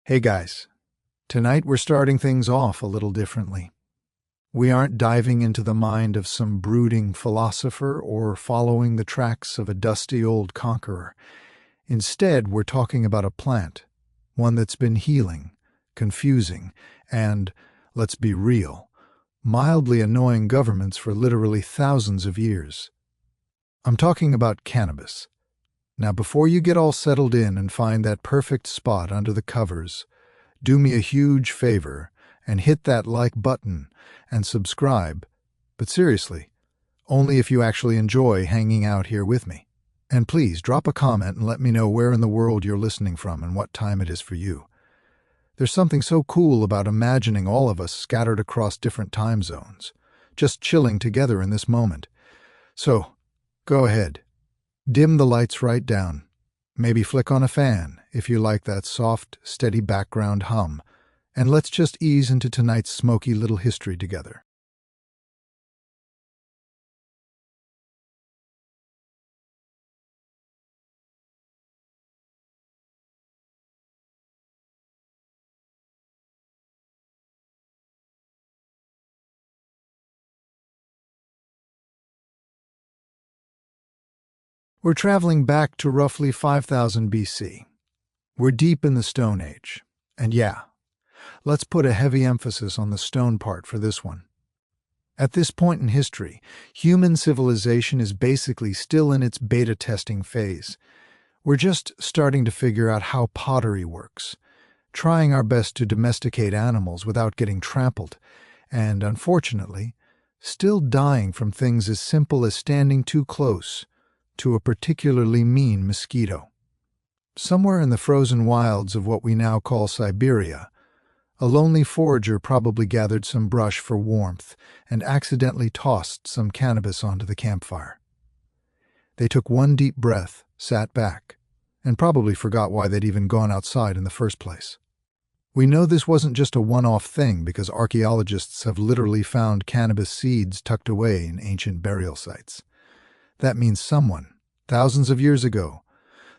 Hey guys, tonight we're starting things off a little differently. We aren't diving into the mind of some brooding philosopher or following the tracks of a dusty old conqueror. Instead, we're talking about a plant, one that's been healing, confusing, and, let's be real, mildly annoying governments for literally thousands of years. I'm talking about cannabis. Now, before you get all settled in and find that perfect spot under the covers, do me a huge favor and hit that like button and subscribe. But seriously, only if you actually enjoy hanging out here with me. And please drop a comment and let me know where in the world you're listening from and what time it is for you. There's something so cool about imagining all of us scattered across different time zones, just chilling together in this moment. So, go ahead. Dim the lights right down. Maybe flick on a fan if you like that soft, steady background hum. And let's just ease into tonight's smoky little history together. We're traveling back to roughly 5000 BC. We're deep in the Stone Age. And yeah, let's put a heavy emphasis on the stone part for this one. At this point in history, human civilization is basically still in its beta testing phase. We're just starting to figure out how pottery works, trying our best to domesticate animals without getting trampled, and unfortunately, still dying from things as simple as standing too close to a particularly mean mosquito. Somewhere in the frozen wilds of what we now call Siberia, a lonely forager probably gathered some brush for warmth and accidentally tossed some cannabis onto the campfire. They took one deep breath, sat back, and probably forgot why they'd even gone outside in the first place. We know this wasn't just a one-off thing because archaeologists have literally found cannabis seeds tucked away in ancient burial sites. That means someone, thousands of years ago,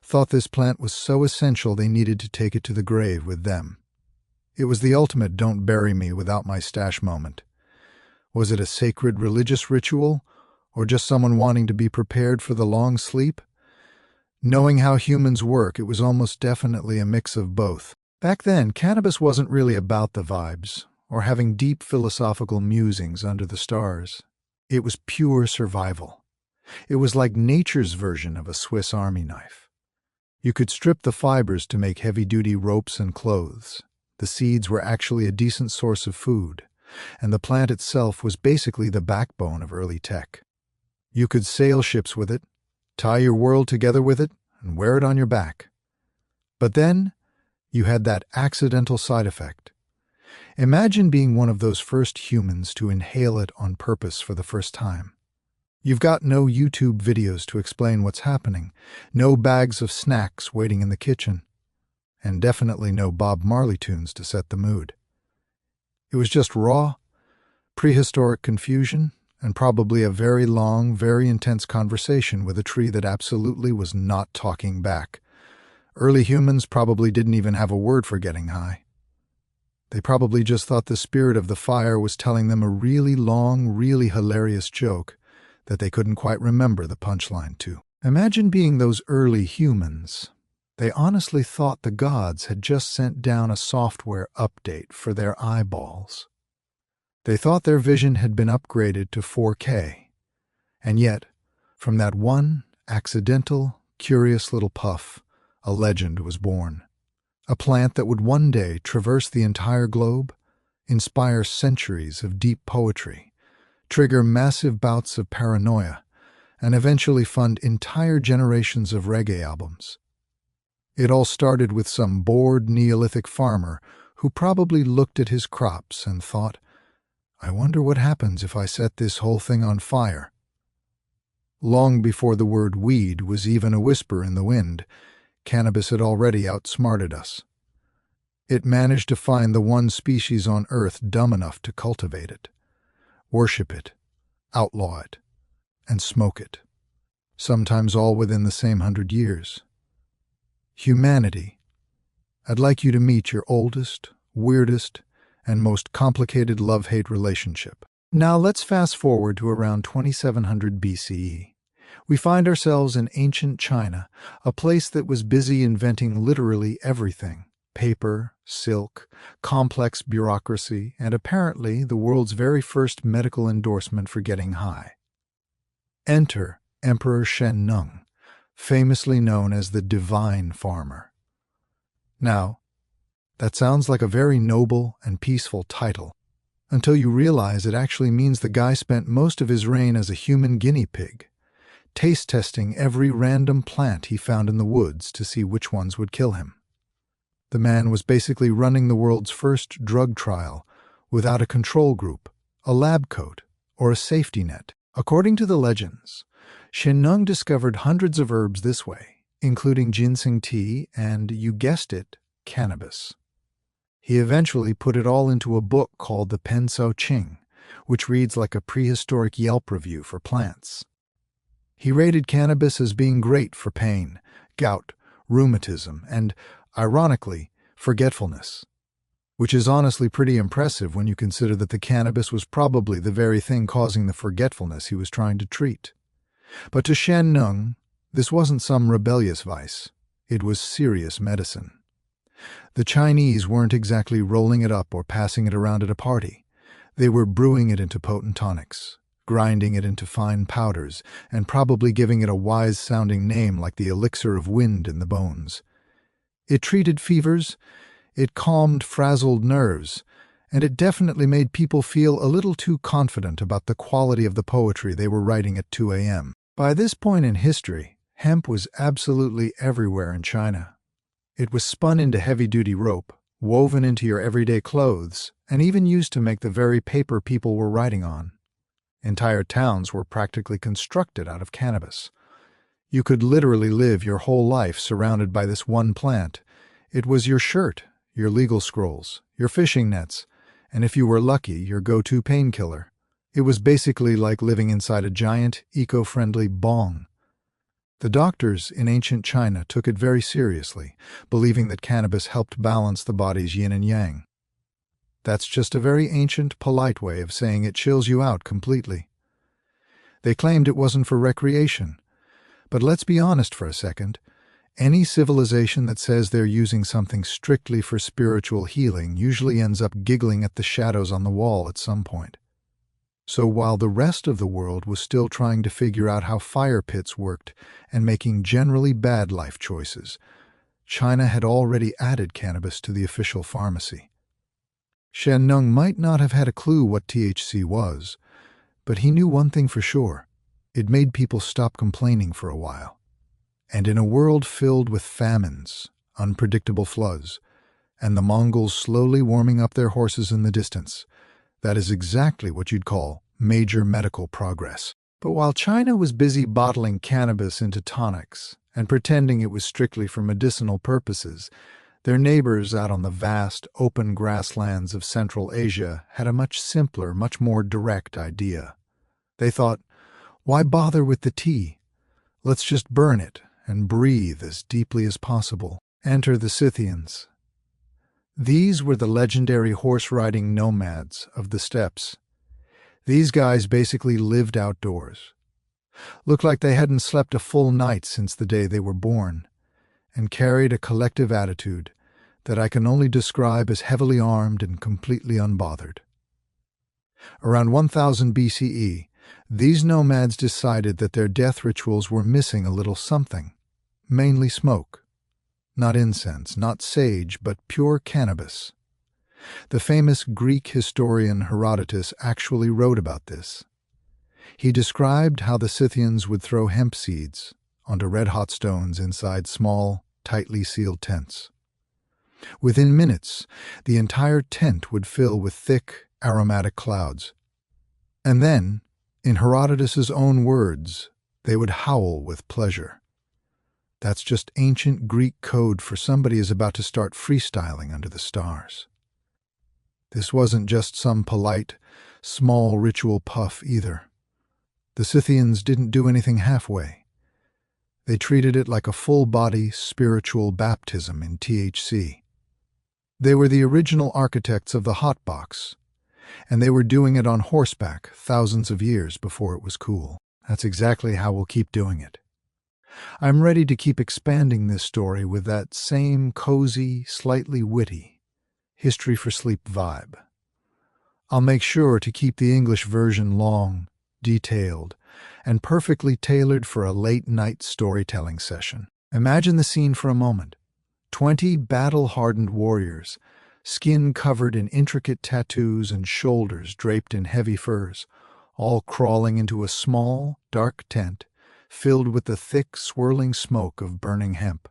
thought this plant was so essential they needed to take it to the grave with them. It was the ultimate don't bury me without my stash moment. Was it a sacred religious ritual, or just someone wanting to be prepared for the long sleep? Knowing how humans work, it was almost definitely a mix of both. Back then, cannabis wasn't really about the vibes, or having deep philosophical musings under the stars. It was pure survival. It was like nature's version of a Swiss Army knife. You could strip the fibers to make heavy-duty ropes and clothes. The seeds were actually a decent source of food, and the plant itself was basically the backbone of early tech. You could sail ships with it, tie your world together with it, and wear it on your back. But then, you had that accidental side effect. Imagine being one of those first humans to inhale it on purpose for the first time. You've got no YouTube videos to explain what's happening, no bags of snacks waiting in the kitchen, and definitely no Bob Marley tunes to set the mood. It was just raw, prehistoric confusion, and probably a very long, very intense conversation with a tree that absolutely was not talking back. Early humans probably didn't even have a word for getting high. They probably just thought the spirit of the fire was telling them a really long, really hilarious joke that they couldn't quite remember the punchline to. Imagine being those early humans. They honestly thought the gods had just sent down a software update for their eyeballs. They thought their vision had been upgraded to 4K. And yet, from that one accidental, curious little puff, a legend was born. A plant that would one day traverse the entire globe, inspire centuries of deep poetry, trigger massive bouts of paranoia, and eventually fund entire generations of reggae albums. It all started with some bored Neolithic farmer who probably looked at his crops and thought, I wonder what happens if I set this whole thing on fire. Long before the word weed was even a whisper in the wind, cannabis had already outsmarted us. It managed to find the one species on Earth dumb enough to cultivate it, worship it, outlaw it, and smoke it, sometimes all within the same 100 years. Humanity, I'd like you to meet your oldest, weirdest, and most complicated love-hate relationship. Now let's fast forward to around 2700 BCE. We find ourselves in ancient China, a place that was busy inventing literally everything: paper, silk, complex bureaucracy, and apparently the world's very first medical endorsement for getting high. Enter Emperor Shen Nung, famously known as the Divine Farmer. Now, that sounds like a very noble and peaceful title, until you realize it actually means the guy spent most of his reign as a human guinea pig, taste testing every random plant he found in the woods to see which ones would kill him. The man was basically running the world's first drug trial without a control group, a lab coat, or a safety net. According to the legends, Shen Nung discovered hundreds of herbs this way, including ginseng tea and, you guessed it, cannabis. He eventually put it all into a book called the Pen So Ching, which reads like a prehistoric Yelp review for plants. He rated cannabis as being great for pain, gout, rheumatism, and, ironically, forgetfulness, which is honestly pretty impressive when you consider that the cannabis was probably the very thing causing the forgetfulness he was trying to treat. But to Shen Nung, this wasn't some rebellious vice. It was serious medicine. The Chinese weren't exactly rolling it up or passing it around at a party. They were brewing it into potent tonics, grinding it into fine powders, and probably giving it a wise-sounding name like the elixir of wind in the bones. It treated fevers, it calmed frazzled nerves, and it definitely made people feel a little too confident about the quality of the poetry they were writing at 2 a.m. By this point in history, hemp was absolutely everywhere in China. It was spun into heavy-duty rope, woven into your everyday clothes, and even used to make the very paper people were writing on. Entire towns were practically constructed out of cannabis. You could literally live your whole life surrounded by this one plant. It was your shirt, your legal scrolls, your fishing nets, and if you were lucky, your go-to painkiller. It was basically like living inside a giant, eco-friendly bong. The doctors in ancient China took it very seriously, believing that cannabis helped balance the body's yin and yang. That's just a very ancient, polite way of saying it chills you out completely. They claimed it wasn't for recreation. But let's be honest for a second. Any civilization that says they're using something strictly for spiritual healing usually ends up giggling at the shadows on the wall at some point. So while the rest of the world was still trying to figure out how fire pits worked and making generally bad life choices, China had already added cannabis to the official pharmacy. Shen Nung might not have had a clue what THC was, but he knew one thing for sure. It made people stop complaining for a while. And in a world filled with famines, unpredictable floods, and the Mongols slowly warming up their horses in the distance, that is exactly what you'd call major medical progress. But while China was busy bottling cannabis into tonics and pretending it was strictly for medicinal purposes, their neighbors out on the vast, open grasslands of Central Asia had a much simpler, much more direct idea. They thought, why bother with the tea? Let's just burn it and breathe as deeply as possible. Enter the Scythians. These were the legendary horse-riding nomads of the steppes. These guys basically lived outdoors. Looked like they hadn't slept a full night since the day they were born, and carried a collective attitude that I can only describe as heavily armed and completely unbothered. Around 1000 BCE, these nomads decided that their death rituals were missing a little something, mainly smoke. Not incense, not sage, but pure cannabis. The famous Greek historian Herodotus actually wrote about this. He described how the Scythians would throw hemp seeds onto red-hot stones inside small, tightly sealed tents. Within minutes, the entire tent would fill with thick, aromatic clouds. And then, in Herodotus's own words, they would howl with pleasure. That's just ancient Greek code for somebody is about to start freestyling under the stars. This wasn't just some polite, small ritual puff either. The Scythians didn't do anything halfway. They treated it like a full-body spiritual baptism in THC. They were the original architects of the hotbox, and they were doing it on horseback thousands of years before it was cool. That's exactly how we'll keep doing it. I'm ready to keep expanding this story with that same cozy, slightly witty, history for sleep vibe. I'll make sure to keep the English version long, detailed, and perfectly tailored for a late-night storytelling session. Imagine the scene for a moment. 20 battle-hardened warriors, skin covered in intricate tattoos and shoulders draped in heavy furs, all crawling into a small, dark tent filled with the thick, swirling smoke of burning hemp.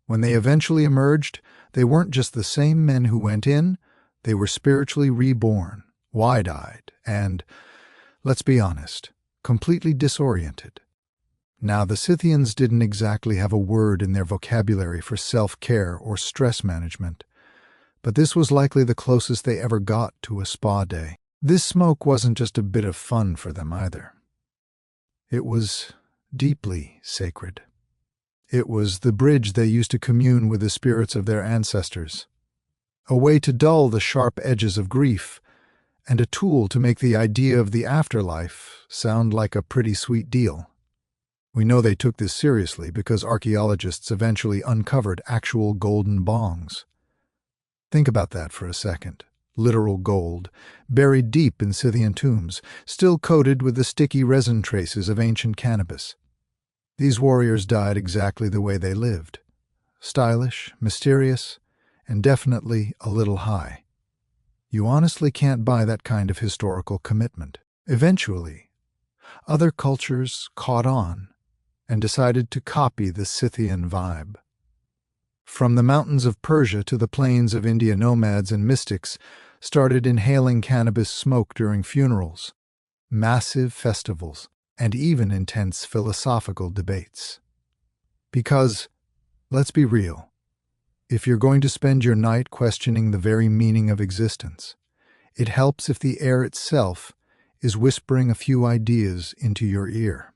When they eventually emerged, they weren't just the same men who went in, they were spiritually reborn, wide-eyed, and, let's be honest, completely disoriented. Now, the Scythians didn't exactly have a word in their vocabulary for self-care or stress management, but this was likely the closest they ever got to a spa day. This smoke wasn't just a bit of fun for them either. It was deeply sacred. It was the bridge they used to commune with the spirits of their ancestors, a way to dull the sharp edges of grief, and a tool to make the idea of the afterlife sound like a pretty sweet deal. We know they took this seriously because archaeologists eventually uncovered actual golden bongs. Think about that for a second. Literal gold, buried deep in Scythian tombs, still coated with the sticky resin traces of ancient cannabis. These warriors died exactly the way they lived. Stylish, mysterious, and definitely a little high. You honestly can't buy that kind of historical commitment. Eventually, other cultures caught on and decided to copy the Scythian vibe. From the mountains of Persia to the plains of India, nomads and mystics started inhaling cannabis smoke during funerals, massive festivals, and even intense philosophical debates. Because, let's be real, if you're going to spend your night questioning the very meaning of existence, it helps if the air itself is whispering a few ideas into your ear.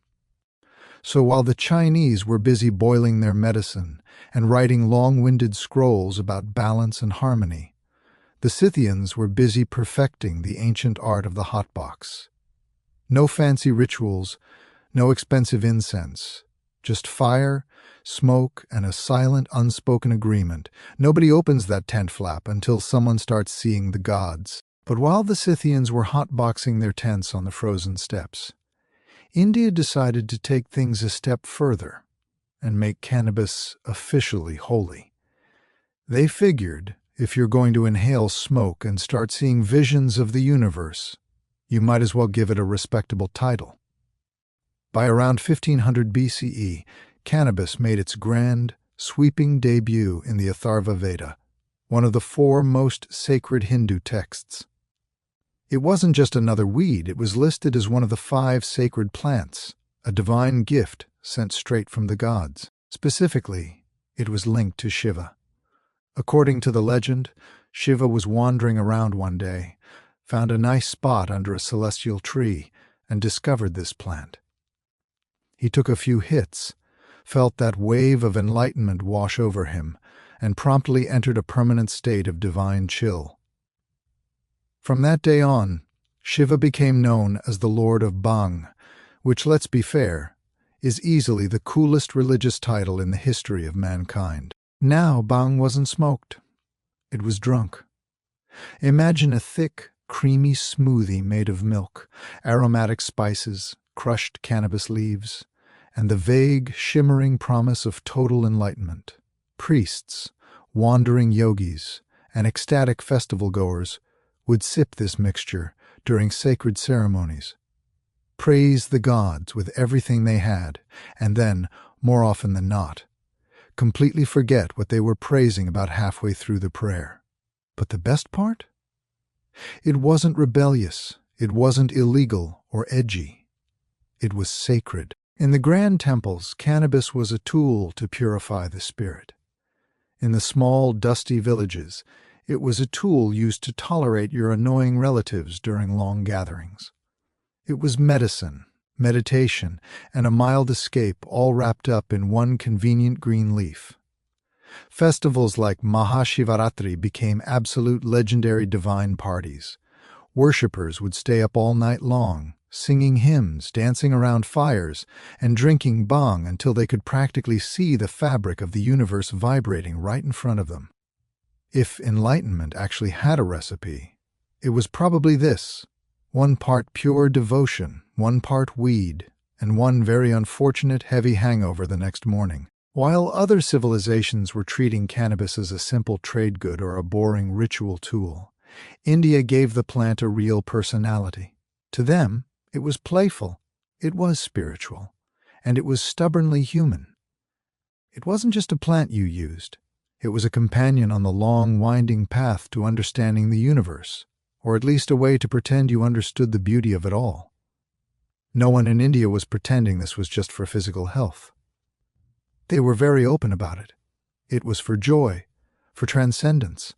So while the Chinese were busy boiling their medicine and writing long-winded scrolls about balance and harmony, the Scythians were busy perfecting the ancient art of the hotbox. No fancy rituals, no expensive incense, just fire, smoke, and a silent, unspoken agreement. Nobody opens that tent flap until someone starts seeing the gods. But while the Scythians were hotboxing their tents on the frozen steppes, India decided to take things a step further and make cannabis officially holy. They figured if you're going to inhale smoke and start seeing visions of the universe, you might as well give it a respectable title. By around 1500 BCE, cannabis made its grand, sweeping debut in the Atharva Veda, one of the 4 most sacred Hindu texts. It wasn't just another weed, it was listed as one of the 5 sacred plants, a divine gift sent straight from the gods. Specifically, it was linked to Shiva. According to the legend, Shiva was wandering around one day, found a nice spot under a celestial tree, and discovered this plant. He took a few hits, felt that wave of enlightenment wash over him, and promptly entered a permanent state of divine chill. From that day on, Shiva became known as the Lord of Bhang, which, let's be fair, is easily the coolest religious title in the history of mankind. Now Bhang wasn't smoked. It was drunk. Imagine a thick, creamy smoothie made of milk, aromatic spices, crushed cannabis leaves, and the vague, shimmering promise of total enlightenment. Priests, wandering yogis, and ecstatic festival-goers would sip this mixture during sacred ceremonies, praise the gods with everything they had, and then, more often than not, completely forget what they were praising about halfway through the prayer. But the best part? It wasn't rebellious, it wasn't illegal or edgy. It was sacred. In the grand temples, cannabis was a tool to purify the spirit. In the small, dusty villages, it was a tool used to tolerate your annoying relatives during long gatherings. It was medicine, meditation, and a mild escape all wrapped up in one convenient green leaf. Festivals like Mahashivaratri became absolute legendary divine parties. Worshippers would stay up all night long, singing hymns, dancing around fires, and drinking bhang until they could practically see the fabric of the universe vibrating right in front of them. If enlightenment actually had a recipe, it was probably this: 1 part pure devotion, 1 part weed, and 1 very unfortunate heavy hangover the next morning. While other civilizations were treating cannabis as a simple trade good or a boring ritual tool, India gave the plant a real personality. To them, it was playful, it was spiritual, and it was stubbornly human. It wasn't just a plant you used. It was a companion on the long, winding path to understanding the universe, or at least a way to pretend you understood the beauty of it all. No one in India was pretending this was just for physical health. They were very open about it. It was for joy, for transcendence,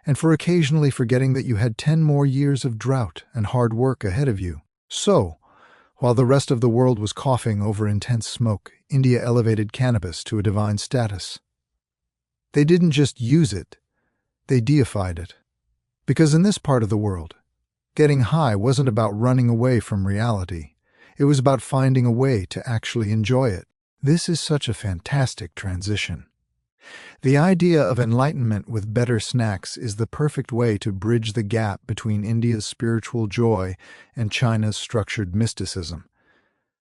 and for occasionally forgetting that you had 10 more years of drought and hard work ahead of you. So, while the rest of the world was coughing over intense smoke, India elevated cannabis to a divine status. They didn't just use it, they deified it. Because in this part of the world, getting high wasn't about running away from reality. It was about finding a way to actually enjoy it. This is such a fantastic transition. The idea of enlightenment with better snacks is the perfect way to bridge the gap between India's spiritual joy and China's structured mysticism.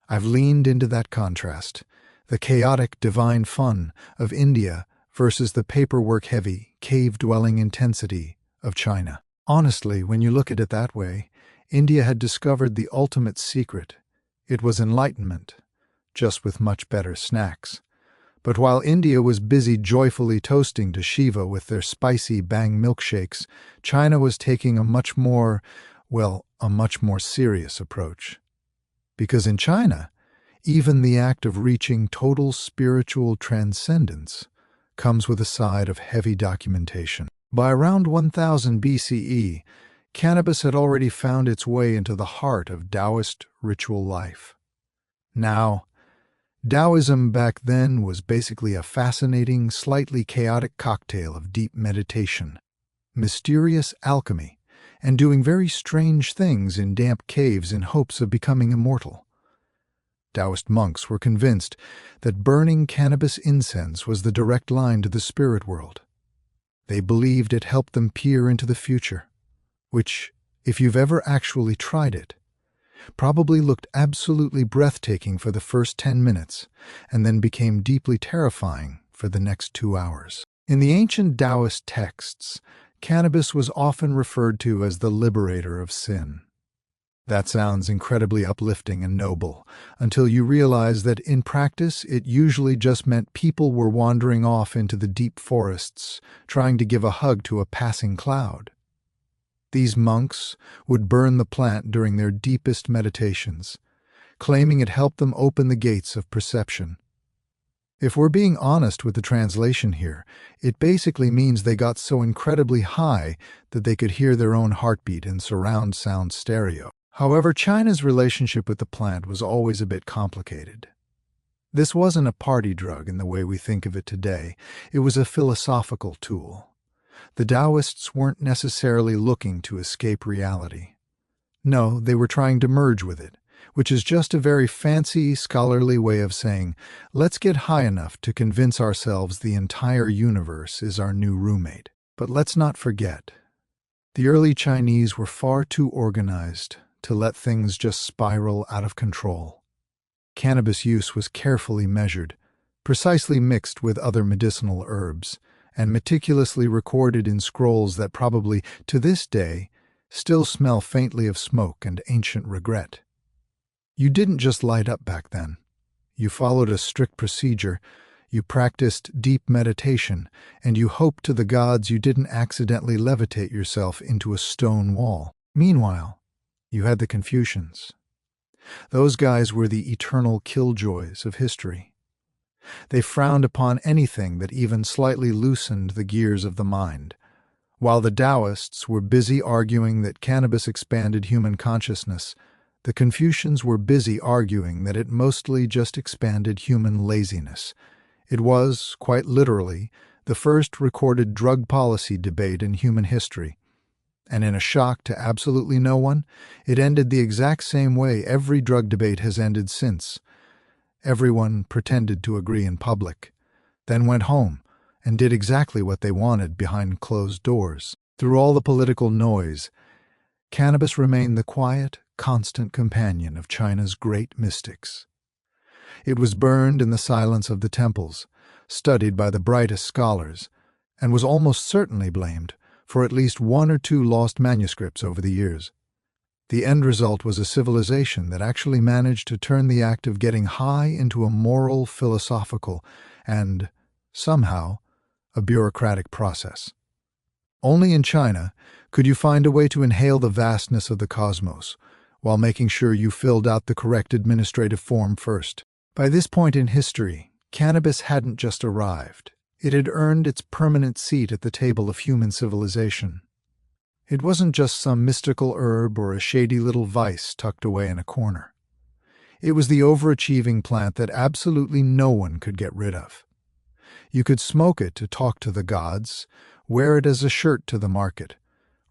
I've leaned into that contrast, the chaotic divine fun of India versus the paperwork-heavy, cave-dwelling intensity of China. Honestly, when you look at it that way, India had discovered the ultimate secret. It was enlightenment, just with much better snacks. But while India was busy joyfully toasting to Shiva with their spicy bang milkshakes, China was taking a much more serious approach. Because in China, even the act of reaching total spiritual transcendence comes with a side of heavy documentation. By around 1000 BCE, cannabis had already found its way into the heart of Taoist ritual life. Now, Taoism back then was basically a fascinating, slightly chaotic cocktail of deep meditation, mysterious alchemy, and doing very strange things in damp caves in hopes of becoming immortal. Taoist monks were convinced that burning cannabis incense was the direct line to the spirit world. They believed it helped them peer into the future, which, if you've ever actually tried it, probably looked absolutely breathtaking for the first 10 minutes and then became deeply terrifying for the next 2 hours. In the ancient Taoist texts, cannabis was often referred to as the liberator of sin. That sounds incredibly uplifting and noble, until you realize that in practice it usually just meant people were wandering off into the deep forests, trying to give a hug to a passing cloud. These monks would burn the plant during their deepest meditations, claiming it helped them open the gates of perception. If we're being honest with the translation here, it basically means they got so incredibly high that they could hear their own heartbeat in surround sound stereo. However, China's relationship with the plant was always a bit complicated. This wasn't a party drug in the way we think of it today. It was a philosophical tool. The Taoists weren't necessarily looking to escape reality. No, they were trying to merge with it, which is just a very fancy, scholarly way of saying, let's get high enough to convince ourselves the entire universe is our new roommate. But let's not forget, the early Chinese were far too organized to let things just spiral out of control. Cannabis use was carefully measured, precisely mixed with other medicinal herbs, and meticulously recorded in scrolls that probably, to this day, still smell faintly of smoke and ancient regret. You didn't just light up back then. You followed a strict procedure, you practiced deep meditation, and you hoped to the gods you didn't accidentally levitate yourself into a stone wall. Meanwhile, you had the Confucians. Those guys were the eternal killjoys of history. They frowned upon anything that even slightly loosened the gears of the mind. While the Taoists were busy arguing that cannabis expanded human consciousness, the Confucians were busy arguing that it mostly just expanded human laziness. It was, quite literally, the first recorded drug policy debate in human history. And in a shock to absolutely no one, it ended the exact same way every drug debate has ended since. Everyone pretended to agree in public, then went home and did exactly what they wanted behind closed doors. Through all the political noise, cannabis remained the quiet, constant companion of China's great mystics. It was burned in the silence of the temples, studied by the brightest scholars, and was almost certainly blamed for at least one or two lost manuscripts over the years. The end result was a civilization that actually managed to turn the act of getting high into a moral, philosophical, and, somehow, a bureaucratic process. Only in China could you find a way to inhale the vastness of the cosmos, while making sure you filled out the correct administrative form first. By this point in history, cannabis hadn't just arrived. It had earned its permanent seat at the table of human civilization. It wasn't just some mystical herb or a shady little vice tucked away in a corner. It was the overachieving plant that absolutely no one could get rid of. You could smoke it to talk to the gods, wear it as a shirt to the market,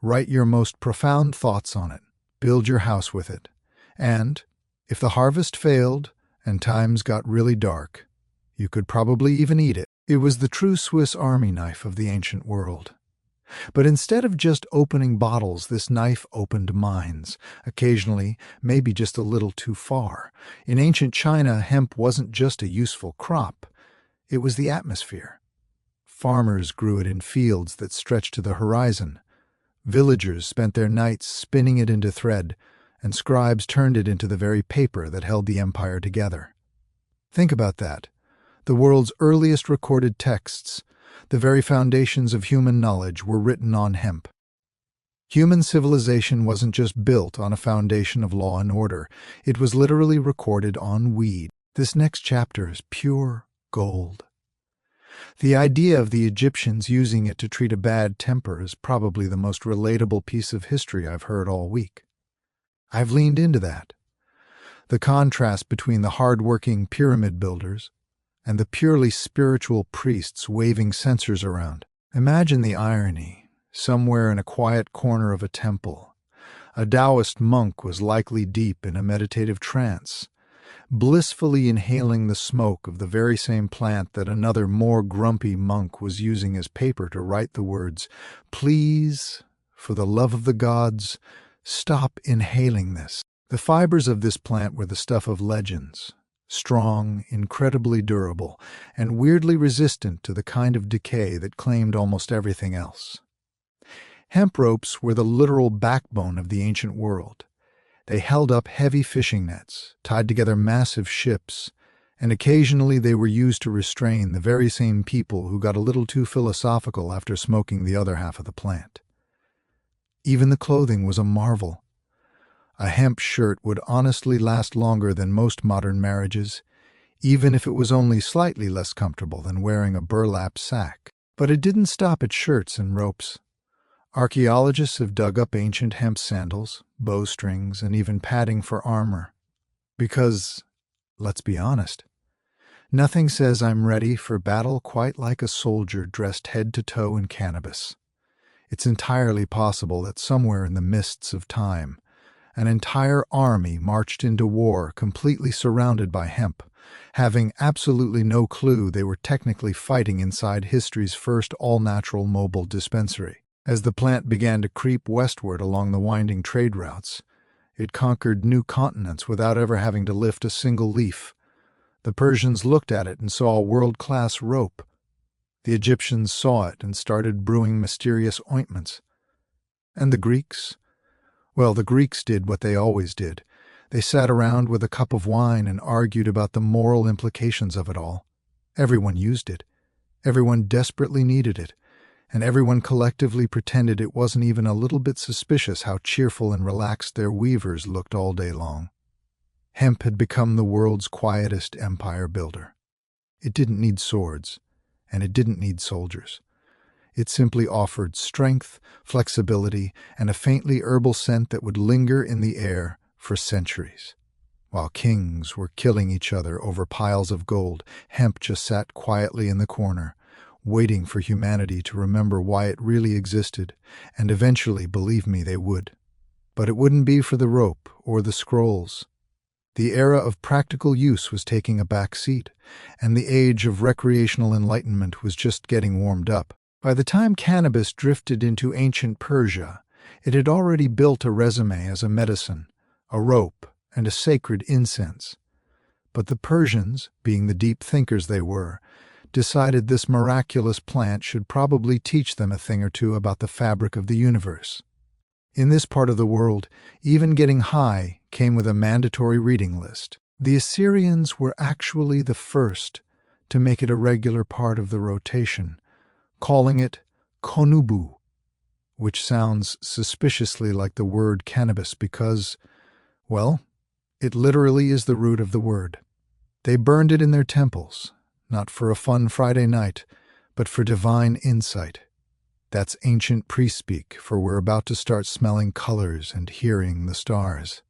write your most profound thoughts on it, build your house with it, and, if the harvest failed and times got really dark, you could probably even eat it. It was the true Swiss Army knife of the ancient world. But instead of just opening bottles, this knife opened minds, occasionally, maybe just a little too far. In ancient China, hemp wasn't just a useful crop. It was the atmosphere. Farmers grew it in fields that stretched to the horizon. Villagers spent their nights spinning it into thread, and scribes turned it into the very paper that held the empire together. Think about that. The world's earliest recorded texts, the very foundations of human knowledge, were written on hemp. Human civilization wasn't just built on a foundation of law and order. It was literally recorded on weed. This next chapter is pure gold. The idea of the Egyptians using it to treat a bad temper is probably the most relatable piece of history I've heard all week. I've leaned into that. The contrast between the hard-working pyramid builders and the purely spiritual priests waving censers around. Imagine the irony. Somewhere in a quiet corner of a temple, a Taoist monk was likely deep in a meditative trance, blissfully inhaling the smoke of the very same plant that another more grumpy monk was using as paper to write the words, "Please, for the love of the gods, stop inhaling this." The fibers of this plant were the stuff of legends, strong, incredibly durable, and weirdly resistant to the kind of decay that claimed almost everything else. Hemp ropes were the literal backbone of the ancient world. They held up heavy fishing nets, tied together massive ships, and occasionally they were used to restrain the very same people who got a little too philosophical after smoking the other half of the plant. Even the clothing was a marvel. A hemp shirt would honestly last longer than most modern marriages, even if it was only slightly less comfortable than wearing a burlap sack. But it didn't stop at shirts and ropes. Archaeologists have dug up ancient hemp sandals, bowstrings, and even padding for armor. Because, let's be honest, nothing says I'm ready for battle quite like a soldier dressed head to toe in cannabis. It's entirely possible that somewhere in the mists of time, an entire army marched into war completely surrounded by hemp, having absolutely no clue they were technically fighting inside history's first all-natural mobile dispensary. As the plant began to creep westward along the winding trade routes, it conquered new continents without ever having to lift a single leaf. The Persians looked at it and saw a world-class rope. The Egyptians saw it and started brewing mysterious ointments. And the Greeks? Well, the Greeks did what they always did. They sat around with a cup of wine and argued about the moral implications of it all. Everyone used it. Everyone desperately needed it. And everyone collectively pretended it wasn't even a little bit suspicious how cheerful and relaxed their weavers looked all day long. Hemp had become the world's quietest empire builder. It didn't need swords, and it didn't need soldiers. It simply offered strength, flexibility, and a faintly herbal scent that would linger in the air for centuries. While kings were killing each other over piles of gold, hemp just sat quietly in the corner, waiting for humanity to remember why it really existed, and eventually, believe me, they would. But it wouldn't be for the rope or the scrolls. The era of practical use was taking a back seat, and the age of recreational enlightenment was just getting warmed up. By the time cannabis drifted into ancient Persia, it had already built a resume as a medicine, a rope, and a sacred incense. But the Persians, being the deep thinkers they were, decided this miraculous plant should probably teach them a thing or two about the fabric of the universe. In this part of the world, even getting high came with a mandatory reading list. The Assyrians were actually the first to make it a regular part of the rotation, calling it konubu, which sounds suspiciously like the word cannabis because, well, it literally is the root of the word. They burned it in their temples, not for a fun Friday night, but for divine insight. That's ancient priest-speak, for we're about to start smelling colors and hearing the stars.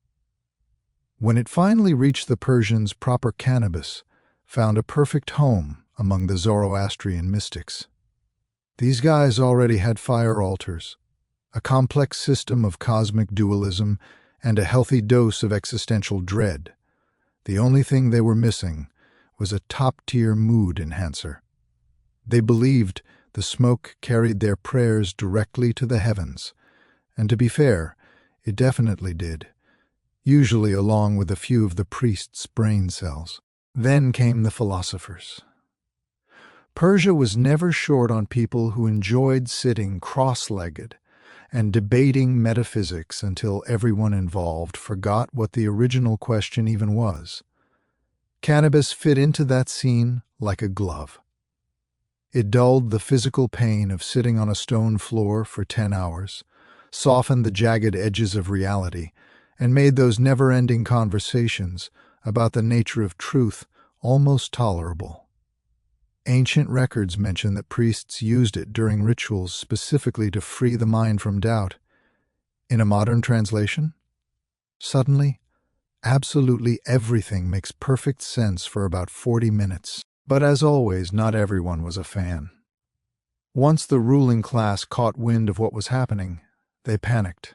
When it finally reached the Persians, proper cannabis found a perfect home among the Zoroastrian mystics. These guys already had fire altars, a complex system of cosmic dualism, and a healthy dose of existential dread. The only thing they were missing was a top-tier mood enhancer. They believed the smoke carried their prayers directly to the heavens, and to be fair, it definitely did, usually along with a few of the priests' brain cells. Then came the philosophers. Persia was never short on people who enjoyed sitting cross-legged and debating metaphysics until everyone involved forgot what the original question even was. Cannabis fit into that scene like a glove. It dulled the physical pain of sitting on a stone floor for 10 hours, softened the jagged edges of reality, and made those never-ending conversations about the nature of truth almost tolerable. Ancient records mention that priests used it during rituals specifically to free the mind from doubt. In a modern translation, suddenly, absolutely everything makes perfect sense for about 40 minutes. But as always, not everyone was a fan. Once the ruling class caught wind of what was happening, they panicked.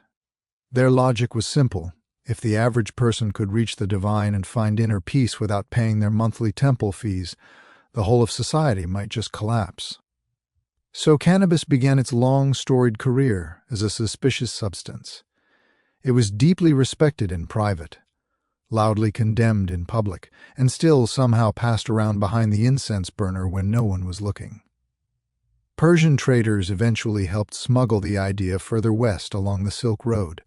Their logic was simple. If the average person could reach the divine and find inner peace without paying their monthly temple fees, the whole of society might just collapse. So cannabis began its long, storied career as a suspicious substance. It was deeply respected in private, loudly condemned in public, and still somehow passed around behind the incense burner when no one was looking. Persian traders eventually helped smuggle the idea further west along the Silk Road,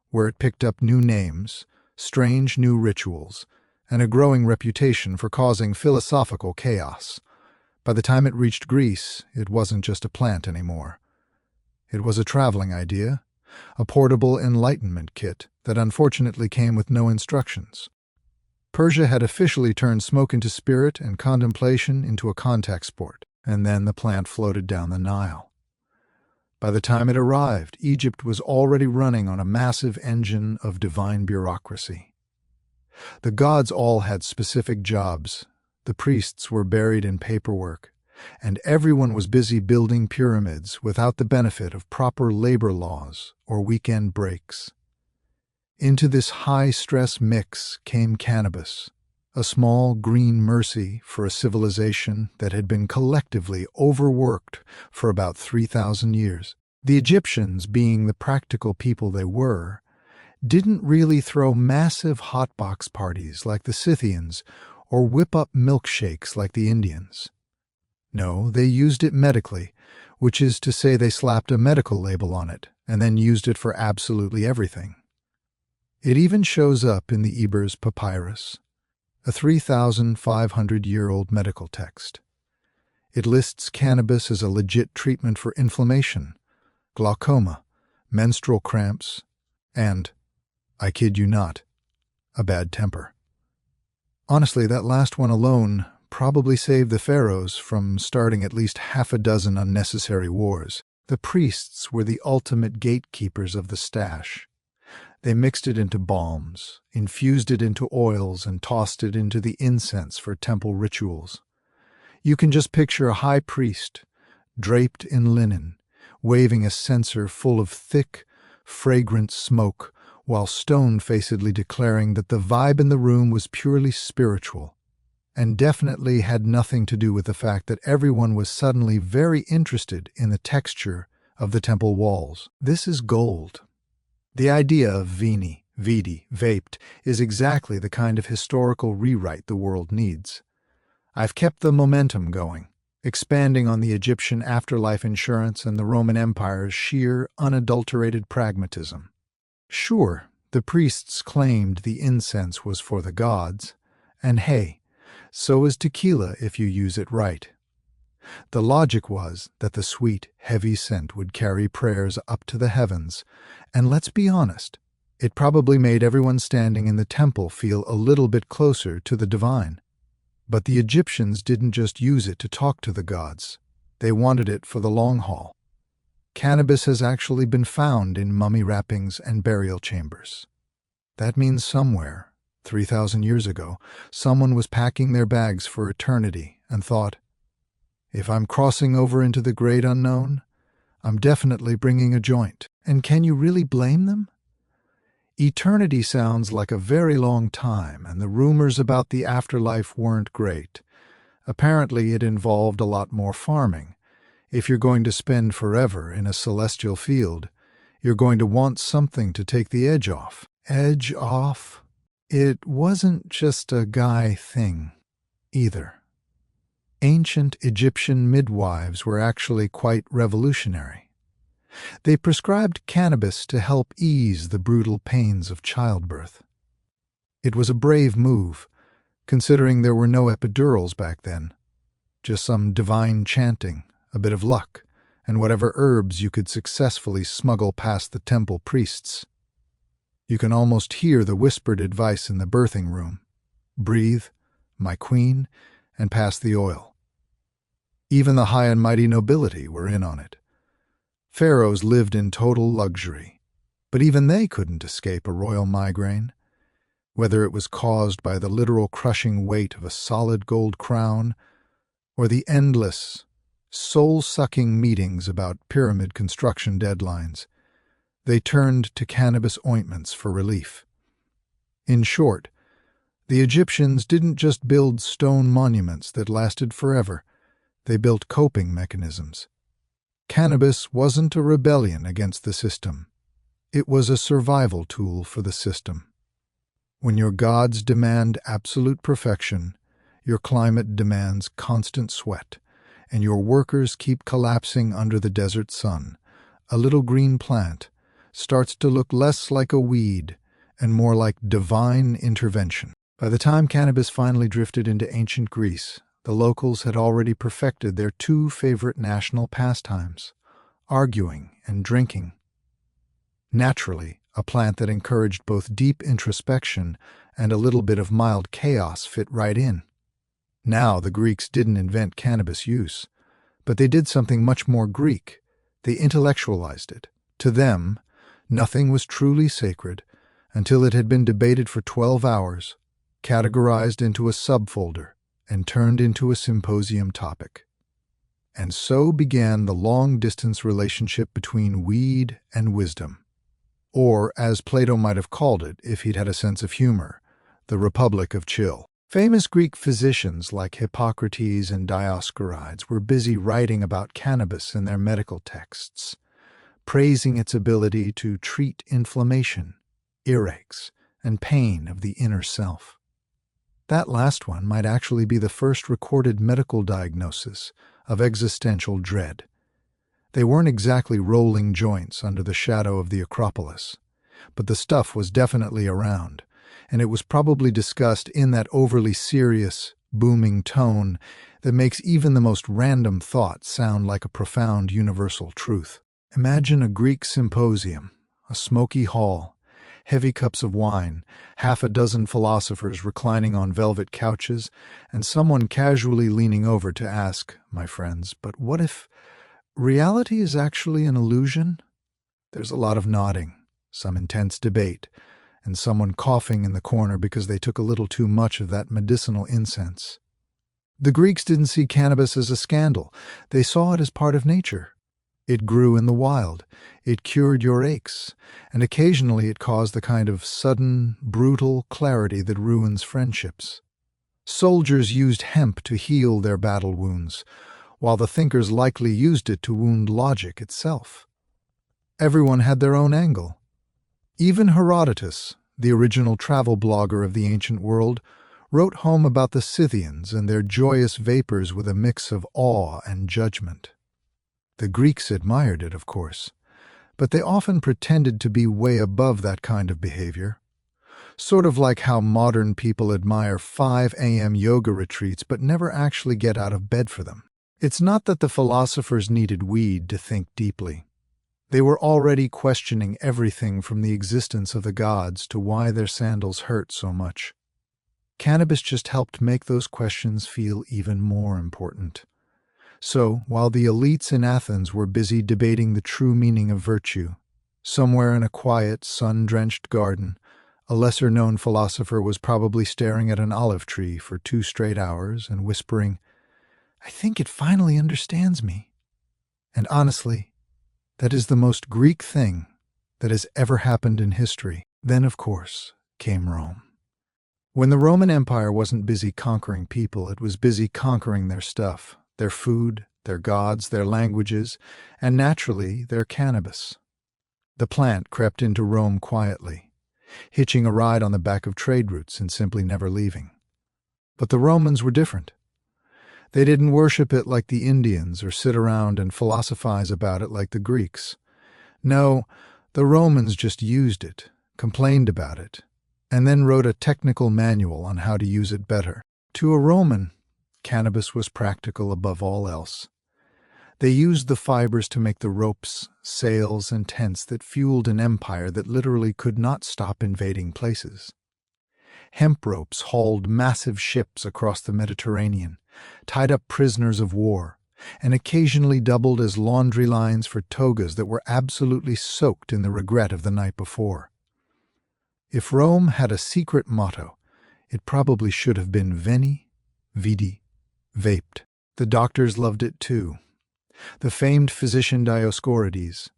where it picked up new names, strange new rituals, and a growing reputation for causing philosophical chaos. By the time it reached Greece, it wasn't just a plant anymore. It was a traveling idea, a portable enlightenment kit that unfortunately came with no instructions. Persia had officially turned smoke into spirit and contemplation into a contact sport, and then the plant floated down the Nile. By the time it arrived, Egypt was already running on a massive engine of divine bureaucracy. The gods all had specific jobs, the priests were buried in paperwork, and everyone was busy building pyramids without the benefit of proper labor laws or weekend breaks. Into this high-stress mix came cannabis, a small green mercy for a civilization that had been collectively overworked for about 3,000 years. The Egyptians, being the practical people they were, didn't really throw massive hotbox parties like the Scythians or whip up milkshakes like the Indians. No, they used it medically, which is to say they slapped a medical label on it and then used it for absolutely everything. It even shows up in the Ebers Papyrus, a 3,500-year-old medical text. It lists cannabis as a legit treatment for inflammation, glaucoma, menstrual cramps, and, I kid you not, a bad temper. Honestly, that last one alone probably saved the pharaohs from starting at least half a dozen unnecessary wars. The priests were the ultimate gatekeepers of the stash. They mixed it into balms, infused it into oils, and tossed it into the incense for temple rituals. You can just picture a high priest draped in linen, waving a censer full of thick, fragrant smoke, while stone-facedly declaring that the vibe in the room was purely spiritual, and definitely had nothing to do with the fact that everyone was suddenly very interested in the texture of the temple walls. This is gold. The idea of vidi, vaped, is exactly the kind of historical rewrite the world needs. I've kept the momentum going, expanding on the Egyptian afterlife insurance and the Roman Empire's sheer, unadulterated pragmatism. Sure, the priests claimed the incense was for the gods, and hey, so is tequila if you use it right. The logic was that the sweet, heavy scent would carry prayers up to the heavens, and let's be honest, it probably made everyone standing in the temple feel a little bit closer to the divine. But the Egyptians didn't just use it to talk to the gods. They wanted it for the long haul. Cannabis has actually been found in mummy wrappings and burial chambers. That means somewhere, 3,000 years ago, someone was packing their bags for eternity and thought, if I'm crossing over into the great unknown, I'm definitely bringing a joint. And can you really blame them? Eternity sounds like a very long time, and the rumors about the afterlife weren't great. Apparently, it involved a lot more farming. If you're going to spend forever in a celestial field, you're going to want something to take the edge off. Edge off? It wasn't just a guy thing, either. Ancient Egyptian midwives were actually quite revolutionary. They prescribed cannabis to help ease the brutal pains of childbirth. It was a brave move, considering there were no epidurals back then, just some divine chanting, a bit of luck, and whatever herbs you could successfully smuggle past the temple priests. You can almost hear the whispered advice in the birthing room. Breathe, my queen, and pass the oil. Even the high and mighty nobility were in on it. Pharaohs lived in total luxury, but even they couldn't escape a royal migraine. Whether it was caused by the literal crushing weight of a solid gold crown, or the endless, soul-sucking meetings about pyramid construction deadlines, they turned to cannabis ointments for relief. In short, the Egyptians didn't just build stone monuments that lasted forever. They built coping mechanisms. Cannabis wasn't a rebellion against the system. It was a survival tool for the system. When your gods demand absolute perfection, your climate demands constant sweat, and your workers keep collapsing under the desert sun, a little green plant starts to look less like a weed and more like divine intervention. By the time cannabis finally drifted into ancient Greece, the locals had already perfected their two favorite national pastimes, arguing and drinking. Naturally, a plant that encouraged both deep introspection and a little bit of mild chaos fit right in. Now, the Greeks didn't invent cannabis use, but they did something much more Greek. They intellectualized it. To them, nothing was truly sacred until it had been debated for 12 hours, categorized into a subfolder, and turned into a symposium topic. And so began the long-distance relationship between weed and wisdom. Or, as Plato might have called it if he'd had a sense of humor, the Republic of Chill. Famous Greek physicians like Hippocrates and Dioscorides were busy writing about cannabis in their medical texts, praising its ability to treat inflammation, earaches, and pain of the inner self. That last one might actually be the first recorded medical diagnosis of existential dread. They weren't exactly rolling joints under the shadow of the Acropolis, but the stuff was definitely around, and it was probably discussed in that overly serious, booming tone that makes even the most random thought sound like a profound universal truth. Imagine a Greek symposium, a smoky hall, heavy cups of wine, half a dozen philosophers reclining on velvet couches, and someone casually leaning over to ask, my friends, but what if reality is actually an illusion? There's a lot of nodding, some intense debate, and someone coughing in the corner because they took a little too much of that medicinal incense. The Greeks didn't see cannabis as a scandal. They saw it as part of nature. It grew in the wild. It cured your aches. And occasionally it caused the kind of sudden, brutal clarity that ruins friendships. Soldiers used hemp to heal their battle wounds, while the thinkers likely used it to wound logic itself. Everyone had their own angle. Even Herodotus, the original travel blogger of the ancient world, wrote home about the Scythians and their joyous vapors with a mix of awe and judgment. The Greeks admired it, of course, but they often pretended to be way above that kind of behavior. Sort of like how modern people admire 5 a.m. yoga retreats but never actually get out of bed for them. It's not that the philosophers needed weed to think deeply. They were already questioning everything from the existence of the gods to why their sandals hurt so much. Cannabis just helped make those questions feel even more important. So, while the elites in Athens were busy debating the true meaning of virtue, somewhere in a quiet, sun-drenched garden, a lesser-known philosopher was probably staring at an olive tree for 2 straight hours and whispering, "I think it finally understands me." And honestly, that is the most Greek thing that has ever happened in history. Then, of course, came Rome. When the Roman Empire wasn't busy conquering people, it was busy conquering their stuff, their food, their gods, their languages, and naturally, their cannabis. The plant crept into Rome quietly, hitching a ride on the back of trade routes and simply never leaving. But the Romans were different. They didn't worship it like the Indians or sit around and philosophize about it like the Greeks. No, the Romans just used it, complained about it, and then wrote a technical manual on how to use it better. To a Roman, cannabis was practical above all else. They used the fibers to make the ropes, sails, and tents that fueled an empire that literally could not stop invading places. Hemp ropes hauled massive ships across the Mediterranean, tied up prisoners of war, and occasionally doubled as laundry lines for togas that were absolutely soaked in the regret of the night before. If Rome had a secret motto, it probably should have been Veni, Vidi, Vaped. The doctors loved it too. The famed physician Dioscorides,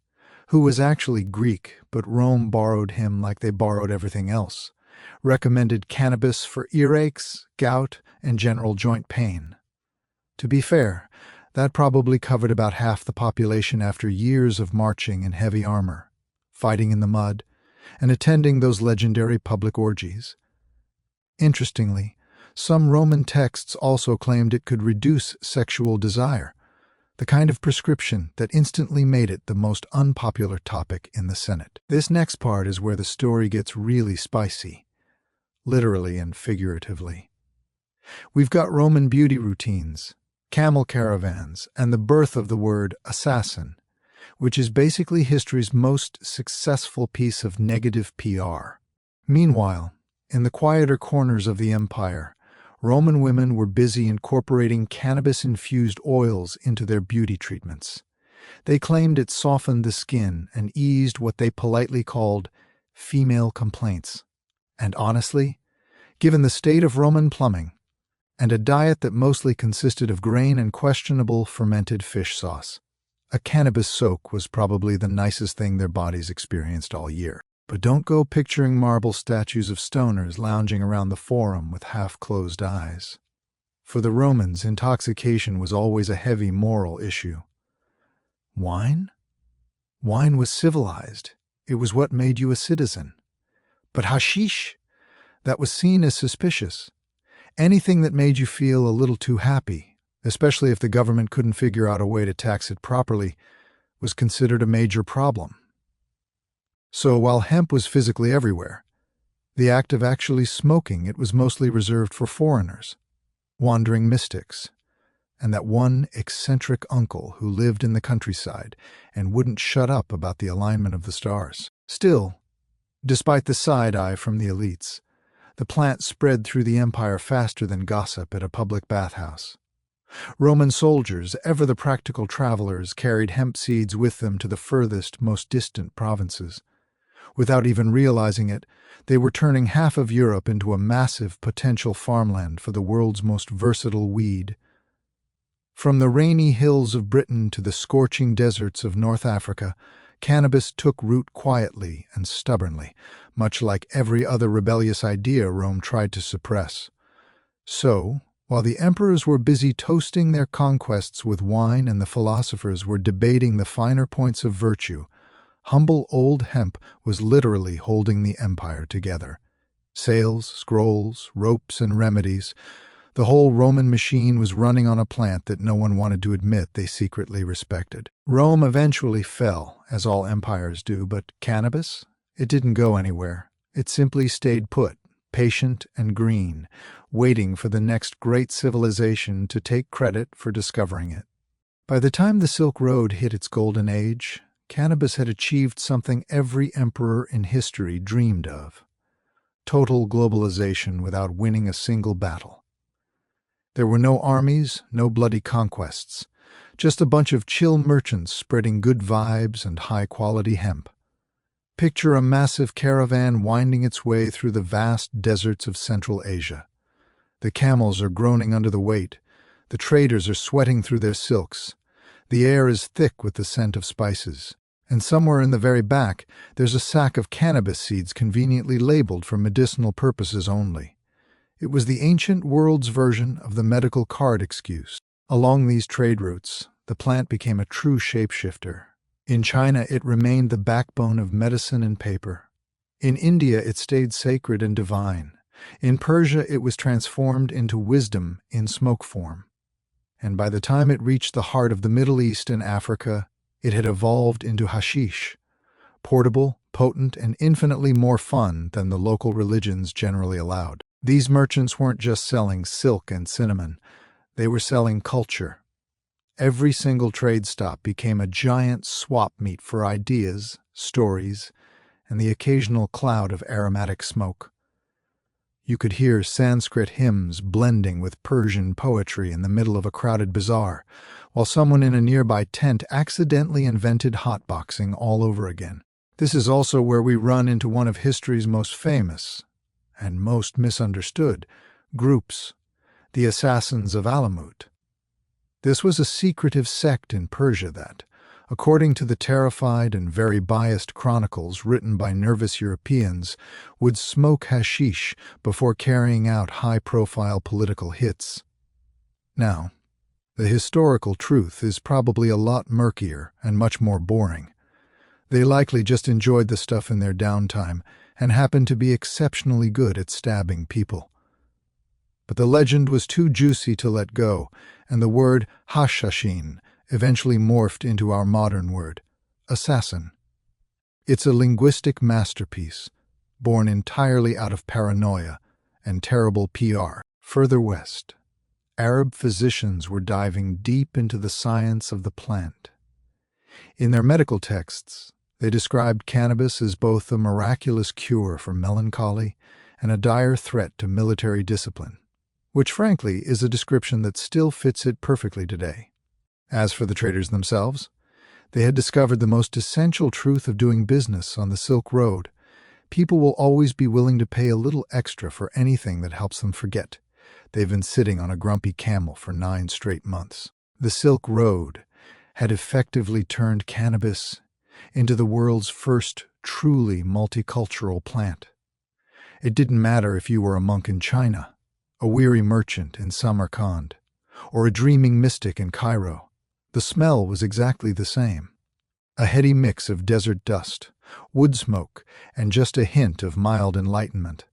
who was actually Greek, but Rome borrowed him like they borrowed everything else, recommended cannabis for earaches, gout, and general joint pain. To be fair, that probably covered about half the population after years of marching in heavy armor, fighting in the mud, and attending those legendary public orgies. Interestingly, some Roman texts also claimed it could reduce sexual desire, the kind of prescription that instantly made it the most unpopular topic in the Senate. This next part is where the story gets really spicy, literally and figuratively. We've got Roman beauty routines, camel caravans, and the birth of the word assassin, which is basically history's most successful piece of negative PR. Meanwhile, in the quieter corners of the empire, Roman women were busy incorporating cannabis-infused oils into their beauty treatments. They claimed it softened the skin and eased what they politely called female complaints. And honestly, given the state of Roman plumbing, and a diet that mostly consisted of grain and questionable fermented fish sauce, a cannabis soak was probably the nicest thing their bodies experienced all year. But don't go picturing marble statues of stoners lounging around the forum with half-closed eyes. For the Romans, intoxication was always a heavy moral issue. Wine? Wine was civilized. It was what made you a citizen. But hashish? That was seen as suspicious. Anything that made you feel a little too happy, especially if the government couldn't figure out a way to tax it properly, was considered a major problem. So while hemp was physically everywhere, the act of actually smoking it was mostly reserved for foreigners, wandering mystics, and that one eccentric uncle who lived in the countryside and wouldn't shut up about the alignment of the stars. Still, despite the side-eye from the elites, the plant spread through the empire faster than gossip at a public bathhouse. Roman soldiers, ever the practical travelers, carried hemp seeds with them to the furthest, most distant provinces. Without even realizing it, they were turning half of Europe into a massive potential farmland for the world's most versatile weed. From the rainy hills of Britain to the scorching deserts of North Africa, cannabis took root quietly and stubbornly, much like every other rebellious idea Rome tried to suppress. So, while the emperors were busy toasting their conquests with wine and the philosophers were debating the finer points of virtue, humble old hemp was literally holding the empire together. Sails, scrolls, ropes, and remedies. The whole Roman machine was running on a plant that no one wanted to admit they secretly respected. Rome eventually fell, as all empires do, but cannabis? It didn't go anywhere. It simply stayed put, patient and green, waiting for the next great civilization to take credit for discovering it. By the time the Silk Road hit its golden age, cannabis had achieved something every emperor in history dreamed of: total globalization without winning a single battle. There were no armies, no bloody conquests, just a bunch of chill merchants spreading good vibes and high-quality hemp. Picture a massive caravan winding its way through the vast deserts of Central Asia. The camels are groaning under the weight, the traders are sweating through their silks, the air is thick with the scent of spices, and somewhere in the very back there's a sack of cannabis seeds conveniently labeled for medicinal purposes only. It was the ancient world's version of the medical card excuse. Along these trade routes, the plant became a true shapeshifter. In China, it remained the backbone of medicine and paper. In India, it stayed sacred and divine. In Persia, it was transformed into wisdom in smoke form. And by the time it reached the heart of the Middle East and Africa, it had evolved into hashish, portable, potent, and infinitely more fun than the local religions generally allowed. These merchants weren't just selling silk and cinnamon, they were selling culture. Every single trade stop became a giant swap meet for ideas, stories, and the occasional cloud of aromatic smoke. You could hear Sanskrit hymns blending with Persian poetry in the middle of a crowded bazaar, while someone in a nearby tent accidentally invented hotboxing all over again. This is also where we run into one of history's most famous and most misunderstood groups, the Assassins of Alamut. This was a secretive sect in Persia that, according to the terrified and very biased chronicles written by nervous Europeans, would smoke hashish before carrying out high-profile political hits. Now, the historical truth is probably a lot murkier and much more boring. They likely just enjoyed the stuff in their downtime and happened to be exceptionally good at stabbing people. But the legend was too juicy to let go, and the word hashashin eventually morphed into our modern word, assassin. It's a linguistic masterpiece, born entirely out of paranoia and terrible PR. Further west, Arab physicians were diving deep into the science of the plant. In their medical texts, they described cannabis as both a miraculous cure for melancholy and a dire threat to military discipline, which frankly is a description that still fits it perfectly today. As for the traders themselves, they had discovered the most essential truth of doing business on the Silk Road. People will always be willing to pay a little extra for anything that helps them forget they've been sitting on a grumpy camel for 9 straight months. The Silk Road had effectively turned cannabis into the world's first truly multicultural plant. It didn't matter if you were a monk in China, a weary merchant in Samarkand, or a dreaming mystic in Cairo. The smell was exactly the same. A heady mix of desert dust, wood smoke, and just a hint of mild enlightenment.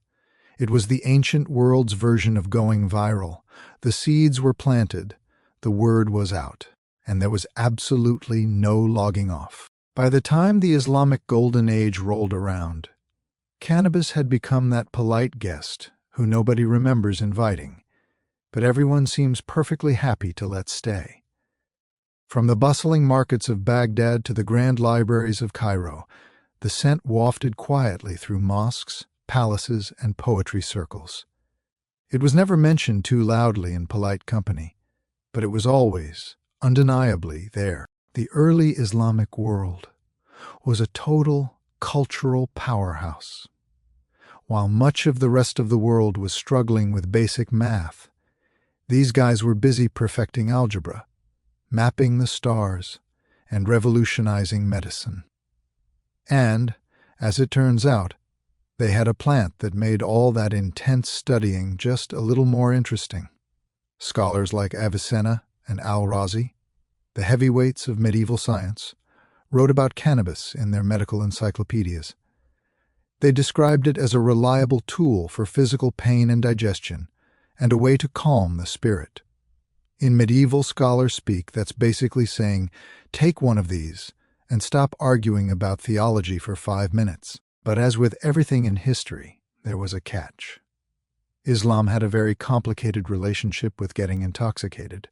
It was the ancient world's version of going viral. The seeds were planted, the word was out, and there was absolutely no logging off. By the time the Islamic Golden Age rolled around, cannabis had become that polite guest who nobody remembers inviting, but everyone seems perfectly happy to let stay. From the bustling markets of Baghdad to the grand libraries of Cairo, the scent wafted quietly through mosques, palaces, and poetry circles. It was never mentioned too loudly in polite company, but it was always, undeniably, there. The early Islamic world was a total cultural powerhouse. While much of the rest of the world was struggling with basic math, these guys were busy perfecting algebra, mapping the stars, and revolutionizing medicine. And, as it turns out, they had a plant that made all that intense studying just a little more interesting. Scholars like Avicenna and Al-Razi, the heavyweights of medieval science, wrote about cannabis in their medical encyclopedias. They described it as a reliable tool for physical pain and digestion, and a way to calm the spirit. In medieval scholar speak, that's basically saying, take one of these and stop arguing about theology for 5 minutes. But as with everything in history, there was a catch. Islam had a very complicated relationship with getting intoxicated.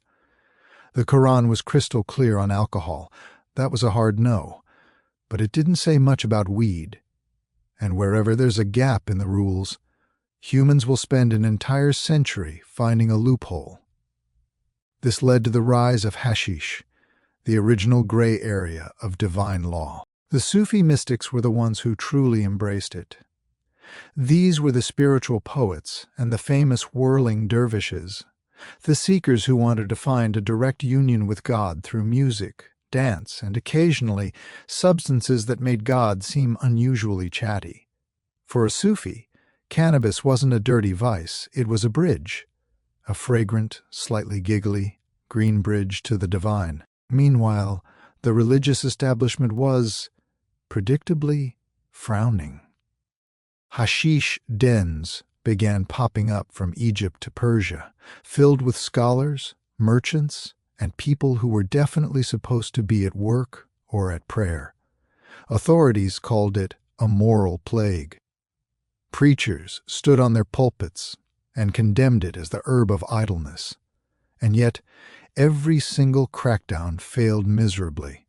The Quran was crystal clear on alcohol. That was a hard no. But it didn't say much about weed. And wherever there's a gap in the rules, humans will spend an entire century finding a loophole. This led to the rise of hashish, the original gray area of divine law. The Sufi mystics were the ones who truly embraced it. These were the spiritual poets and the famous whirling dervishes, the seekers who wanted to find a direct union with God through music, dance, and occasionally substances that made God seem unusually chatty. For a Sufi, cannabis wasn't a dirty vice, it was a bridge, a fragrant, slightly giggly, green bridge to the divine. Meanwhile, the religious establishment was, predictably, frowning. Hashish dens began popping up from Egypt to Persia, filled with scholars, merchants, and people who were definitely supposed to be at work or at prayer. Authorities called it a moral plague. Preachers stood on their pulpits and condemned it as the herb of idleness. And yet, every single crackdown failed miserably,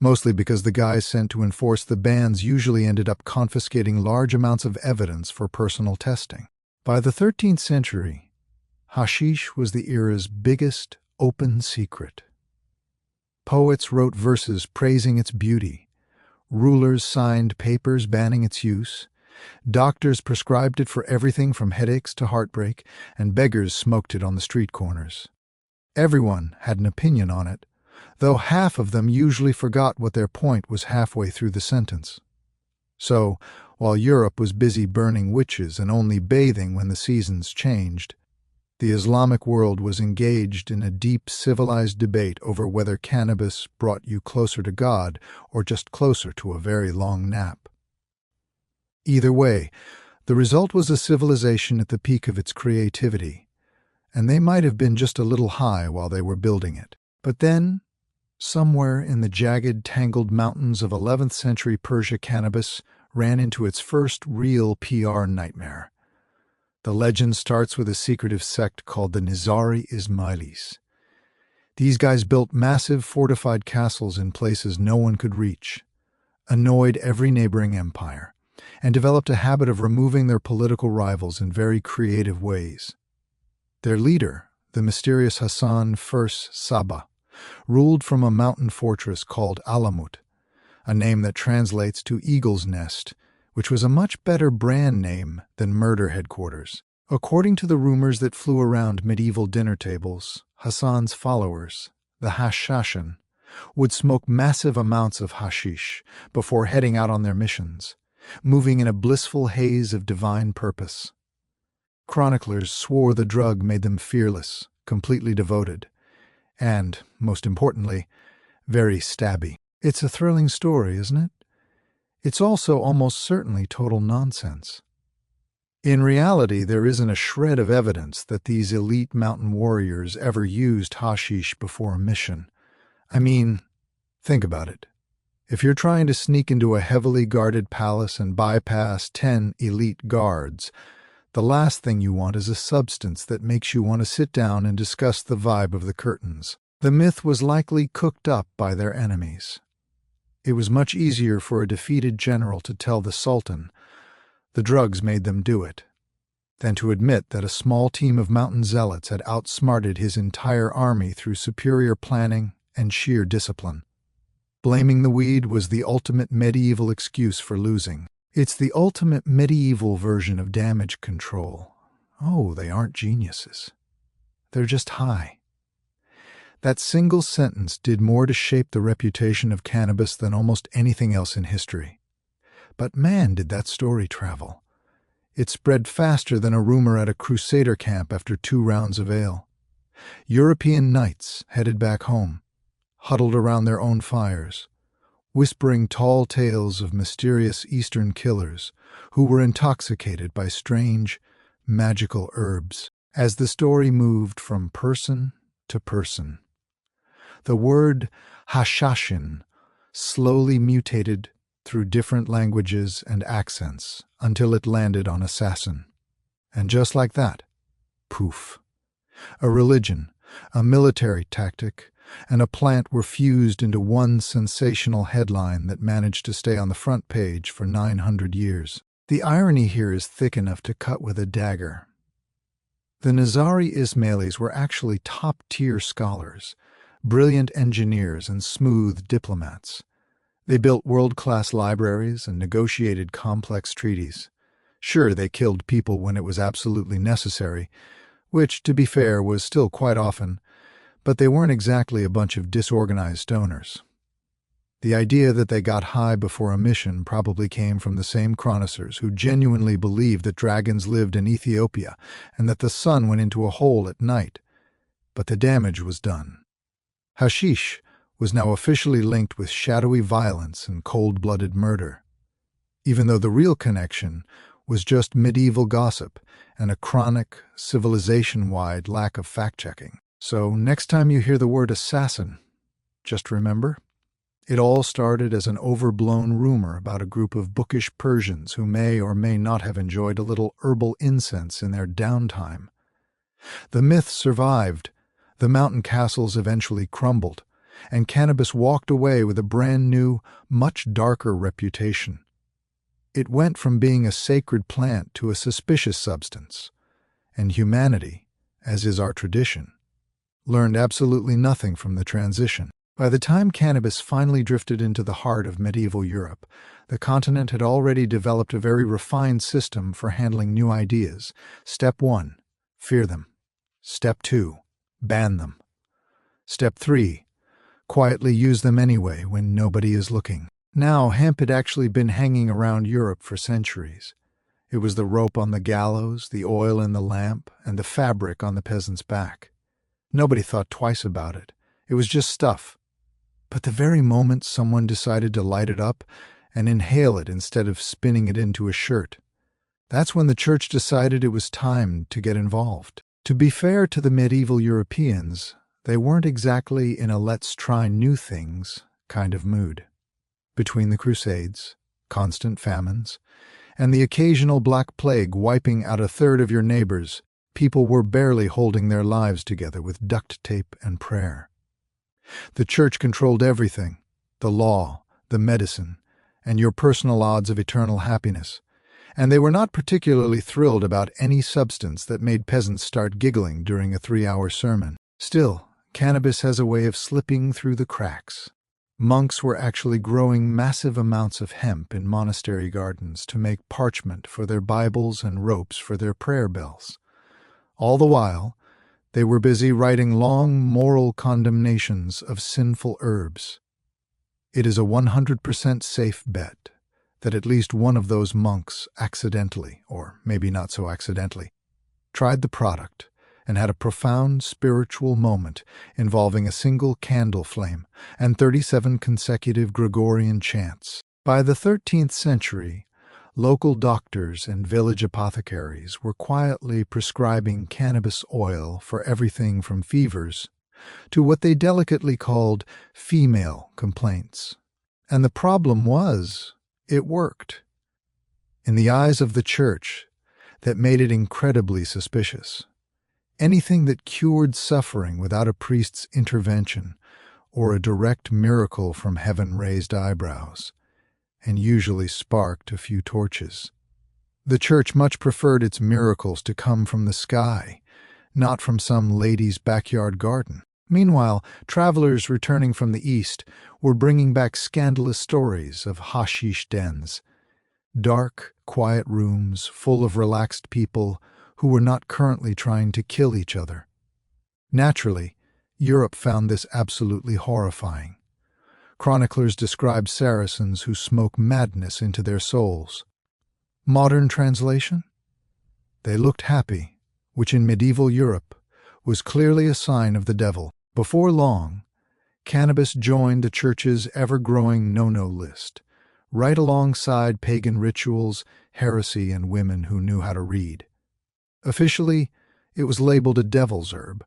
mostly because the guys sent to enforce the bans usually ended up confiscating large amounts of evidence for personal testing. By the 13th century, hashish was the era's biggest open secret. Poets wrote verses praising its beauty, rulers signed papers banning its use, doctors prescribed it for everything from headaches to heartbreak, and beggars smoked it on the street corners. Everyone had an opinion on it, though half of them usually forgot what their point was halfway through the sentence. So, while Europe was busy burning witches and only bathing when the seasons changed, the Islamic world was engaged in a deep civilized debate over whether cannabis brought you closer to God or just closer to a very long nap. Either way, the result was a civilization at the peak of its creativity, and they might have been just a little high while they were building it. But then, somewhere in the jagged, tangled mountains of 11th century Persia, cannabis ran into its first real PR nightmare. The legend starts with a secretive sect called the Nizari Ismailis. These guys built massive fortified castles in places no one could reach, annoyed every neighboring empire, and developed a habit of removing their political rivals in very creative ways. Their leader, the mysterious Hassan I Saba, ruled from a mountain fortress called Alamut, a name that translates to Eagle's Nest, which was a much better brand name than murder headquarters. According to the rumors that flew around medieval dinner tables, Hassan's followers, the Hashashin, would smoke massive amounts of hashish before heading out on their missions, moving in a blissful haze of divine purpose. Chroniclers swore the drug made them fearless, completely devoted, and, most importantly, very stabby. It's a thrilling story, isn't it? It's also almost certainly total nonsense. In reality, there isn't a shred of evidence that these elite mountain warriors ever used hashish before a mission. I mean, think about it. If you're trying to sneak into a heavily guarded palace and bypass 10 elite guards, the last thing you want is a substance that makes you want to sit down and discuss the vibe of the curtains. The myth was likely cooked up by their enemies. It was much easier for a defeated general to tell the Sultan the drugs made them do it, than to admit that a small team of mountain zealots had outsmarted his entire army through superior planning and sheer discipline. Blaming the weed was the ultimate medieval excuse for losing. It's the ultimate medieval version of damage control. Oh, they aren't geniuses. They're just high. That single sentence did more to shape the reputation of cannabis than almost anything else in history. But man, did that story travel. It spread faster than a rumor at a crusader camp after 2 rounds of ale. European knights headed back home, huddled around their own fires, whispering tall tales of mysterious Eastern killers who were intoxicated by strange, magical herbs. As the story moved from person to person, the word hashashin slowly mutated through different languages and accents until it landed on assassin. And just like that, poof. A religion, a military tactic, and a plant were fused into one sensational headline that managed to stay on the front page for 900 years. The irony here is thick enough to cut with a dagger. The Nizari Ismailis were actually top-tier scholars, brilliant engineers, and smooth diplomats. They built world-class libraries and negotiated complex treaties. Sure, they killed people when it was absolutely necessary, which, to be fair, was still quite often, but they weren't exactly a bunch of disorganized stoners. The idea that they got high before a mission probably came from the same chroniclers who genuinely believed that dragons lived in Ethiopia and that the sun went into a hole at night. But the damage was done. Hashish was now officially linked with shadowy violence and cold-blooded murder, even though the real connection was just medieval gossip and a chronic, civilization-wide lack of fact-checking. So next time you hear the word assassin, just remember, it all started as an overblown rumor about a group of bookish Persians who may or may not have enjoyed a little herbal incense in their downtime. The myth survived, the mountain castles eventually crumbled, and cannabis walked away with a brand new, much darker reputation. It went from being a sacred plant to a suspicious substance, and humanity, as is our tradition, learned absolutely nothing from the transition. By the time cannabis finally drifted into the heart of medieval Europe, the continent had already developed a very refined system for handling new ideas. Step 1, fear them. Step 2, ban them. Step 3, quietly use them anyway when nobody is looking. Now, hemp had actually been hanging around Europe for centuries. It was the rope on the gallows, the oil in the lamp, and the fabric on the peasant's back. Nobody thought twice about it. It was just stuff. But the very moment someone decided to light it up and inhale it instead of spinning it into a shirt, that's when the church decided it was time to get involved. To be fair to the medieval Europeans, they weren't exactly in a let's try new things kind of mood. Between the Crusades, constant famines, and the occasional Black Plague wiping out a third of your neighbors, people were barely holding their lives together with duct tape and prayer. The church controlled everything, the law, the medicine, and your personal odds of eternal happiness, and they were not particularly thrilled about any substance that made peasants start giggling during a 3-hour sermon. Still, cannabis has a way of slipping through the cracks. Monks were actually growing massive amounts of hemp in monastery gardens to make parchment for their Bibles and ropes for their prayer bells. All the while, they were busy writing long moral condemnations of sinful herbs. It is a 100% safe bet that at least one of those monks accidentally, or maybe not so accidentally, tried the product and had a profound spiritual moment involving a single candle flame and 37 consecutive Gregorian chants. By the 13th century, local doctors and village apothecaries were quietly prescribing cannabis oil for everything from fevers to what they delicately called female complaints. And the problem was, it worked. In the eyes of the church, that made it incredibly suspicious. Anything that cured suffering without a priest's intervention or a direct miracle from heaven-raised eyebrows, and usually sparked a few torches. The church much preferred its miracles to come from the sky, not from some lady's backyard garden. Meanwhile, travelers returning from the East were bringing back scandalous stories of hashish dens, dark, quiet rooms full of relaxed people who were not currently trying to kill each other. Naturally, Europe found this absolutely horrifying. Chroniclers described Saracens who smoke madness into their souls. Modern translation? They looked happy, which in medieval Europe was clearly a sign of the devil. Before long, cannabis joined the church's ever-growing no-no list, right alongside pagan rituals, heresy, and women who knew how to read. Officially, it was labeled a devil's herb.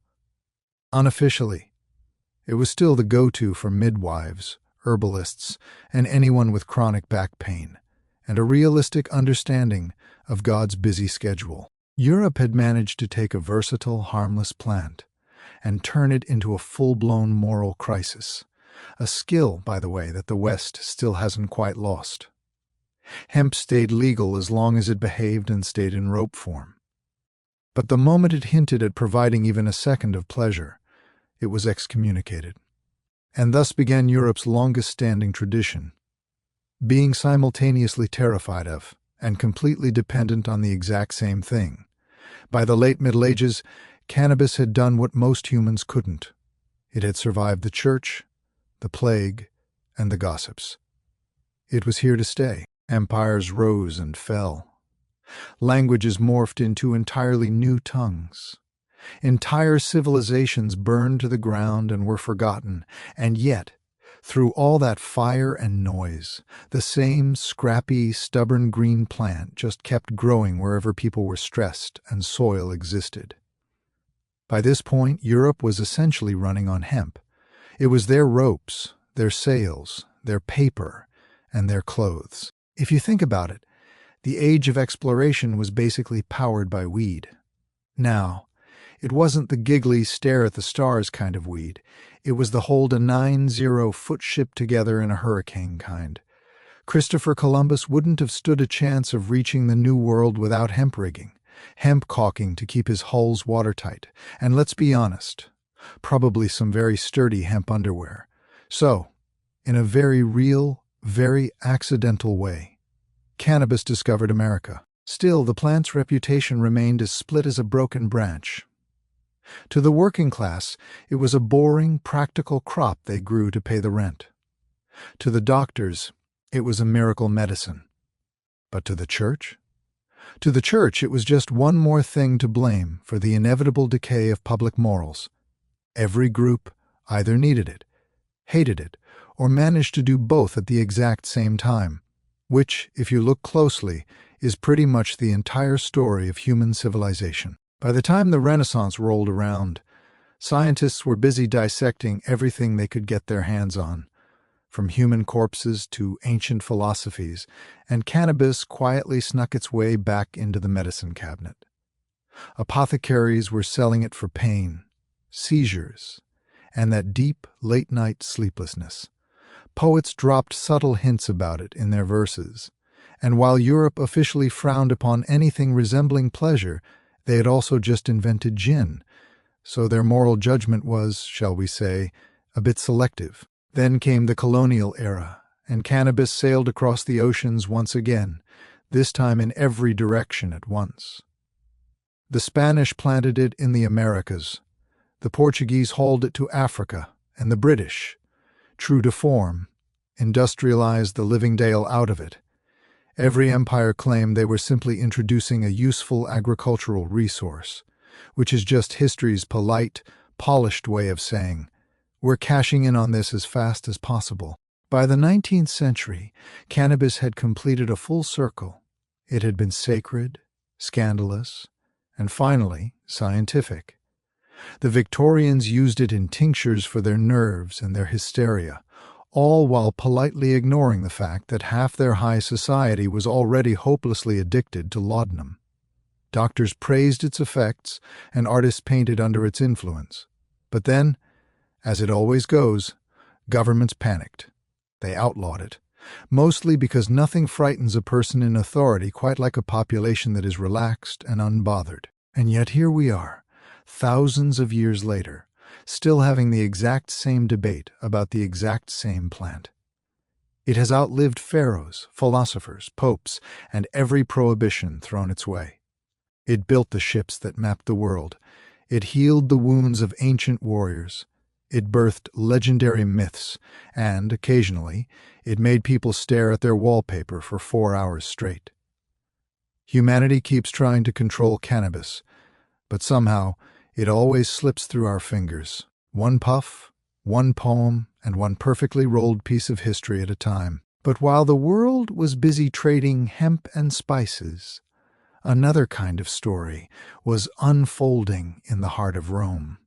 Unofficially, it was still the go-to for midwives, herbalists, and anyone with chronic back pain, and a realistic understanding of God's busy schedule. Europe had managed to take a versatile, harmless plant and turn it into a full-blown moral crisis, a skill, by the way, that the West still hasn't quite lost. Hemp stayed legal as long as it behaved and stayed in rope form. But the moment it hinted at providing even a second of pleasure, it was excommunicated. And thus began Europe's longest-standing tradition, being simultaneously terrified of and completely dependent on the exact same thing. By the late Middle Ages, cannabis had done what most humans couldn't. It had survived the church, the plague, and the gossips. It was here to stay. Empires rose and fell. Languages morphed into entirely new tongues. Entire civilizations burned to the ground and were forgotten, and yet, through all that fire and noise, the same scrappy, stubborn green plant just kept growing wherever people were stressed and soil existed. By this point, Europe was essentially running on hemp. It was their ropes, their sails, their paper, and their clothes. If you think about it, the age of exploration was basically powered by weed. Now, it wasn't the giggly stare-at-the-stars kind of weed. It was the hold-a-9-0-foot ship together in a hurricane kind. Christopher Columbus wouldn't have stood a chance of reaching the New World without hemp rigging, hemp caulking to keep his hulls watertight, and let's be honest, probably some very sturdy hemp underwear. So, in a very real, very accidental way, cannabis discovered America. Still, the plant's reputation remained as split as a broken branch. To the working class, it was a boring, practical crop they grew to pay the rent. To the doctors, it was a miracle medicine. But to the church? To the church, it was just one more thing to blame for the inevitable decay of public morals. Every group either needed it, hated it, or managed to do both at the exact same time, which, if you look closely, is pretty much the entire story of human civilization. By the time the Renaissance rolled around, scientists were busy dissecting everything they could get their hands on, from human corpses to ancient philosophies, and cannabis quietly snuck its way back into the medicine cabinet. Apothecaries were selling it for pain, seizures, and that deep, late-night sleeplessness. Poets dropped subtle hints about it in their verses, and while Europe officially frowned upon anything resembling pleasure, they had also just invented gin, so their moral judgment was, shall we say, a bit selective. Then came the colonial era, and cannabis sailed across the oceans once again, this time in every direction at once. The Spanish planted it in the Americas, the Portuguese hauled it to Africa, and the British, true to form, industrialized the living daylight out of it. Every empire claimed they were simply introducing a useful agricultural resource, which is just history's polite, polished way of saying, we're cashing in on this as fast as possible. By the 19th century, cannabis had completed a full circle. It had been sacred, scandalous, and finally, scientific. The Victorians used it in tinctures for their nerves and their hysteria, all while politely ignoring the fact that half their high society was already hopelessly addicted to laudanum. Doctors praised its effects, and artists painted under its influence. But then, as it always goes, governments panicked. They outlawed it, mostly because nothing frightens a person in authority quite like a population that is relaxed and unbothered. And yet here we are, thousands of years later, still having the exact same debate about the exact same plant. It has outlived pharaohs, philosophers, popes, and every prohibition thrown its way. It built the ships that mapped the world. It healed the wounds of ancient warriors. It birthed legendary myths, and, occasionally, it made people stare at their wallpaper for 4 hours straight. Humanity keeps trying to control cannabis, but somehow it always slips through our fingers. One puff, one poem, and one perfectly rolled piece of history at a time. But while the world was busy trading hemp and spices, another kind of story was unfolding in the heart of Rome.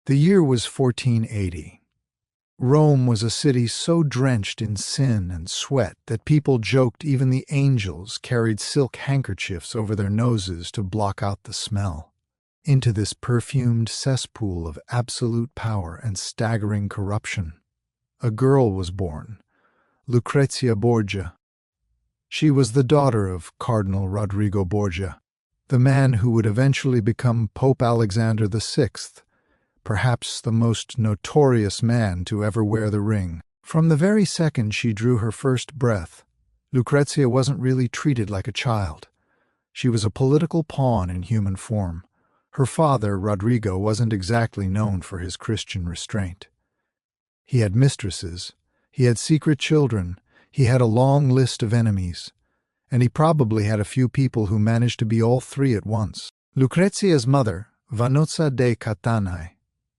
The year was 1480. Rome was a city so drenched in sin and sweat that people joked even the angels carried silk handkerchiefs over their noses to block out the smell. Into this perfumed cesspool of absolute power and staggering corruption, a girl was born, Lucrezia Borgia. She was the daughter of Cardinal Rodrigo Borgia, the man who would eventually become Pope Alexander VI, perhaps the most notorious man to ever wear the ring. From the very second she drew her first breath, Lucrezia wasn't really treated like a child. She was a political pawn in human form. Her father, Rodrigo, wasn't exactly known for his Christian restraint. He had mistresses, he had secret children, he had a long list of enemies, and he probably had a few people who managed to be all three at once. Lucrezia's mother, Vanozza de Catanei,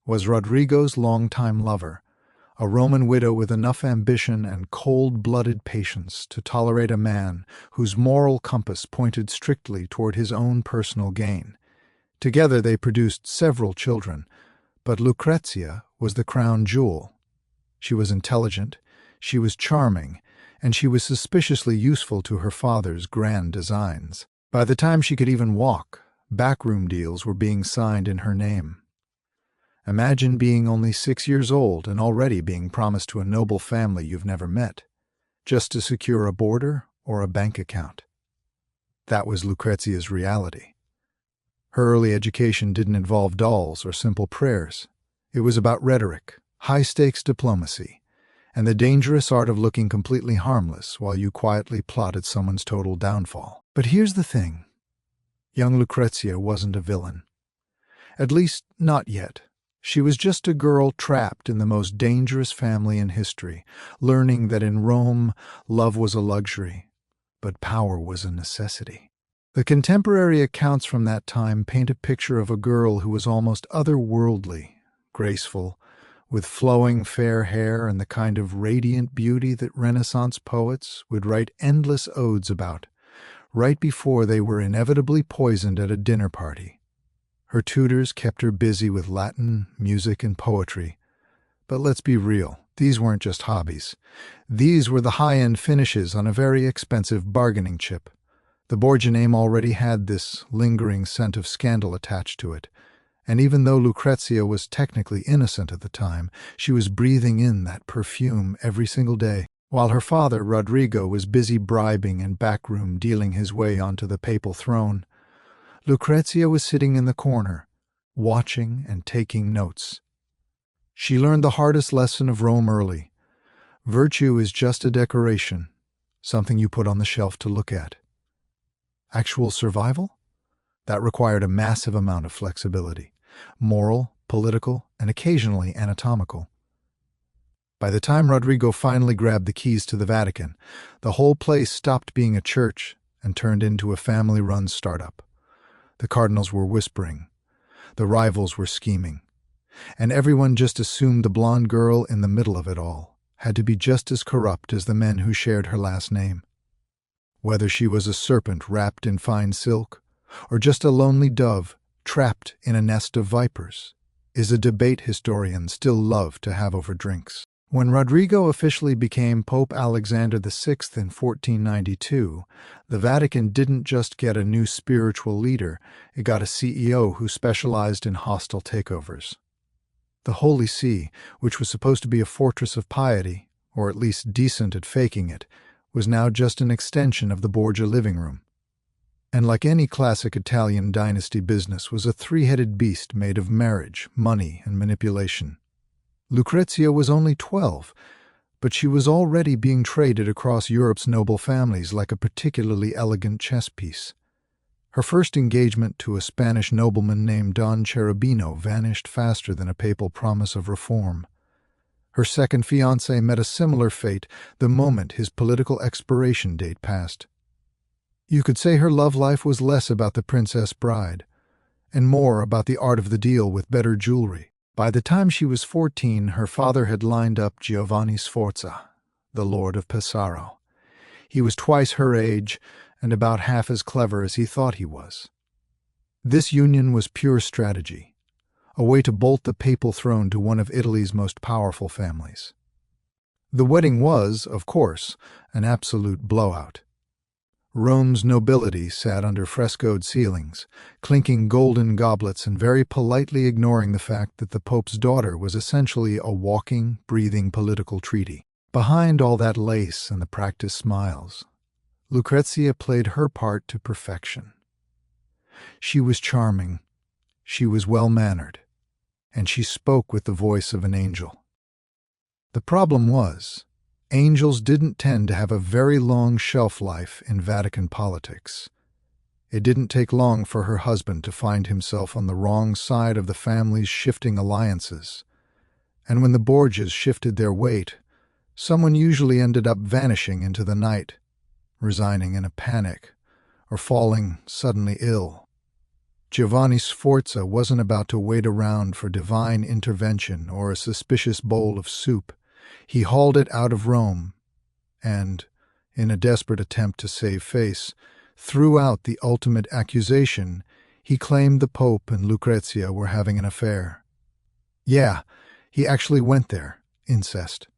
was Rodrigo's longtime lover, a Roman widow with enough ambition and cold-blooded patience to tolerate a man whose moral compass pointed strictly toward his own personal gain. Together they produced several children, but Lucrezia was the crown jewel. She was intelligent, she was charming, and she was suspiciously useful to her father's grand designs. By the time she could even walk, backroom deals were being signed in her name. Imagine being only 6 years old and already being promised to a noble family you've never met, just to secure a boarder or a bank account. That was Lucrezia's reality. Her early education didn't involve dolls or simple prayers. It was about rhetoric, high-stakes diplomacy, and the dangerous art of looking completely harmless while you quietly plotted someone's total downfall. But here's the thing. Young Lucrezia wasn't a villain. At least, not yet. She was just a girl trapped in the most dangerous family in history, learning that in Rome, love was a luxury, but power was a necessity. The contemporary accounts from that time paint a picture of a girl who was almost otherworldly, graceful, with flowing fair hair and the kind of radiant beauty that Renaissance poets would write endless odes about, right before they were inevitably poisoned at a dinner party. Her tutors kept her busy with Latin, music, and poetry. But let's be real, these weren't just hobbies. These were the high-end finishes on a very expensive bargaining chip. The Borgia name already had this lingering scent of scandal attached to it, and even though Lucrezia was technically innocent at the time, she was breathing in that perfume every single day. While her father, Rodrigo, was busy bribing and backroom dealing his way onto the papal throne, Lucrezia was sitting in the corner, watching and taking notes. She learned the hardest lesson of Rome early. Virtue is just a decoration, something you put on the shelf to look at. Actual survival? That required a massive amount of flexibility, moral, political, and occasionally anatomical. By the time Rodrigo finally grabbed the keys to the Vatican, the whole place stopped being a church and turned into a family-run startup. The cardinals were whispering, the rivals were scheming, and everyone just assumed the blonde girl in the middle of it all had to be just as corrupt as the men who shared her last name. Whether she was a serpent wrapped in fine silk, or just a lonely dove trapped in a nest of vipers, is a debate historians still love to have over drinks. When Rodrigo officially became Pope Alexander VI in 1492, the Vatican didn't just get a new spiritual leader, it got a CEO who specialized in hostile takeovers. The Holy See, which was supposed to be a fortress of piety, or at least decent at faking it, was now just an extension of the Borgia living room. And like any classic Italian dynasty business, was a three-headed beast made of marriage, money, and manipulation. Lucrezia was only 12, but she was already being traded across Europe's noble families like a particularly elegant chess piece. Her first engagement to a Spanish nobleman named Don Cherubino vanished faster than a papal promise of reform. Her second fiancé met a similar fate the moment his political expiration date passed. You could say her love life was less about the princess bride, and more about the art of the deal with better jewelry. By the time she was 14, her father had lined up Giovanni Sforza, the Lord of Pesaro. He was twice her age and about half as clever as he thought he was. This union was pure strategy, a way to bolt the papal throne to one of Italy's most powerful families. The wedding was, of course, an absolute blowout. Rome's nobility sat under frescoed ceilings, clinking golden goblets and very politely ignoring the fact that the Pope's daughter was essentially a walking, breathing political treaty. Behind all that lace and the practiced smiles, Lucrezia played her part to perfection. She was charming, she was well-mannered, and she spoke with the voice of an angel. The problem was, angels didn't tend to have a very long shelf life in Vatican politics. It didn't take long for her husband to find himself on the wrong side of the family's shifting alliances. And when the Borgias shifted their weight, someone usually ended up vanishing into the night, resigning in a panic, or falling suddenly ill. Giovanni Sforza wasn't about to wait around for divine intervention or a suspicious bowl of soup. He hauled it out of Rome and, in a desperate attempt to save face, threw out the ultimate accusation. He claimed the Pope and Lucrezia were having an affair. Yeah, he actually went there. Incest.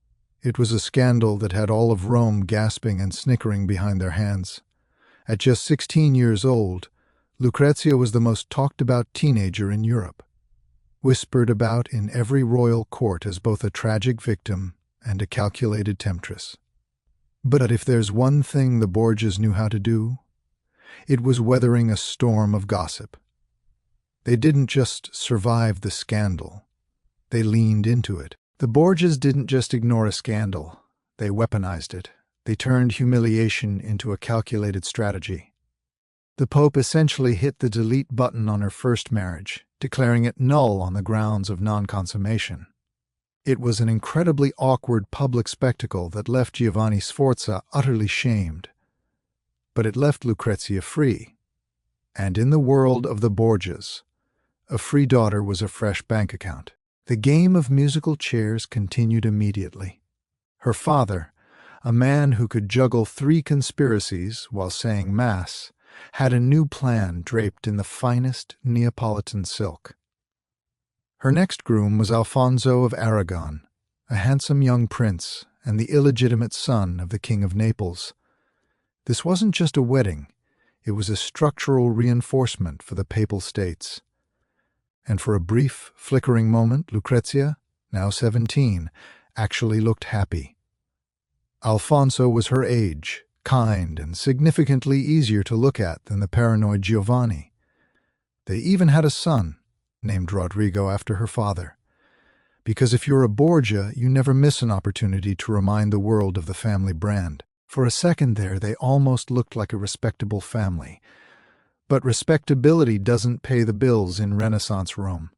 It was a scandal that had all of Rome gasping and snickering behind their hands. At just 16 years old, Lucrezia was the most talked-about teenager in Europe, whispered about in every royal court as both a tragic victim and a calculated temptress. But if there's one thing the Borgias knew how to do, it was weathering a storm of gossip. They didn't just survive the scandal, they leaned into it. The Borgias didn't just ignore a scandal, they weaponized it. They turned humiliation into a calculated strategy. The Pope essentially hit the delete button on her first marriage, declaring it null on the grounds of non-consummation. It was an incredibly awkward public spectacle that left Giovanni Sforza utterly shamed. But it left Lucrezia free. And in the world of the Borgias, a free daughter was a fresh bank account. The game of musical chairs continued immediately. Her father, a man who could juggle 3 conspiracies while saying Mass, had a new plan draped in the finest Neapolitan silk. Her next groom was Alfonso of Aragon, a handsome young prince and the illegitimate son of the King of Naples. This wasn't just a wedding, it was a structural reinforcement for the Papal States. And for a brief, flickering moment, Lucrezia, now 17, actually looked happy. Alfonso was her age, kind, and significantly easier to look at than the paranoid Giovanni. They even had a son, named Rodrigo after her father. Because if you're a Borgia, you never miss an opportunity to remind the world of the family brand. For a second there, they almost looked like a respectable family. But respectability doesn't pay the bills in Renaissance Rome.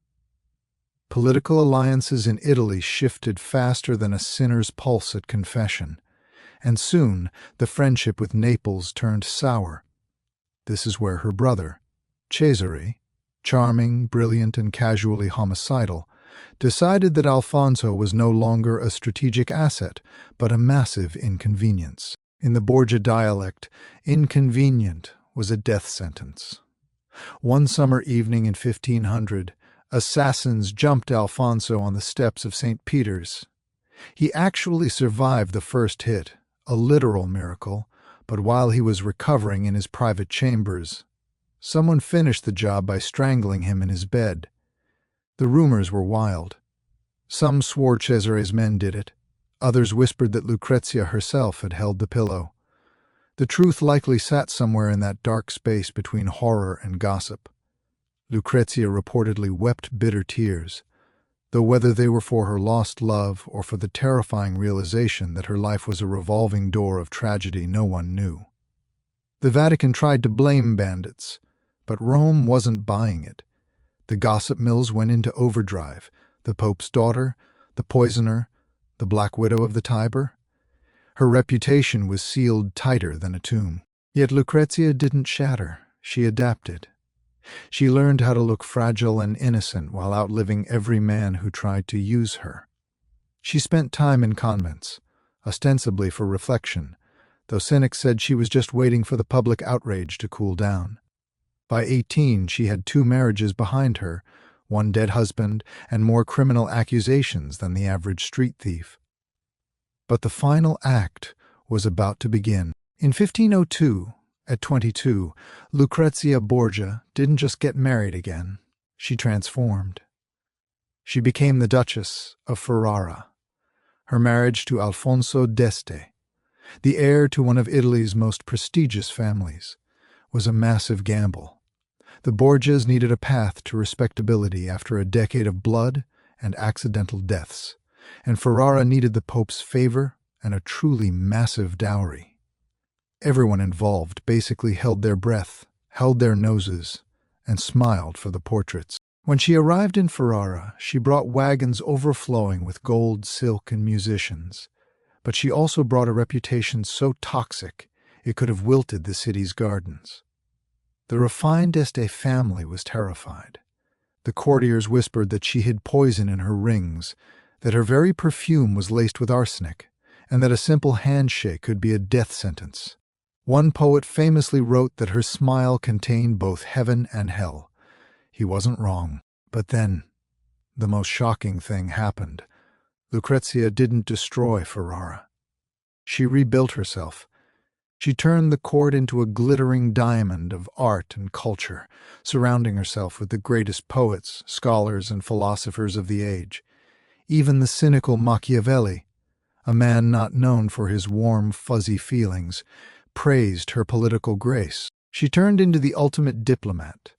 Political alliances in Italy shifted faster than a sinner's pulse at confession, and soon the friendship with Naples turned sour. This is where her brother, Cesare, charming, brilliant, and casually homicidal, decided that Alfonso was no longer a strategic asset, but a massive inconvenience. In the Borgia dialect, inconvenient was a death sentence. One summer evening in 1500, assassins jumped Alfonso on the steps of St. Peter's. He actually survived the first hit, a literal miracle, but while he was recovering in his private chambers, someone finished the job by strangling him in his bed. The rumors were wild. Some swore Cesare's men did it. Others whispered that Lucrezia herself had held the pillow. The truth likely sat somewhere in that dark space between horror and gossip. Lucrezia reportedly wept bitter tears, though whether they were for her lost love or for the terrifying realization that her life was a revolving door of tragedy, no one knew. The Vatican tried to blame bandits, but Rome wasn't buying it. The gossip mills went into overdrive. The Pope's daughter, the poisoner, the Black Widow of the Tiber. Her reputation was sealed tighter than a tomb. Yet Lucrezia didn't shatter. She adapted. She learned how to look fragile and innocent while outliving every man who tried to use her. She spent time in convents, ostensibly for reflection, though cynics said she was just waiting for the public outrage to cool down. By 18, she had 2 marriages behind her, 1 dead husband, and more criminal accusations than the average street thief. But the final act was about to begin. In 1502, at 22, Lucrezia Borgia didn't just get married again. She transformed. She became the Duchess of Ferrara. Her marriage to Alfonso d'Este, the heir to one of Italy's most prestigious families, was a massive gamble. The Borgias needed a path to respectability after a decade of blood and accidental deaths, and Ferrara needed the Pope's favor and a truly massive dowry. Everyone involved basically held their breath, held their noses, and smiled for the portraits. When she arrived in Ferrara, she brought wagons overflowing with gold, silk, and musicians, but she also brought a reputation so toxic it could have wilted the city's gardens. The refined Este family was terrified. The courtiers whispered that she hid poison in her rings, that her very perfume was laced with arsenic, and that a simple handshake could be a death sentence. One poet famously wrote that her smile contained both heaven and hell. He wasn't wrong. But then, the most shocking thing happened. Lucrezia didn't destroy Ferrara. She rebuilt herself. She turned the court into a glittering diamond of art and culture, surrounding herself with the greatest poets, scholars, and philosophers of the age. Even the cynical Machiavelli, a man not known for his warm, fuzzy feelings, praised her political grace. She turned into the ultimate diplomat.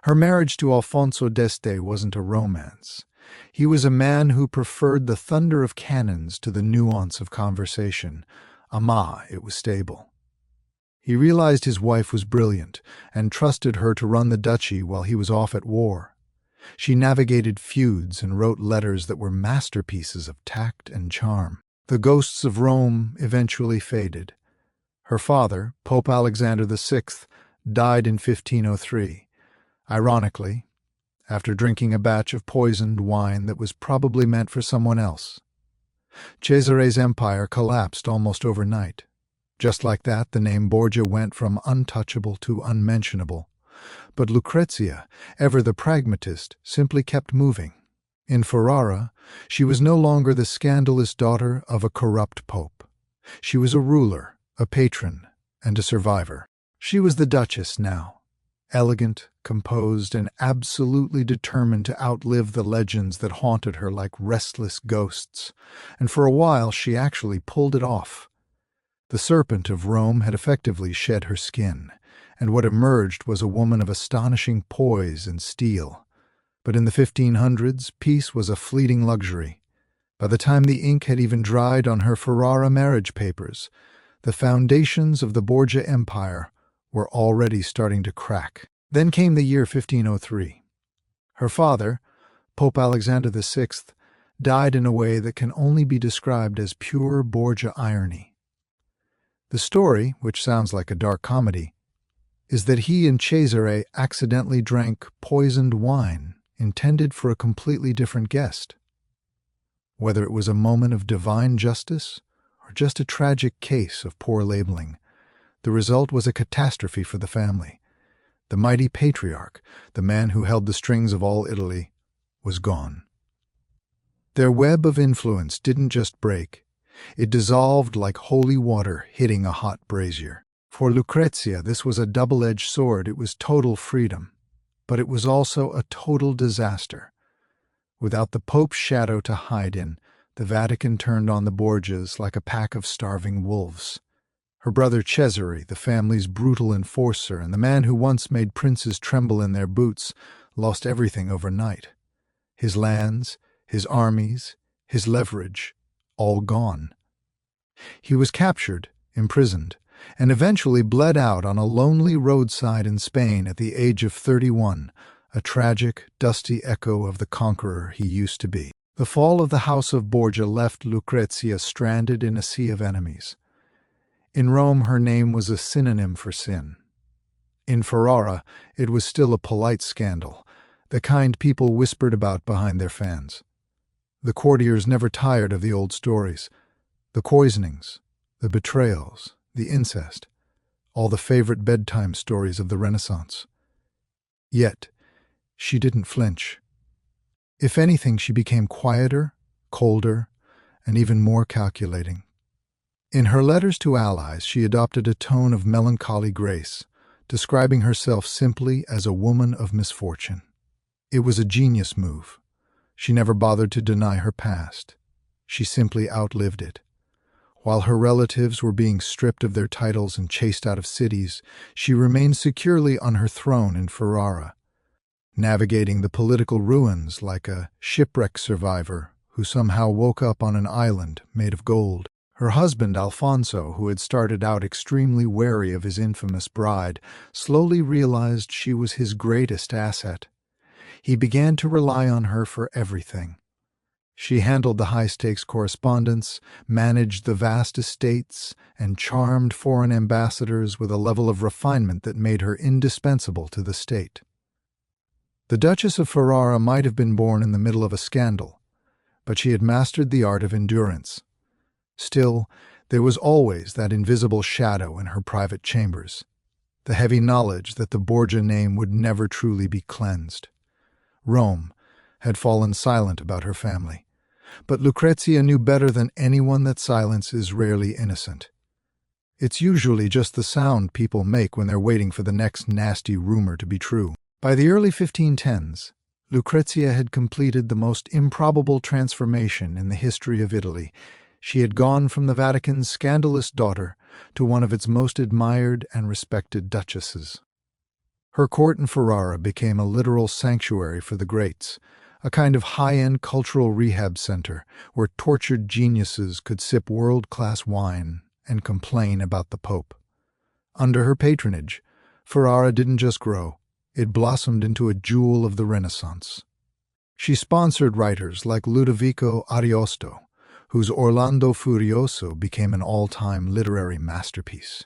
Her marriage to Alfonso d'Este wasn't a romance. He was a man who preferred the thunder of cannons to the nuance of conversation. It was stable. He realized his wife was brilliant and trusted her to run the duchy while he was off at war. She navigated feuds and wrote letters that were masterpieces of tact and charm. The ghosts of Rome eventually faded. Her father, Pope Alexander VI, died in 1503, ironically, after drinking a batch of poisoned wine that was probably meant for someone else. Cesare's empire collapsed almost overnight. Just like that, the name Borgia went from untouchable to unmentionable. But Lucrezia, ever the pragmatist, simply kept moving. In Ferrara, she was no longer the scandalous daughter of a corrupt pope. She was a ruler, a patron, and a survivor. She was the Duchess now, elegant, composed, and absolutely determined to outlive the legends that haunted her like restless ghosts, and for a while she actually pulled it off. The serpent of Rome had effectively shed her skin, and what emerged was a woman of astonishing poise and steel. But in the 1500s, peace was a fleeting luxury. By the time the ink had even dried on her Ferrara marriage papers, the foundations of the Borgia Empire were already starting to crack. Then came the year 1503. Her father, Pope Alexander VI, died in a way that can only be described as pure Borgia irony. The story, which sounds like a dark comedy, is that he and Cesare accidentally drank poisoned wine intended for a completely different guest. Whether it was a moment of divine justice or just a tragic case of poor labeling, the result was a catastrophe for the family. The mighty patriarch, the man who held the strings of all Italy, was gone. Their web of influence didn't just break, it dissolved like holy water hitting a hot brazier. For Lucrezia, this was a double-edged sword. It was total freedom, but it was also a total disaster. Without the Pope's shadow to hide in, the Vatican turned on the Borgias like a pack of starving wolves. Her brother Cesare, the family's brutal enforcer and the man who once made princes tremble in their boots, lost everything overnight. His lands, his armies, his leverage, all gone. He was captured, imprisoned, and eventually bled out on a lonely roadside in Spain at the age of 31, a tragic, dusty echo of the conqueror he used to be. The fall of the House of Borgia left Lucrezia stranded in a sea of enemies. In Rome, her name was a synonym for sin. In Ferrara, it was still a polite scandal, the kind people whispered about behind their fans. The courtiers never tired of the old stories, the poisonings, the betrayals, the incest, all the favorite bedtime stories of the Renaissance. Yet, she didn't flinch. If anything, she became quieter, colder, and even more calculating. In her letters to allies, she adopted a tone of melancholy grace, describing herself simply as a woman of misfortune. It was a genius move. She never bothered to deny her past. She simply outlived it. While her relatives were being stripped of their titles and chased out of cities, she remained securely on her throne in Ferrara, navigating the political ruins like a shipwreck survivor who somehow woke up on an island made of gold. Her husband, Alfonso, who had started out extremely wary of his infamous bride, slowly realized she was his greatest asset. He began to rely on her for everything. She handled the high-stakes correspondence, managed the vast estates, and charmed foreign ambassadors with a level of refinement that made her indispensable to the state. The Duchess of Ferrara might have been born in the middle of a scandal, but she had mastered the art of endurance. Still, there was always that invisible shadow in her private chambers, the heavy knowledge that the Borgia name would never truly be cleansed. Rome had fallen silent about her family, but Lucrezia knew better than anyone that silence is rarely innocent. It's usually just the sound people make when they're waiting for the next nasty rumor to be true. By the early 1510s, Lucrezia had completed the most improbable transformation in the history of Italy. She had gone from the Vatican's scandalous daughter to one of its most admired and respected duchesses. Her court in Ferrara became a literal sanctuary for the greats, a kind of high-end cultural rehab center where tortured geniuses could sip world-class wine and complain about the Pope. Under her patronage, Ferrara didn't just grow, it blossomed into a jewel of the Renaissance. She sponsored writers like Ludovico Ariosto, whose Orlando Furioso became an all-time literary masterpiece.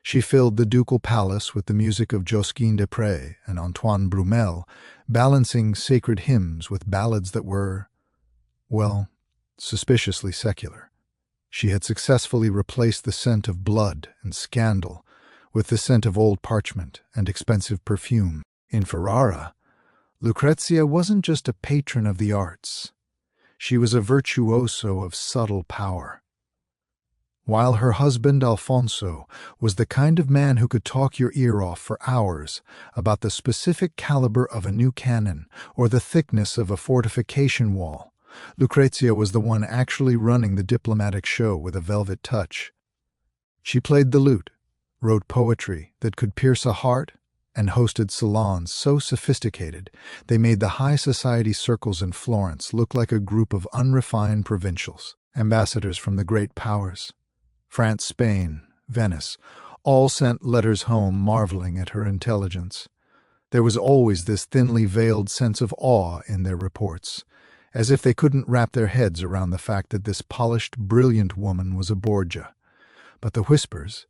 She filled the ducal palace with the music of Josquin des Prez and Antoine Brumel, balancing sacred hymns with ballads that were, well, suspiciously secular. She had successfully replaced the scent of blood and scandal with the scent of old parchment and expensive perfume. In Ferrara, Lucrezia wasn't just a patron of the arts. She was a virtuoso of subtle power. While her husband Alfonso was the kind of man who could talk your ear off for hours about the specific caliber of a new cannon or the thickness of a fortification wall, Lucrezia was the one actually running the diplomatic show with a velvet touch. She played the lute, wrote poetry that could pierce a heart, and hosted salons so sophisticated they made the high society circles in Florence look like a group of unrefined provincials. Ambassadors from the great powers, France, Spain, Venice, all sent letters home marveling at her intelligence. There was always this thinly veiled sense of awe in their reports, as if they couldn't wrap their heads around the fact that this polished, brilliant woman was a Borgia. But the whispers,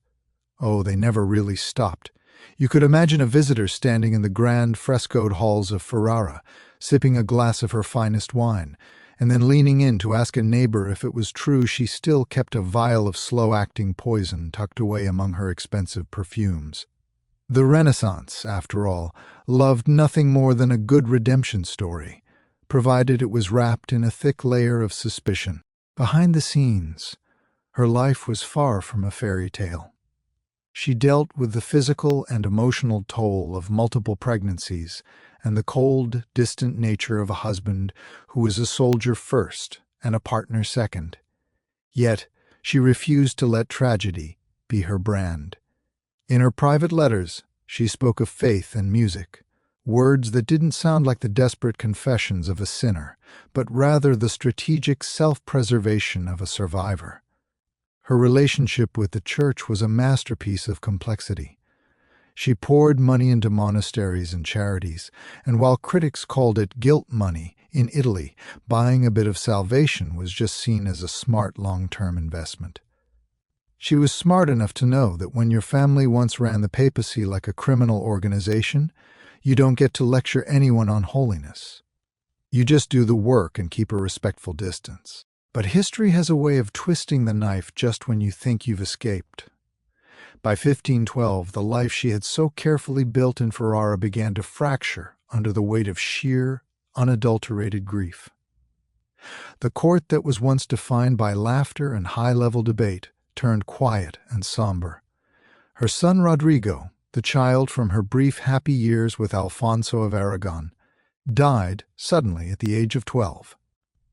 oh, they never really stopped. You could imagine a visitor standing in the grand frescoed halls of Ferrara, sipping a glass of her finest wine, and then leaning in to ask a neighbor if it was true she still kept a vial of slow-acting poison tucked away among her expensive perfumes. The Renaissance, after all, loved nothing more than a good redemption story, provided it was wrapped in a thick layer of suspicion. Behind the scenes, her life was far from a fairy tale. She dealt with the physical and emotional toll of multiple pregnancies and the cold, distant nature of a husband who was a soldier first and a partner second. Yet, she refused to let tragedy be her brand. In her private letters, she spoke of faith and music, words that didn't sound like the desperate confessions of a sinner, but rather the strategic self-preservation of a survivor. Her relationship with the church was a masterpiece of complexity. She poured money into monasteries and charities, and while critics called it guilt money, in Italy, buying a bit of salvation was just seen as a smart long-term investment. She was smart enough to know that when your family once ran the papacy like a criminal organization, you don't get to lecture anyone on holiness. You just do the work and keep a respectful distance. But history has a way of twisting the knife just when you think you've escaped. By 1512, the life she had so carefully built in Ferrara began to fracture under the weight of sheer, unadulterated grief. The court that was once defined by laughter and high-level debate turned quiet and somber. Her son Rodrigo, the child from her brief happy years with Alfonso of Aragon, died suddenly at the age of 12.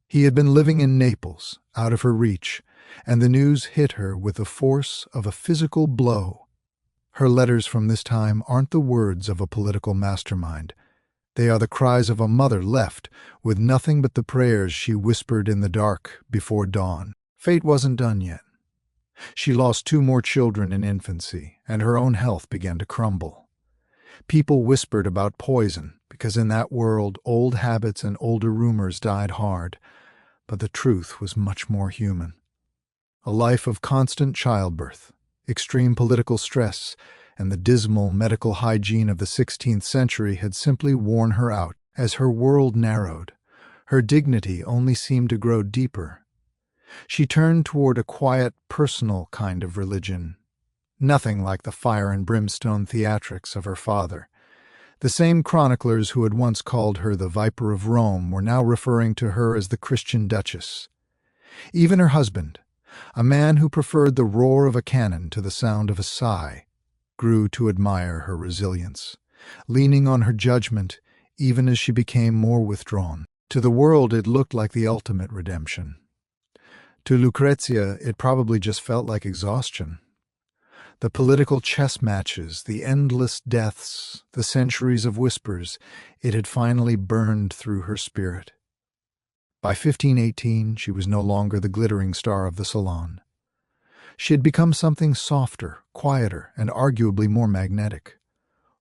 He had been living in Naples, out of her reach, and the news hit her with the force of a physical blow. Her letters from this time aren't the words of a political mastermind. They are the cries of a mother left with nothing but the prayers she whispered in the dark before dawn. Fate wasn't done yet. She lost 2 more children in infancy, and her own health began to crumble. People whispered about poison, because in that world old habits and older rumors died hard, but the truth was much more human. A life of constant childbirth, extreme political stress, and the dismal medical hygiene of the 16th century had simply worn her out. As her world narrowed, her dignity only seemed to grow deeper. She turned toward a quiet, personal kind of religion, nothing like the fire and brimstone theatrics of her father. The same chroniclers who had once called her the Viper of Rome were now referring to her as the Christian Duchess. Even her husband, a man who preferred the roar of a cannon to the sound of a sigh, grew to admire her resilience, leaning on her judgment even as she became more withdrawn. To the world it looked like the ultimate redemption. To Lucrezia it probably just felt like exhaustion. The political chess matches, the endless deaths, the centuries of whispers, it had finally burned through her spirit. By 1518, she was no longer the glittering star of the salon. She had become something softer, quieter, and arguably more magnetic.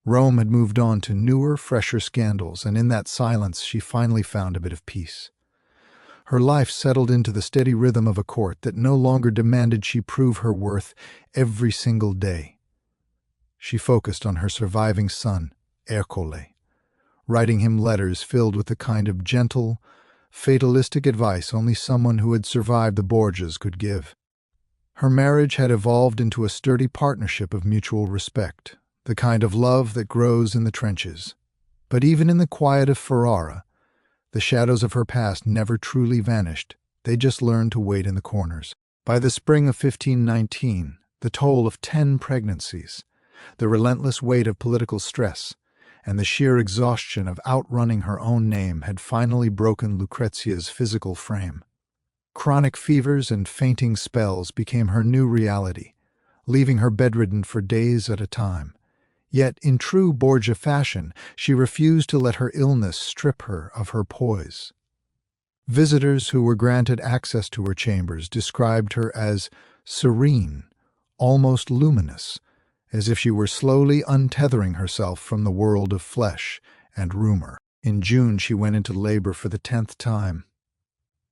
Rome had moved on to newer, fresher scandals, and in that silence she finally found a bit of peace. Her life settled into the steady rhythm of a court that no longer demanded she prove her worth every single day. She focused on her surviving son, Ercole, writing him letters filled with the kind of gentle, fatalistic advice only someone who had survived the Borgias could give. Her marriage had evolved into a sturdy partnership of mutual respect, the kind of love that grows in the trenches. But even in the quiet of Ferrara, the shadows of her past never truly vanished, they just learned to wait in the corners. By the spring of 1519, the toll of 10 pregnancies, the relentless weight of political stress, and the sheer exhaustion of outrunning her own name had finally broken Lucrezia's physical frame. Chronic fevers and fainting spells became her new reality, leaving her bedridden for days at a time. Yet, in true Borgia fashion, she refused to let her illness strip her of her poise. Visitors who were granted access to her chambers described her as serene, almost luminous, as if she were slowly untethering herself from the world of flesh and rumor. In June, she went into labor for the 10th time.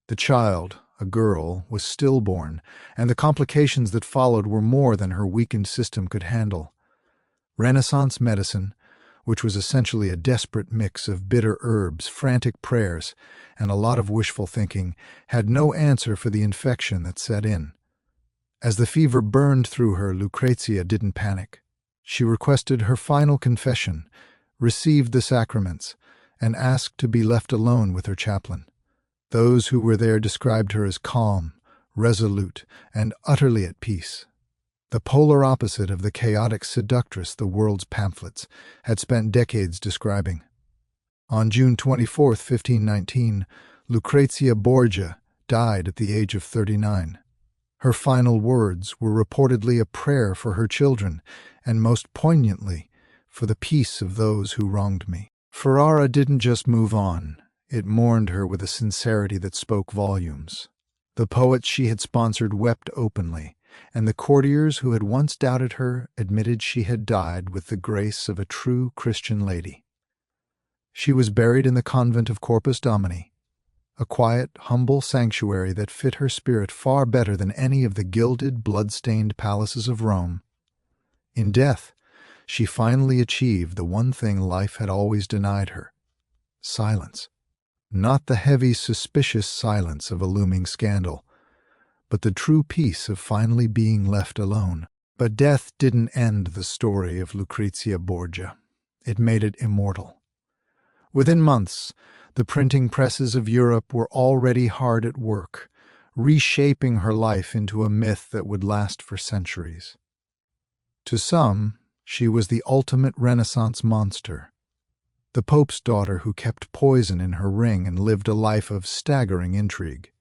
The child, a girl, was stillborn, and the complications that followed were more than her weakened system could handle. Renaissance medicine, which was essentially a desperate mix of bitter herbs, frantic prayers, and a lot of wishful thinking, had no answer for the infection that set in. As the fever burned through her, Lucrezia didn't panic. She requested her final confession, received the sacraments, and asked to be left alone with her chaplain. Those who were there described her as calm, resolute, and utterly at peace. The polar opposite of the chaotic seductress the world's pamphlets had spent decades describing. On June 24, 1519, Lucrezia Borgia died at the age of 39. Her final words were reportedly a prayer for her children, and most poignantly, for the peace of those who wronged me. Ferrara didn't just move on, it mourned her with a sincerity that spoke volumes. The poets she had sponsored wept openly, and the courtiers who had once doubted her admitted she had died with the grace of a true Christian lady. She was buried in the convent of Corpus Domini, a quiet, humble sanctuary that fit her spirit far better than any of the gilded, blood-stained palaces of Rome. In death, she finally achieved the one thing life had always denied her: silence. Not the heavy, suspicious silence of a looming scandal, but the true peace of finally being left alone. But death didn't end the story of Lucrezia Borgia. It made it immortal. Within months, the printing presses of Europe were already hard at work, reshaping her life into a myth that would last for centuries. To some, she was the ultimate Renaissance monster, the Pope's daughter who kept poison in her ring and lived a life of staggering intrigue.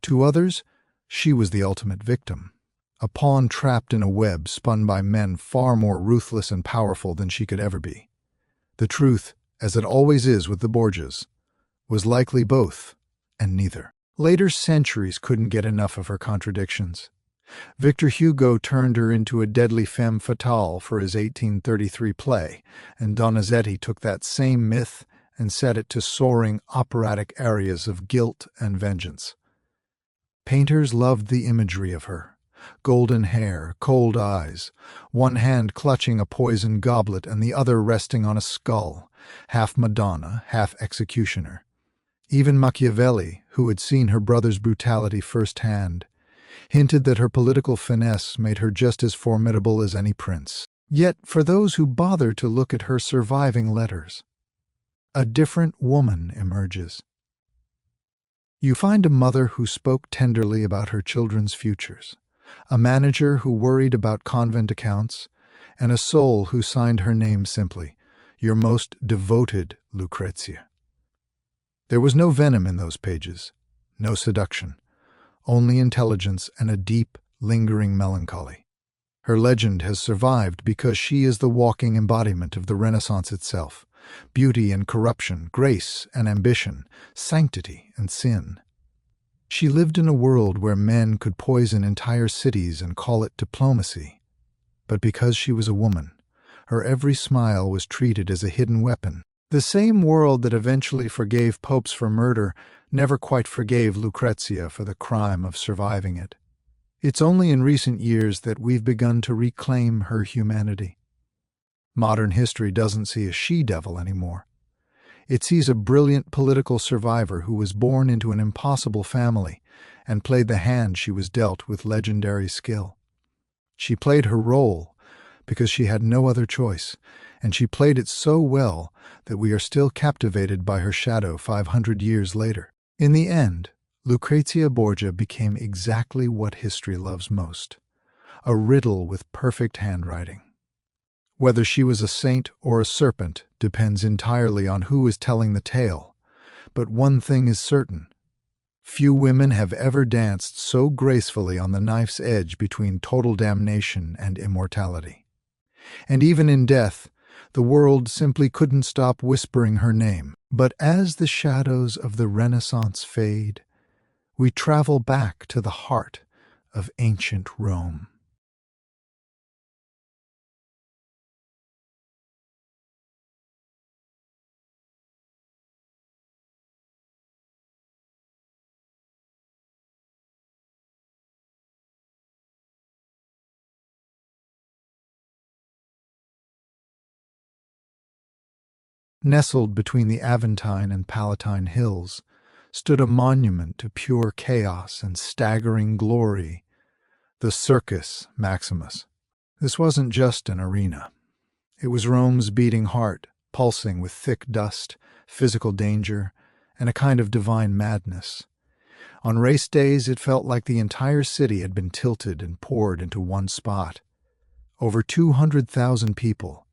To others, she was the ultimate victim, a pawn trapped in a web spun by men far more ruthless and powerful than she could ever be. The truth, as it always is with the Borgias, was likely both and neither. Later centuries couldn't get enough of her contradictions. Victor Hugo turned her into a deadly femme fatale for his 1833 play, and Donizetti took that same myth and set it to soaring operatic arias of guilt and vengeance. Painters loved the imagery of her. Golden hair, cold eyes, one hand clutching a poisoned goblet and the other resting on a skull, half Madonna, half executioner. Even Machiavelli, who had seen her brother's brutality firsthand, hinted that her political finesse made her just as formidable as any prince. Yet, for those who bother to look at her surviving letters, a different woman emerges. You find a mother who spoke tenderly about her children's futures, a manager who worried about convent accounts, and a soul who signed her name simply, "Your most devoted Lucrezia." There was no venom in those pages, no seduction, only intelligence and a deep, lingering melancholy. Her legend has survived because she is the walking embodiment of the Renaissance itself: beauty and corruption, grace and ambition, sanctity and sin. She lived in a world where men could poison entire cities and call it diplomacy. But because she was a woman, her every smile was treated as a hidden weapon. The same world that eventually forgave popes for murder never quite forgave Lucrezia for the crime of surviving it. It's only in recent years that we've begun to reclaim her humanity. Modern history doesn't see a she-devil anymore. It sees a brilliant political survivor who was born into an impossible family and played the hand she was dealt with legendary skill. She played her role because she had no other choice, and she played it so well that we are still captivated by her shadow 500 years later. In the end, Lucrezia Borgia became exactly what history loves most: a riddle with perfect handwriting. Whether she was a saint or a serpent depends entirely on who is telling the tale, but one thing is certain: few women have ever danced so gracefully on the knife's edge between total damnation and immortality. And even in death, the world simply couldn't stop whispering her name. But as the shadows of the Renaissance fade, we travel back to the heart of ancient Rome. Nestled between the Aventine and Palatine hills stood a monument to pure chaos and staggering glory, the Circus Maximus. This wasn't just an arena. It was Rome's beating heart, pulsing with thick dust, physical danger, and a kind of divine madness. On race days, it felt like the entire city had been tilted and poured into one spot. Over 200,000 people.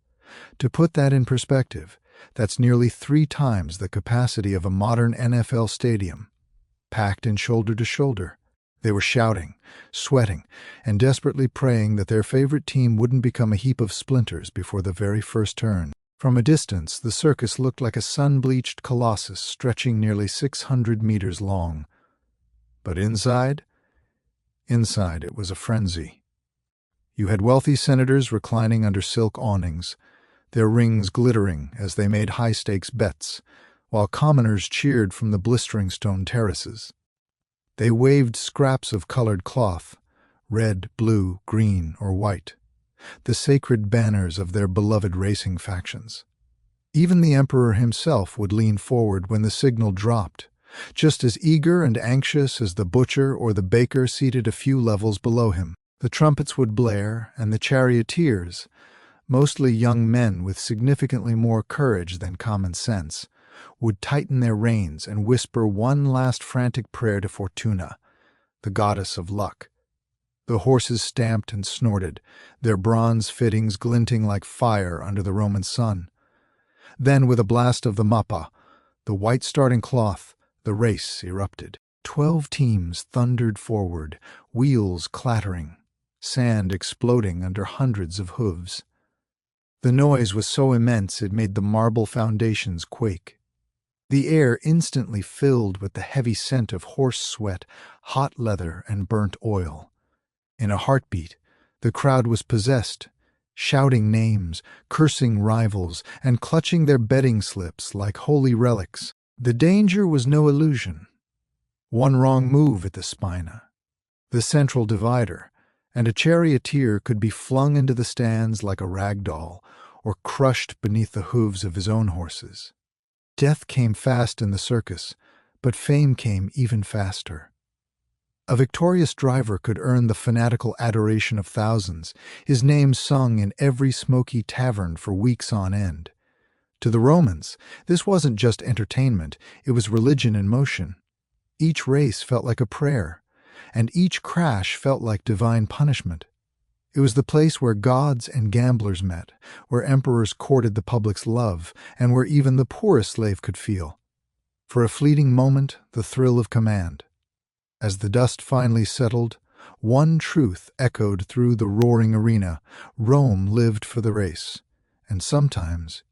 To put that in perspective, that's nearly 3 times the capacity of a modern NFL stadium, packed in shoulder to shoulder. They were shouting, sweating, and desperately praying that their favorite team wouldn't become a heap of splinters before the very first turn. From a distance, the circus looked like a sun-bleached colossus stretching nearly 600 meters long. But inside it was a frenzy. You had wealthy senators reclining under silk awnings, their rings glittering as they made high-stakes bets, while commoners cheered from the blistering stone terraces. They waved scraps of colored cloth, red, blue, green, or white, the sacred banners of their beloved racing factions. Even the emperor himself would lean forward when the signal dropped, just as eager and anxious as the butcher or the baker seated a few levels below him. The trumpets would blare, and the charioteers, mostly young men with significantly more courage than common sense, would tighten their reins and whisper one last frantic prayer to Fortuna, the goddess of luck. The horses stamped and snorted, their bronze fittings glinting like fire under the Roman sun. Then, with a blast of the mappa, the white starting cloth, the race erupted. 12 teams thundered forward, wheels clattering, sand exploding under hundreds of hooves. The noise was so immense it made the marble foundations quake. The air instantly filled with the heavy scent of horse sweat, hot leather, and burnt oil. In a heartbeat, the crowd was possessed, shouting names, cursing rivals, and clutching their betting slips like holy relics. The danger was no illusion. One wrong move at the spina, the central divider, and a charioteer could be flung into the stands like a rag doll or crushed beneath the hooves of his own horses. Death came fast in the circus, but fame came even faster. A victorious driver could earn the fanatical adoration of thousands, his name sung in every smoky tavern for weeks on end. To the Romans, this wasn't just entertainment, it was religion in motion. Each race felt like a prayer, and each crash felt like divine punishment. It was the place where gods and gamblers met, where emperors courted the public's love, and where even the poorest slave could feel, for a fleeting moment, the thrill of command. As the dust finally settled, one truth echoed through the roaring arena: Rome lived for the race, and sometimes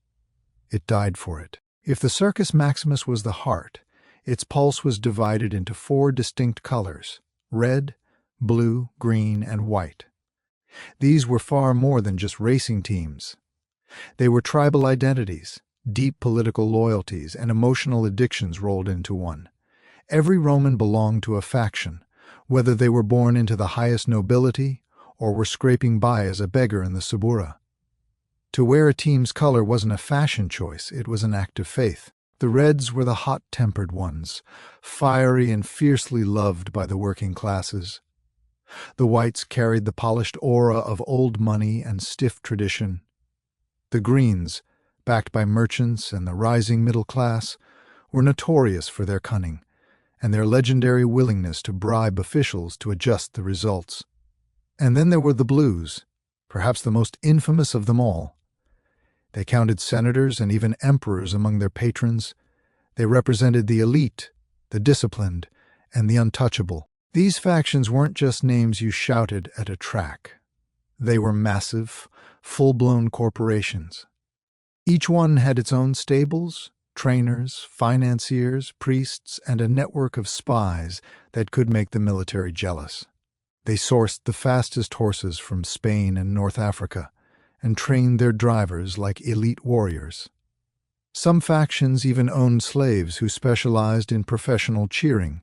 it died for it. If the Circus Maximus was the heart, its pulse was divided into 4 distinct colors: red, blue, green, and white. These were far more than just racing teams. They were tribal identities, deep political loyalties, and emotional addictions rolled into one. Every Roman belonged to a faction, whether they were born into the highest nobility or were scraping by as a beggar in the Suburra. To wear a team's color wasn't a fashion choice, it was an act of faith. The Reds were the hot-tempered ones, fiery and fiercely loved by the working classes. The Whites carried the polished aura of old money and stiff tradition. The Greens, backed by merchants and the rising middle class, were notorious for their cunning and their legendary willingness to bribe officials to adjust the results. And then there were the Blues, perhaps the most infamous of them all. They counted senators and even emperors among their patrons. They represented the elite, the disciplined, and the untouchable. These factions weren't just names you shouted at a track. They were massive, full-blown corporations. Each one had its own stables, trainers, financiers, priests, and a network of spies that could make the military jealous. They sourced the fastest horses from Spain and North Africa and trained their drivers like elite warriors. Some factions even owned slaves who specialized in professional cheering,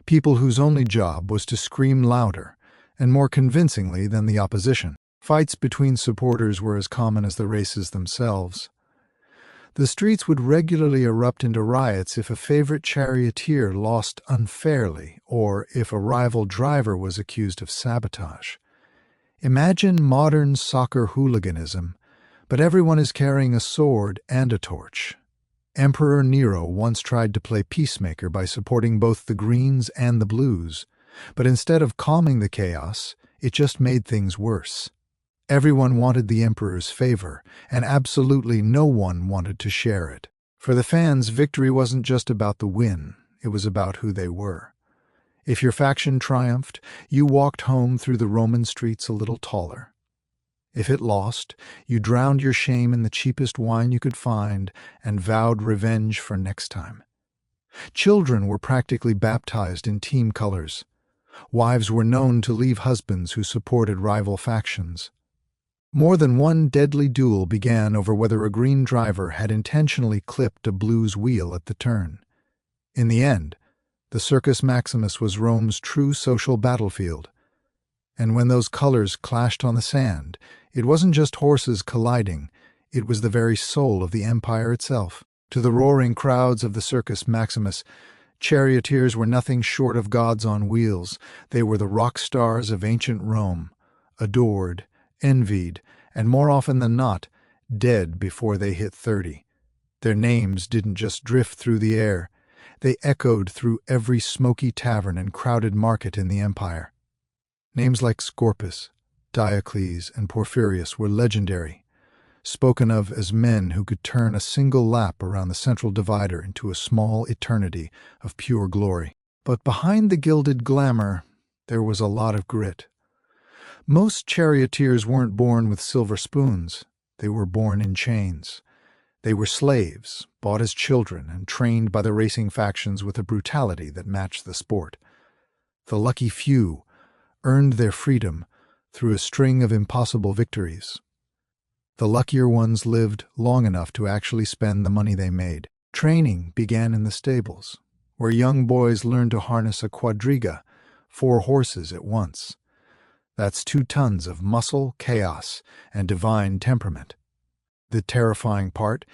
people whose only job was to scream louder and more convincingly than the opposition. Fights between supporters were as common as the races themselves. The streets would regularly erupt into riots if a favorite charioteer lost unfairly or if a rival driver was accused of sabotage. Imagine modern soccer hooliganism, But everyone is carrying a sword and a torch. Emperor Nero once tried to play peacemaker by supporting both the greens and the blues, but instead of calming the chaos, it just made things worse. Everyone wanted the emperor's favor, and absolutely no one wanted to share it. For the fans, victory wasn't just about the win, it was about who they were. If your faction triumphed, you walked home through the Roman streets a little taller. If it lost, you drowned your shame in the cheapest wine you could find and vowed revenge for next time. Children were practically baptized in team colors. Wives were known to leave husbands who supported rival factions. More than one deadly duel began over whether a green driver had intentionally clipped a blue's wheel at the turn. In the end, the Circus Maximus was Rome's true social battlefield. And when those colors clashed on the sand, it wasn't just horses colliding, it was the very soul of the empire itself. To the roaring crowds of the Circus Maximus, charioteers were nothing short of gods on wheels. They were the rock stars of ancient Rome, adored, envied, and more often than not, dead before they hit 30. Their names didn't just drift through the air, they echoed through every smoky tavern and crowded market in the empire. Names like Scorpus, Diocles, and Porphyrius were legendary, spoken of as men who could turn a single lap around the central divider into a small eternity of pure glory. But behind the gilded glamour, there was a lot of grit. Most charioteers weren't born with silver spoons. They were born in chains. They were slaves, bought as children and trained by the racing factions with a brutality that matched the sport. The lucky few earned their freedom through a string of impossible victories. The luckier ones lived long enough to actually spend the money they made. Training began in the stables, where young boys learned to harness a quadriga, 4 horses at once. That's 2 tons of muscle, chaos, and divine temperament. The terrifying part,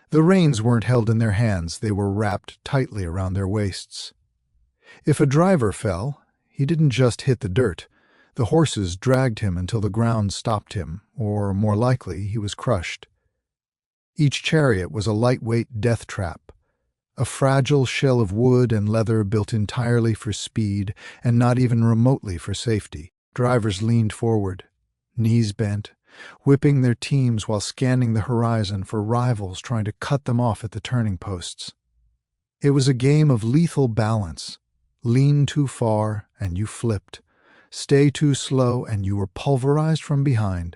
the reins weren't held in their hands, they were wrapped tightly around their waists. If a driver fell, he didn't just hit the dirt. The horses dragged him until the ground stopped him, or more likely, he was crushed. Each chariot was a lightweight death trap, a fragile shell of wood and leather built entirely for speed and not even remotely for safety. Drivers leaned forward, knees bent, whipping their teams while scanning the horizon for rivals trying to cut them off at the turning posts. It was a game of lethal balance. Lean too far, and you flipped. Stay too slow, and you were pulverized from behind.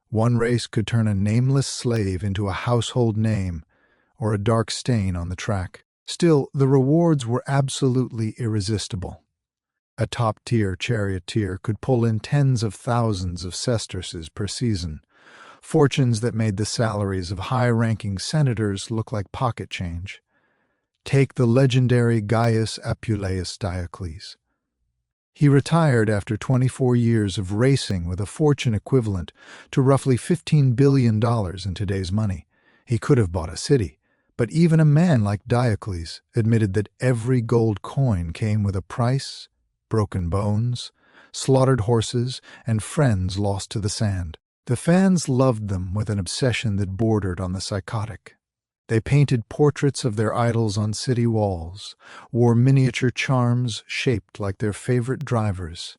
One race could turn a nameless slave into a household name, or a dark stain on the track. Still, the rewards were absolutely irresistible. A top-tier charioteer could pull in tens of thousands of sesterces per season, fortunes that made the salaries of high-ranking senators look like pocket change. Take the legendary Gaius Appuleius Diocles. He retired after 24 years of racing with a fortune equivalent to roughly $15 billion in today's money. He could have bought a city, but even a man like Diocles admitted that every gold coin came with a price, broken bones, slaughtered horses, and friends lost to the sand. The fans loved them with an obsession that bordered on the psychotic. They painted portraits of their idols on city walls, wore miniature charms shaped like their favorite drivers,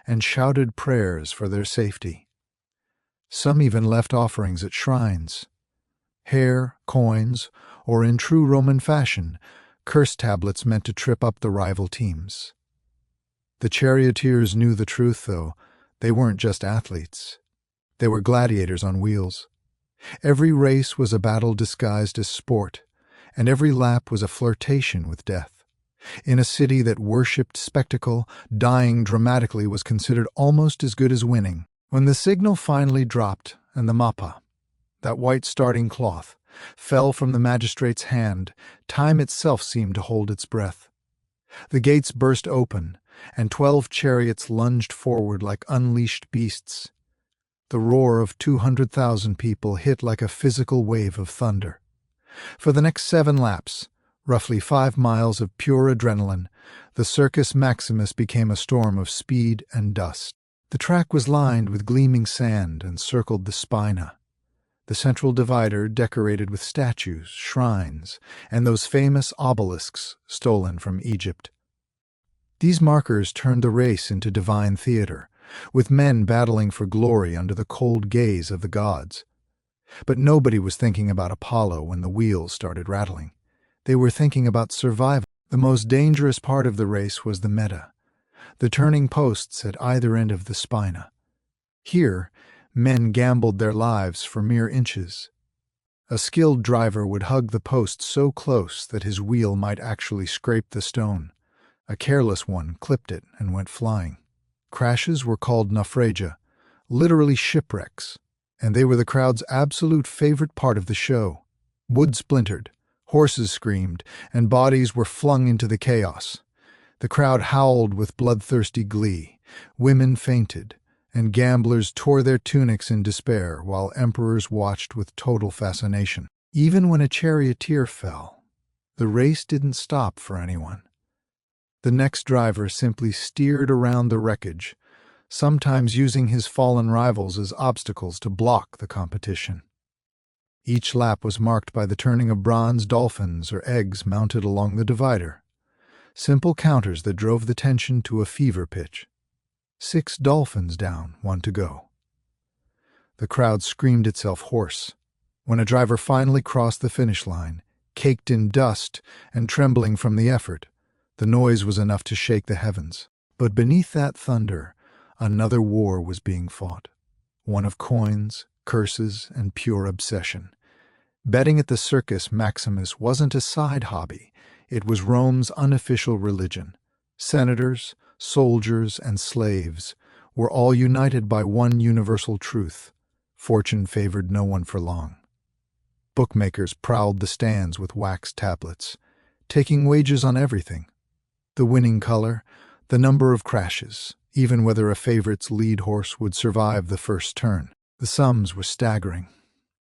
and shouted prayers for their safety. Some even left offerings at shrines. Hair, coins, or in true Roman fashion, curse tablets meant to trip up the rival teams. The charioteers knew the truth, though. They weren't just athletes. They were gladiators on wheels. Every race was a battle disguised as sport, and every lap was a flirtation with death. In a city that worshipped spectacle, dying dramatically was considered almost as good as winning. When the signal finally dropped and the mappa, that white starting cloth, fell from the magistrate's hand, time itself seemed to hold its breath. The gates burst open, and 12 chariots lunged forward like unleashed beasts. The roar of 200,000 people hit like a physical wave of thunder. For the next 7 laps, roughly 5 miles of pure adrenaline, the Circus Maximus became a storm of speed and dust. The track was lined with gleaming sand and circled the spina. the central divider decorated with statues, shrines, and those famous obelisks stolen from Egypt. These markers turned the race into divine theater, with men battling for glory under the cold gaze of the gods. But nobody was thinking about Apollo when the wheels started rattling. They were thinking about survival. The most dangerous part of the race was the meta, the turning posts at either end of the spina. Here, men gambled their lives for mere inches. A skilled driver would hug the post so close that his wheel might actually scrape the stone. A careless one clipped it and went flying. Crashes were called naufragia, literally shipwrecks, and they were the crowd's absolute favorite part of the show. Wood splintered, horses screamed, and bodies were flung into the chaos. The crowd howled with bloodthirsty glee, women fainted, and gamblers tore their tunics in despair while emperors watched with total fascination. Even when a charioteer fell, the race didn't stop for anyone. The next driver simply steered around the wreckage, sometimes using his fallen rivals as obstacles to block the competition. Each lap was marked by the turning of bronze dolphins or eggs mounted along the divider, simple counters that drove the tension to a fever pitch. 6 dolphins down, 1 to go. The crowd screamed itself hoarse. When a driver finally crossed the finish line, caked in dust and trembling from the effort, the noise was enough to shake the heavens. But beneath that thunder, another war was being fought. One of coins, curses, and pure obsession. Betting at the Circus Maximus wasn't a side hobby. It was Rome's unofficial religion. Senators, soldiers, and slaves were all united by one universal truth: fortune favored no one for long. Bookmakers prowled the stands with wax tablets, taking wagers on everything: the winning color, the number of crashes, even whether a favorite's lead horse would survive the first turn. The sums were staggering.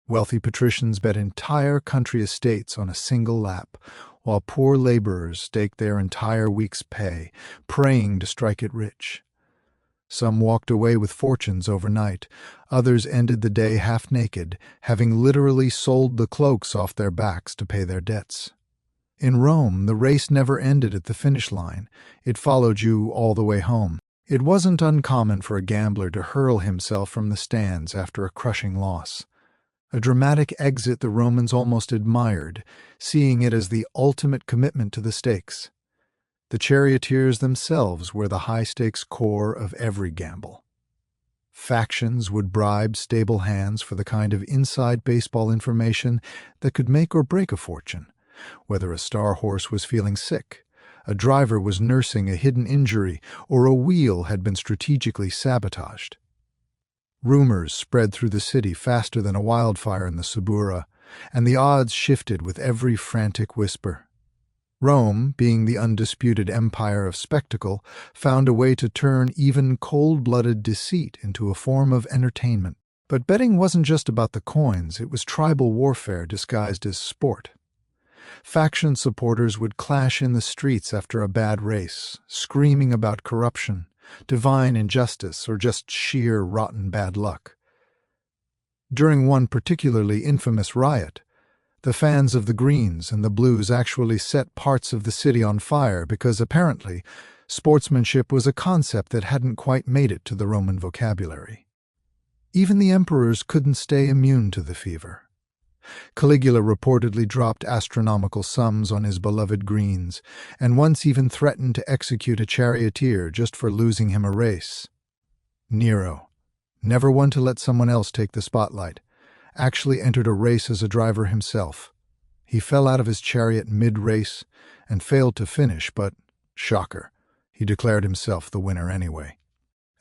Wealthy patricians bet entire country estates on a single lap, while poor laborers staked their entire week's pay, praying to strike it rich. Some walked away with fortunes overnight. Others ended the day half-naked, having literally sold the cloaks off their backs to pay their debts. In Rome, the race never ended at the finish line. It followed you all the way home. It wasn't uncommon for a gambler to hurl himself from the stands after a crushing loss. A dramatic exit the Romans almost admired, seeing it as the ultimate commitment to the stakes. The charioteers themselves were the high-stakes core of every gamble. Factions would bribe stable hands for the kind of inside baseball information that could make or break a fortune, whether a star horse was feeling sick, a driver was nursing a hidden injury, or a wheel had been strategically sabotaged. Rumors spread through the city faster than a wildfire in the Suburra, and the odds shifted with every frantic whisper. Rome, being the undisputed empire of spectacle, found a way to turn even cold-blooded deceit into a form of entertainment. But betting wasn't just about the coins, it was tribal warfare disguised as sport. Faction supporters would clash in the streets after a bad race, screaming about corruption, divine injustice, or just sheer rotten bad luck. During one particularly infamous riot, the fans of the Greens and the Blues actually set parts of the city on fire because apparently sportsmanship was a concept that hadn't quite made it to the Roman vocabulary. Even the emperors couldn't stay immune to the fever. Caligula reportedly dropped astronomical sums on his beloved Greens, and once even threatened to execute a charioteer just for losing him a race. Nero, never one to let someone else take the spotlight, actually entered a race as a driver himself. He fell out of his chariot mid-race and failed to finish, but, shocker, he declared himself the winner anyway.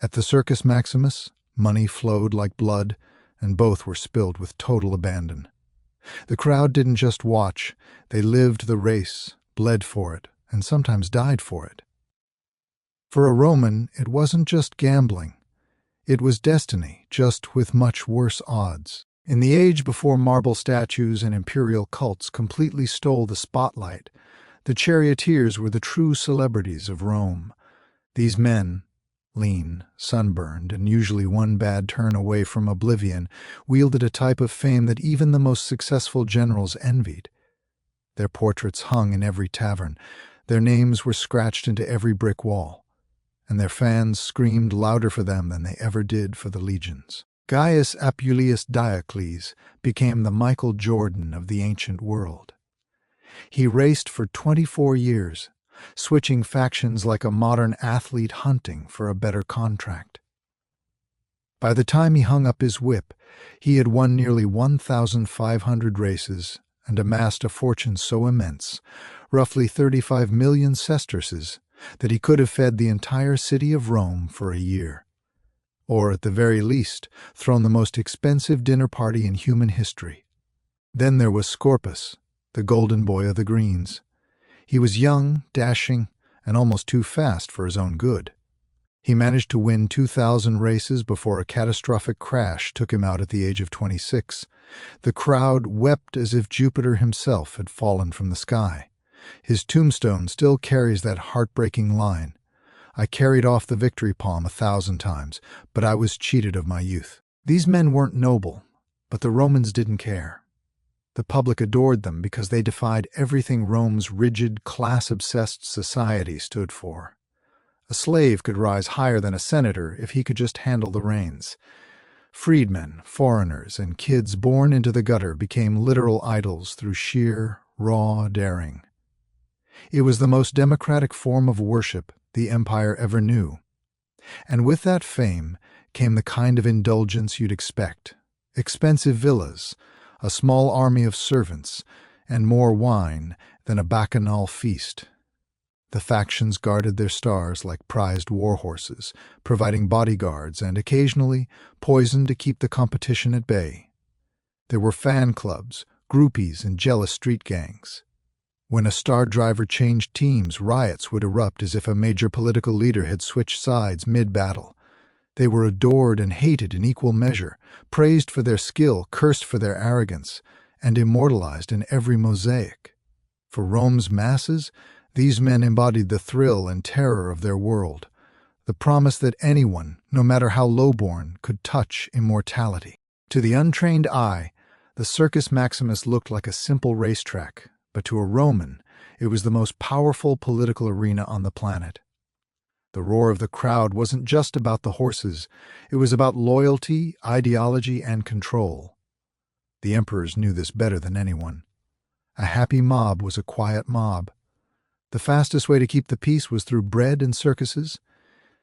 At the Circus Maximus, money flowed like blood, and both were spilled with total abandon. The crowd didn't just watch, they lived the race, bled for it, and sometimes died for it. For a Roman, it wasn't just gambling. It was destiny, just with much worse odds. In the age before marble statues and imperial cults completely stole the spotlight, the charioteers were the true celebrities of Rome. These men, Lean, sunburned, and usually one bad turn away from oblivion, wielded a type of fame that even the most successful generals envied. Their portraits hung in every tavern, their names were scratched into every brick wall, and their fans screamed louder for them than they ever did for the legions. Gaius Apuleius Diocles became the Michael Jordan of the ancient world. He raced for 24 years, switching factions like a modern athlete hunting for a better contract. By the time he hung up his whip, he had won nearly 1,500 races and amassed a fortune so immense, roughly 35 million sesterces, that he could have fed the entire city of Rome for a year. Or, at the very least, thrown the most expensive dinner party in human history. Then there was Scorpus, the golden boy of the greens. He was young, dashing, and almost too fast for his own good. He managed to win 2,000 races before a catastrophic crash took him out at the age of 26. The crowd wept as if Jupiter himself had fallen from the sky. His tombstone still carries that heartbreaking line, "I carried off the victory palm 1,000 times, but I was cheated of my youth." These men weren't noble, but the Romans didn't care. The public adored them because they defied everything Rome's rigid, class-obsessed society stood for. A slave could rise higher than a senator if he could just handle the reins. Freedmen, foreigners, and kids born into the gutter became literal idols through sheer, raw daring. It was the most democratic form of worship the empire ever knew. And with that fame came the kind of indulgence you'd expect: expensive villas, a small army of servants, and more wine than a bacchanal feast. The factions guarded their stars like prized war horses, providing bodyguards and, occasionally, poison to keep the competition at bay. There were fan clubs, groupies, and jealous street gangs. When a star driver changed teams, riots would erupt as if a major political leader had switched sides mid-battle. They were adored and hated in equal measure, praised for their skill, cursed for their arrogance, and immortalized in every mosaic. For Rome's masses, these men embodied the thrill and terror of their world, the promise that anyone, no matter how lowborn, could touch immortality. To the untrained eye, the Circus Maximus looked like a simple racetrack, but to a Roman, it was the most powerful political arena on the planet. The roar of the crowd wasn't just about the horses, it was about loyalty, ideology, and control. The emperors knew this better than anyone. A happy mob was a quiet mob. The fastest way to keep the peace was through bread and circuses.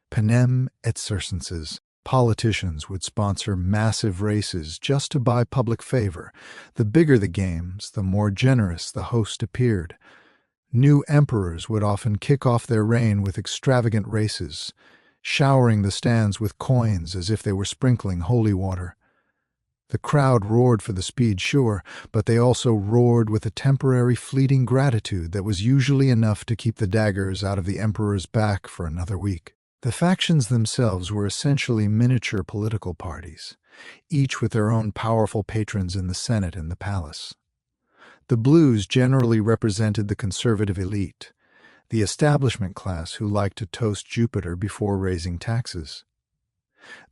Panem et circenses. Politicians would sponsor massive races just to buy public favor. The bigger the games, the more generous the host appeared. New emperors would often kick off their reign with extravagant races, showering the stands with coins as if they were sprinkling holy water. The crowd roared for the speed, sure, but they also roared with a temporary fleeting gratitude that was usually enough to keep the daggers out of the emperor's back for another week. The factions themselves were essentially miniature political parties, each with their own powerful patrons in the Senate and the palace. The blues generally represented the conservative elite, the establishment class who liked to toast Jupiter before raising taxes.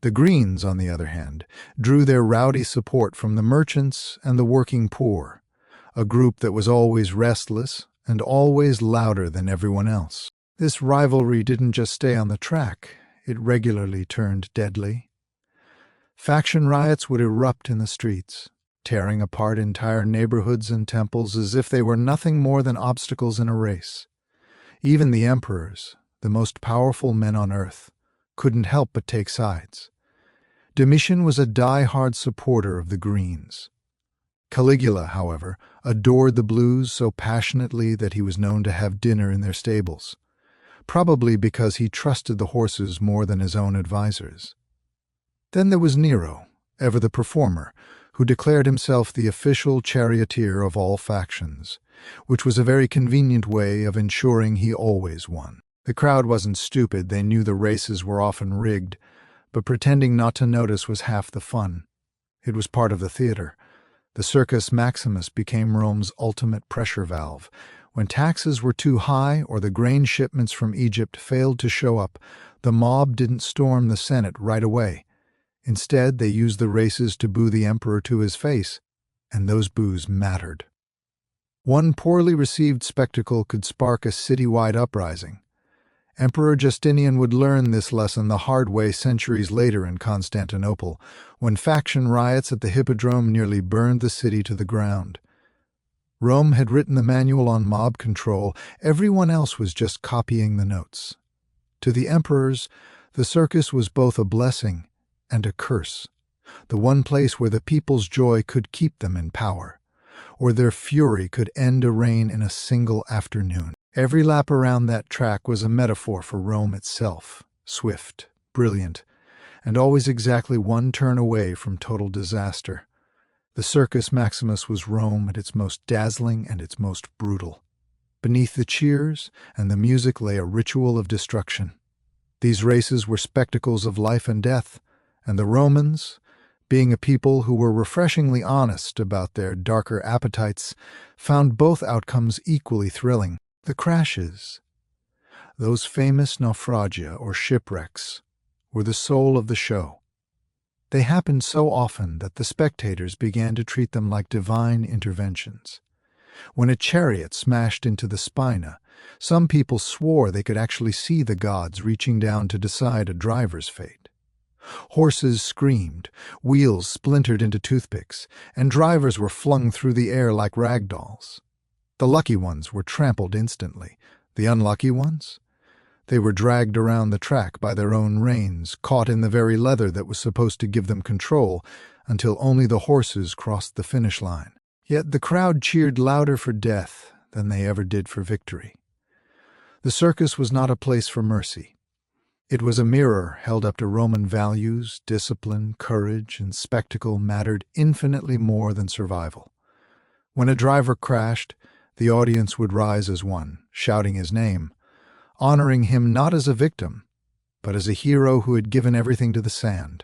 The greens, on the other hand, drew their rowdy support from the merchants and the working poor, a group that was always restless and always louder than everyone else. This rivalry didn't just stay on the track, it regularly turned deadly. Faction riots would erupt in the streets, tearing apart entire neighborhoods and temples as if they were nothing more than obstacles in a race. Even the emperors, the most powerful men on earth, couldn't help but take sides. Domitian was a die-hard supporter of the Greens. Caligula, however, adored the blues so passionately that he was known to have dinner in their stables, probably because he trusted the horses more than his own advisors. Then there was Nero, ever the performer, who declared himself the official charioteer of all factions, which was a very convenient way of ensuring he always won. The crowd wasn't stupid, they knew the races were often rigged, but pretending not to notice was half the fun. It was part of the theater. The Circus Maximus became Rome's ultimate pressure valve. When taxes were too high or the grain shipments from Egypt failed to show up, the mob didn't storm the Senate right away. Instead, they used the races to boo the emperor to his face, and those boos mattered. One poorly received spectacle could spark a citywide uprising. Emperor Justinian would learn this lesson the hard way centuries later in Constantinople, when faction riots at the Hippodrome nearly burned the city to the ground. Rome had written the manual on mob control. Everyone else was just copying the notes. To the emperors, the circus was both a blessing and a curse, the one place where the people's joy could keep them in power, or their fury could end a reign in a single afternoon. Every lap around that track was a metaphor for Rome itself, swift, brilliant, and always exactly one turn away from total disaster. The Circus Maximus was Rome at its most dazzling and its most brutal. Beneath the cheers and the music lay a ritual of destruction. These races were spectacles of life and death, and the Romans, being a people who were refreshingly honest about their darker appetites, found both outcomes equally thrilling. The crashes, those famous naufragia or shipwrecks, were the soul of the show. They happened so often that the spectators began to treat them like divine interventions. When a chariot smashed into the spina, some people swore they could actually see the gods reaching down to decide a driver's fate. Horses screamed, wheels splintered into toothpicks, and drivers were flung through the air like rag dolls. The lucky ones were trampled instantly. The unlucky ones? They were dragged around the track by their own reins, caught in the very leather that was supposed to give them control, until only the horses crossed the finish line. Yet the crowd cheered louder for death than they ever did for victory. The circus was not a place for mercy. It was a mirror held up to Roman values. Discipline, courage, and spectacle mattered infinitely more than survival. When a driver crashed, the audience would rise as one, shouting his name, honoring him not as a victim, but as a hero who had given everything to the sand.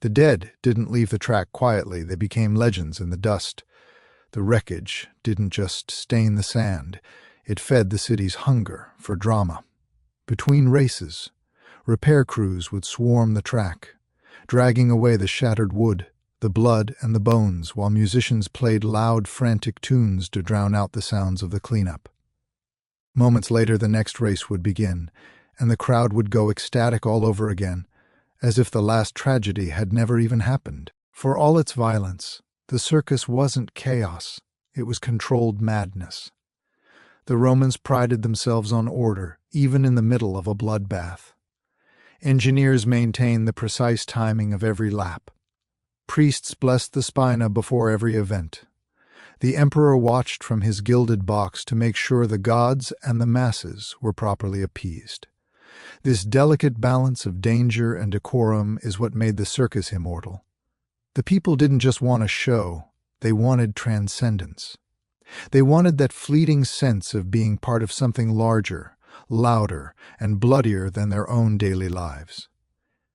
The dead didn't leave the track quietly. They became legends in the dust. The wreckage didn't just stain the sand. It fed the city's hunger for drama. Between races, repair crews would swarm the track, dragging away the shattered wood, the blood, and the bones, while musicians played loud, frantic tunes to drown out the sounds of the cleanup. Moments later, the next race would begin, and the crowd would go ecstatic all over again, as if the last tragedy had never even happened. For all its violence, the circus wasn't chaos, it was controlled madness. The Romans prided themselves on order, even in the middle of a bloodbath. Engineers maintained the precise timing of every lap. Priests blessed the spina before every event. The emperor watched from his gilded box to make sure the gods and the masses were properly appeased. This delicate balance of danger and decorum is what made the circus immortal. The people didn't just want a show, they wanted transcendence. They wanted that fleeting sense of being part of something larger, louder, and bloodier than their own daily lives.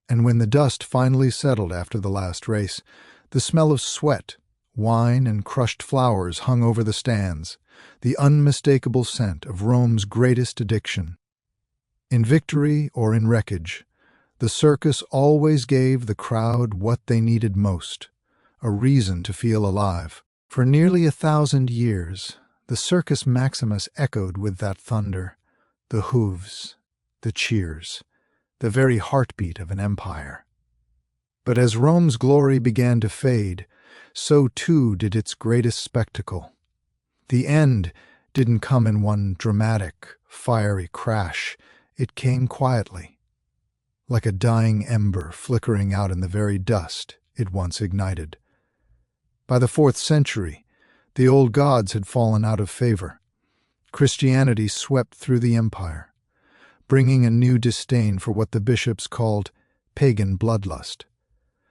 And when the dust finally settled after the last race, the smell of sweat, wine, and crushed flowers hung over the stands, the unmistakable scent of Rome's greatest addiction. In victory or in wreckage, the circus always gave the crowd what they needed most, a reason to feel alive. For nearly 1,000 years, the Circus Maximus echoed with that thunder, the hooves, the cheers, the very heartbeat of an empire. But as Rome's glory began to fade, so too did its greatest spectacle. The end didn't come in one dramatic, fiery crash. It came quietly, like a dying ember flickering out in the very dust it once ignited. By the 4th century, the old gods had fallen out of favor. Christianity swept through the empire, bringing a new disdain for what the bishops called pagan bloodlust.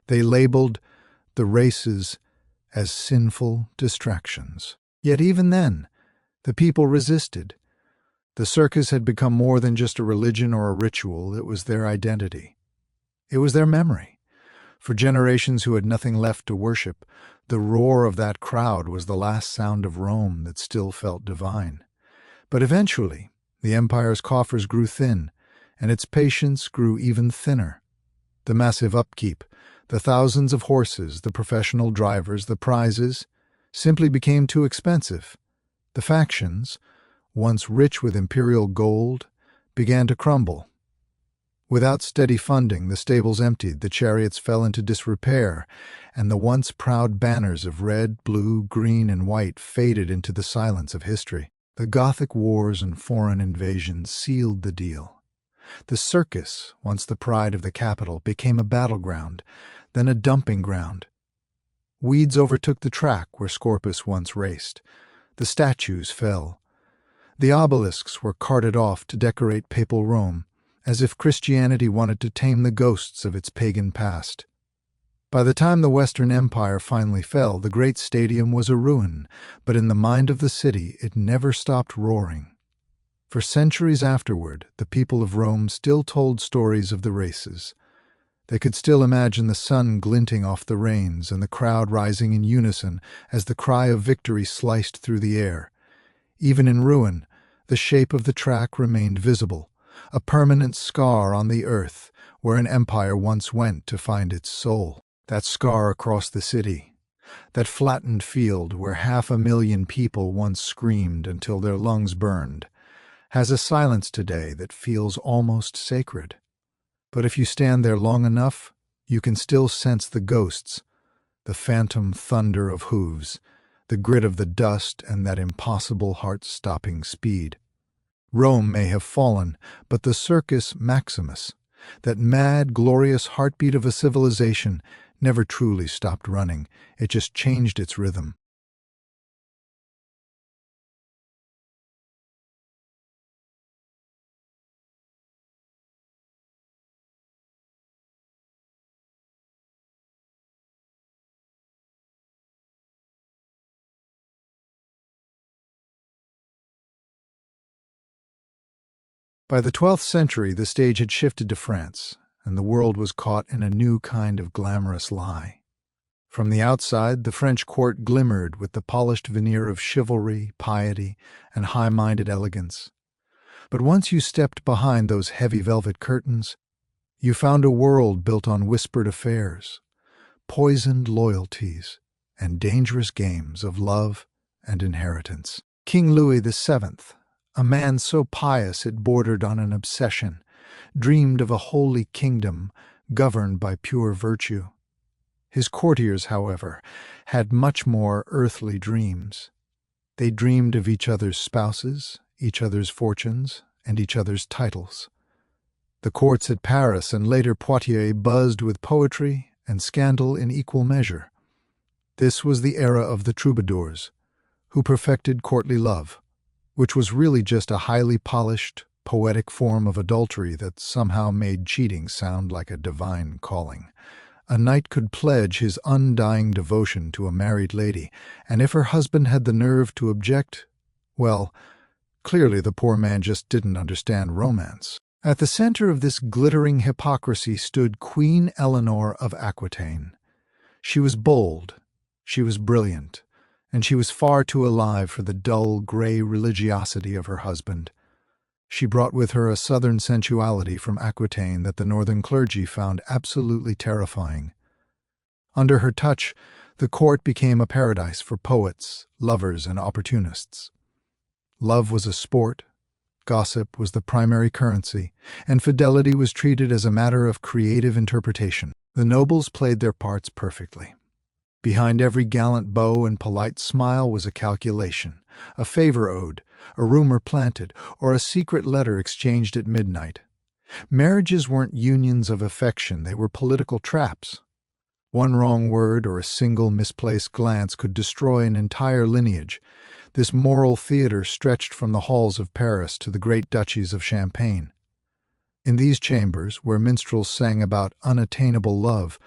They labeled the races as sinful distractions. Yet even then, the people resisted. The circus had become more than just a religion or a ritual. It was their identity. It was their memory. For generations who had nothing left to worship, The roar of that crowd was the last sound of Rome that still felt divine. But eventually, the empire's coffers grew thin, and its patience grew even thinner. The massive upkeep, the thousands of horses, the professional drivers, the prizes, simply became too expensive. The factions, once rich with imperial gold, began to crumble. Without steady funding, the stables emptied, the chariots fell into disrepair, and the once proud banners of red, blue, green, and white faded into the silence of history. The Gothic wars and foreign invasions sealed the deal. The circus, once the pride of the capital, became a battleground, then a dumping ground. Weeds overtook the track where Scorpus once raced. The statues fell. The obelisks were carted off to decorate papal Rome, as if Christianity wanted to tame the ghosts of its pagan past. By the time the Western Empire finally fell, the great stadium was a ruin, but in the mind of the city it never stopped roaring. For centuries afterward, the people of Rome still told stories of the races. They could still imagine the sun glinting off the reins and the crowd rising in unison as the cry of victory sliced through the air. Even in ruin, the shape of the track remained visible, a permanent scar on the earth where an empire once went to find its soul. That scar across the city, that flattened field where 500,000 people once screamed until their lungs burned, has a silence today that feels almost sacred. But if you stand there long enough, you can still sense the ghosts, the phantom thunder of hooves, the grit of the dust, and that impossible heart-stopping speed. Rome may have fallen, but the Circus Maximus, that mad, glorious heartbeat of a civilization, never truly stopped running. It just changed its rhythm. By the 12th century, the stage had shifted to France, and the world was caught in a new kind of glamorous lie. From the outside, the French court glimmered with the polished veneer of chivalry, piety, and high-minded elegance. But once you stepped behind those heavy velvet curtains, you found a world built on whispered affairs, poisoned loyalties, and dangerous games of love and inheritance. King Louis VII, a man so pious it bordered on an obsession, dreamed of a holy kingdom governed by pure virtue. His courtiers, however, had much more earthly dreams. They dreamed of each other's spouses, each other's fortunes, and each other's titles. The courts at Paris and later Poitiers buzzed with poetry and scandal in equal measure. This was the era of the troubadours, who perfected courtly love, which was really just a highly polished, poetic form of adultery that somehow made cheating sound like a divine calling. A knight could pledge his undying devotion to a married lady, and if her husband had the nerve to object, well, clearly the poor man just didn't understand romance. At the center of this glittering hypocrisy stood Queen Eleanor of Aquitaine. She was bold, she was brilliant, and she was far too alive for the dull, gray religiosity of her husband. She brought with her a southern sensuality from Aquitaine that the northern clergy found absolutely terrifying. Under her touch, the court became a paradise for poets, lovers, and opportunists. Love was a sport, gossip was the primary currency, and fidelity was treated as a matter of creative interpretation. The nobles played their parts perfectly. Behind every gallant bow and polite smile was a calculation, a favor owed, a rumor planted, or a secret letter exchanged at midnight. Marriages weren't unions of affection, they were political traps. One wrong word or a single misplaced glance could destroy an entire lineage. This moral theater stretched from the halls of Paris to the great duchies of Champagne. In these chambers, where minstrels sang about unattainable love,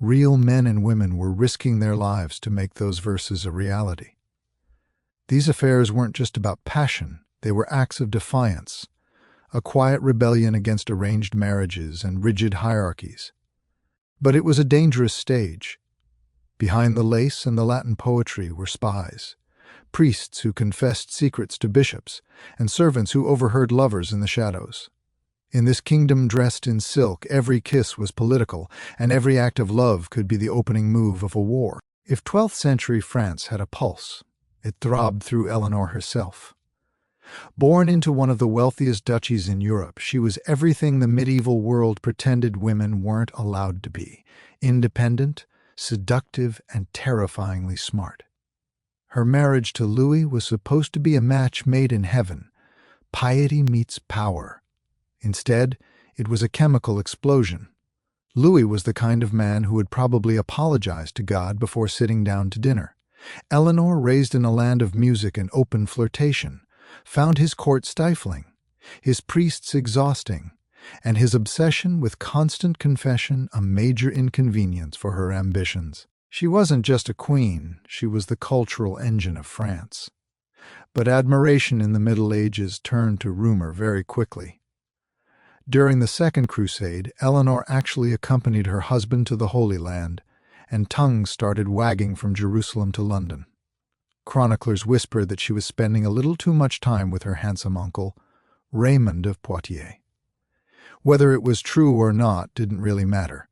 real men and women were risking their lives to make those verses a reality. These affairs weren't just about passion, they were acts of defiance, a quiet rebellion against arranged marriages and rigid hierarchies. But it was a dangerous stage. Behind the lace and the Latin poetry were spies, priests who confessed secrets to bishops, and servants who overheard lovers in the shadows. In this kingdom dressed in silk, every kiss was political, and every act of love could be the opening move of a war. If 12th century France had a pulse, it throbbed through Eleanor herself. Born into one of the wealthiest duchies in Europe, she was everything the medieval world pretended women weren't allowed to be: independent, seductive, and terrifyingly smart. Her marriage to Louis was supposed to be a match made in heaven. Piety meets power. Instead, it was a chemical explosion. Louis was the kind of man who would probably apologize to God before sitting down to dinner. Eleanor, raised in a land of music and open flirtation, found his court stifling, his priests exhausting, and his obsession with constant confession a major inconvenience for her ambitions. She wasn't just a queen, she was the cultural engine of France. But admiration in the Middle Ages turned to rumor very quickly. During the Second Crusade, Eleanor actually accompanied her husband to the Holy Land, and tongues started wagging from Jerusalem to London. Chroniclers whispered that she was spending a little too much time with her handsome uncle, Raymond of Poitiers. Whether it was true or not didn't really matter.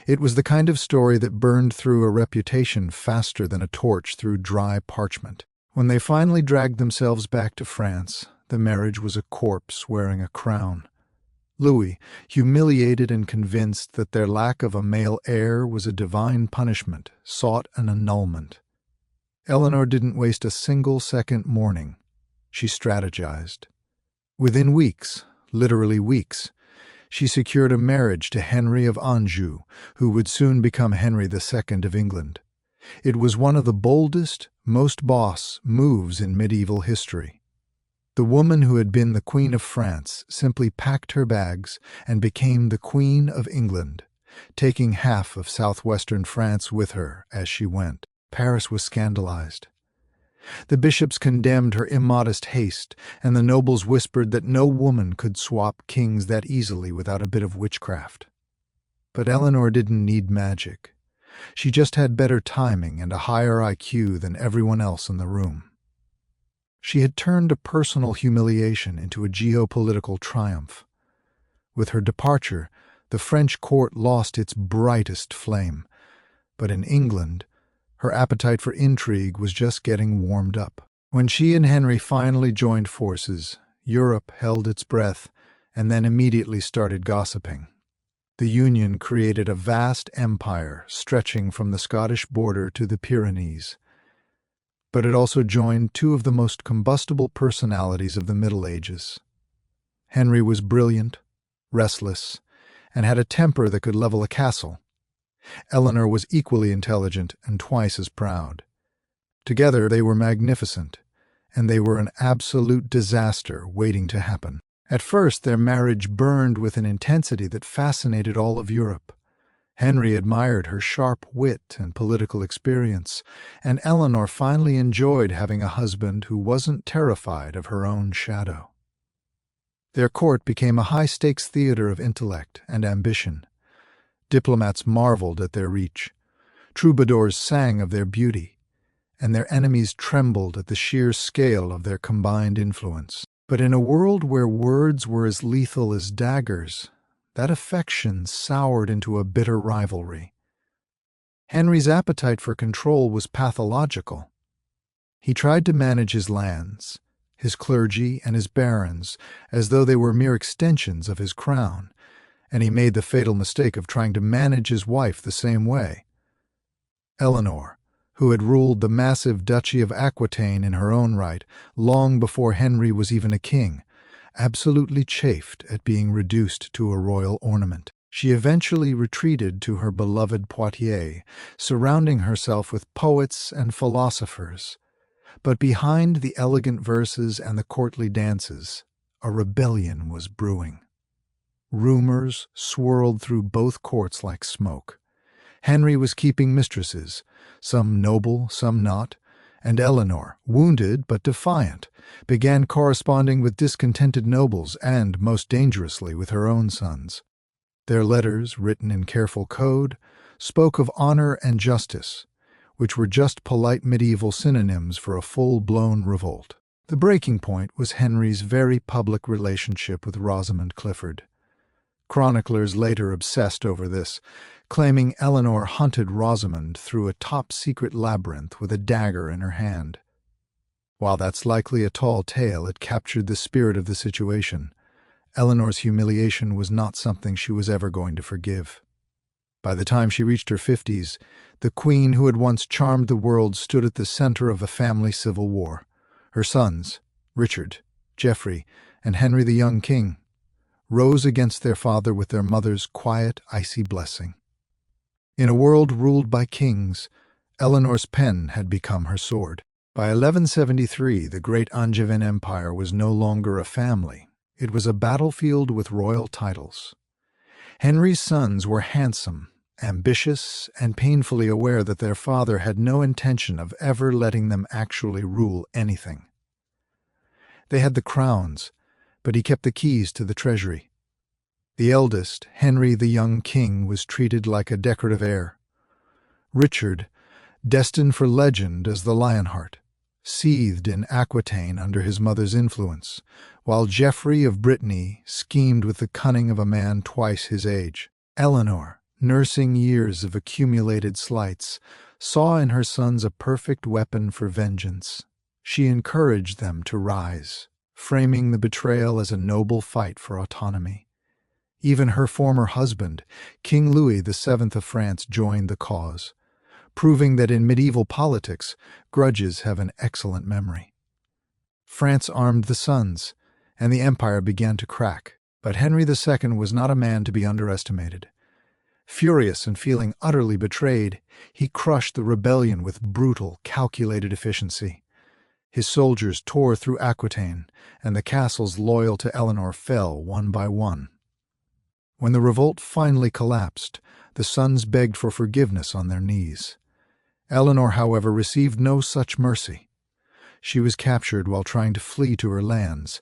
It was the kind of story that burned through a reputation faster than a torch through dry parchment. When they finally dragged themselves back to France, the marriage was a corpse wearing a crown. Louis, humiliated and convinced that their lack of a male heir was a divine punishment, sought an annulment. Eleanor didn't waste a single second mourning. She strategized. Within weeks, literally weeks, she secured a marriage to Henry of Anjou, who would soon become Henry II of England. It was one of the boldest, most boss moves in medieval history. The woman who had been the Queen of France simply packed her bags and became the Queen of England, taking half of southwestern France with her as she went. Paris was scandalized. The bishops condemned her immodest haste, and the nobles whispered that no woman could swap kings that easily without a bit of witchcraft. But Eleanor didn't need magic. She just had better timing and a higher IQ than everyone else in the room. She had turned a personal humiliation into a geopolitical triumph. With her departure, the French court lost its brightest flame, but in England, her appetite for intrigue was just getting warmed up. When she and Henry finally joined forces, Europe held its breath and then immediately started gossiping. The union created a vast empire stretching from the Scottish border to the Pyrenees. But it also joined two of the most combustible personalities of the Middle Ages. Henry was brilliant, restless, and had a temper that could level a castle. Eleanor was equally intelligent and twice as proud. Together they were magnificent, and they were an absolute disaster waiting to happen. At first their marriage burned with an intensity that fascinated all of Europe. Henry admired her sharp wit and political experience, and Eleanor finally enjoyed having a husband who wasn't terrified of her own shadow. Their court became a high-stakes theater of intellect and ambition. Diplomats marveled at their reach. Troubadours sang of their beauty, and their enemies trembled at the sheer scale of their combined influence. But in a world where words were as lethal as daggers, that affection soured into a bitter rivalry. Henry's appetite for control was pathological. He tried to manage his lands, his clergy, and his barons as though they were mere extensions of his crown, and he made the fatal mistake of trying to manage his wife the same way. Eleanor, who had ruled the massive Duchy of Aquitaine in her own right long before Henry was even a king, absolutely chafed at being reduced to a royal ornament. She eventually retreated to her beloved Poitiers, surrounding herself with poets and philosophers. But behind the elegant verses and the courtly dances, a rebellion was brewing. Rumors swirled through both courts like smoke. Henry was keeping mistresses, some noble, some not, and Eleanor, wounded but defiant, began corresponding with discontented nobles and, most dangerously, with her own sons. Their letters, written in careful code, spoke of honor and justice, which were just polite medieval synonyms for a full-blown revolt. The breaking point was Henry's very public relationship with Rosamund Clifford. Chroniclers later obsessed over this, claiming Eleanor hunted Rosamund through a top-secret labyrinth with a dagger in her hand. While that's likely a tall tale, it captured the spirit of the situation. Eleanor's humiliation was not something she was ever going to forgive. By the time she reached her 50s, the queen who had once charmed the world stood at the center of a family civil war. Her sons, Richard, Geoffrey, and Henry the young king, rose against their father with their mother's quiet, icy blessing. In a world ruled by kings, Eleanor's pen had become her sword. By 1173, the great Angevin Empire was no longer a family. It was a battlefield with royal titles. Henry's sons were handsome, ambitious, and painfully aware that their father had no intention of ever letting them actually rule anything. They had the crowns, but he kept the keys to the treasury. The eldest, Henry the young king, was treated like a decorative heir. Richard, destined for legend as the Lionheart, seethed in Aquitaine under his mother's influence, while Geoffrey of Brittany schemed with the cunning of a man twice his age. Eleanor, nursing years of accumulated slights, saw in her sons a perfect weapon for vengeance. She encouraged them to rise, framing the betrayal as a noble fight for autonomy. Even her former husband, King Louis VII of France, joined the cause, proving that in medieval politics, grudges have an excellent memory. France armed the sons, and the empire began to crack. But Henry II was not a man to be underestimated. Furious and feeling utterly betrayed, he crushed the rebellion with brutal, calculated efficiency. His soldiers tore through Aquitaine, and the castles loyal to Eleanor fell one by one. When the revolt finally collapsed, the sons begged for forgiveness on their knees. Eleanor, however, received no such mercy. She was captured while trying to flee to her lands,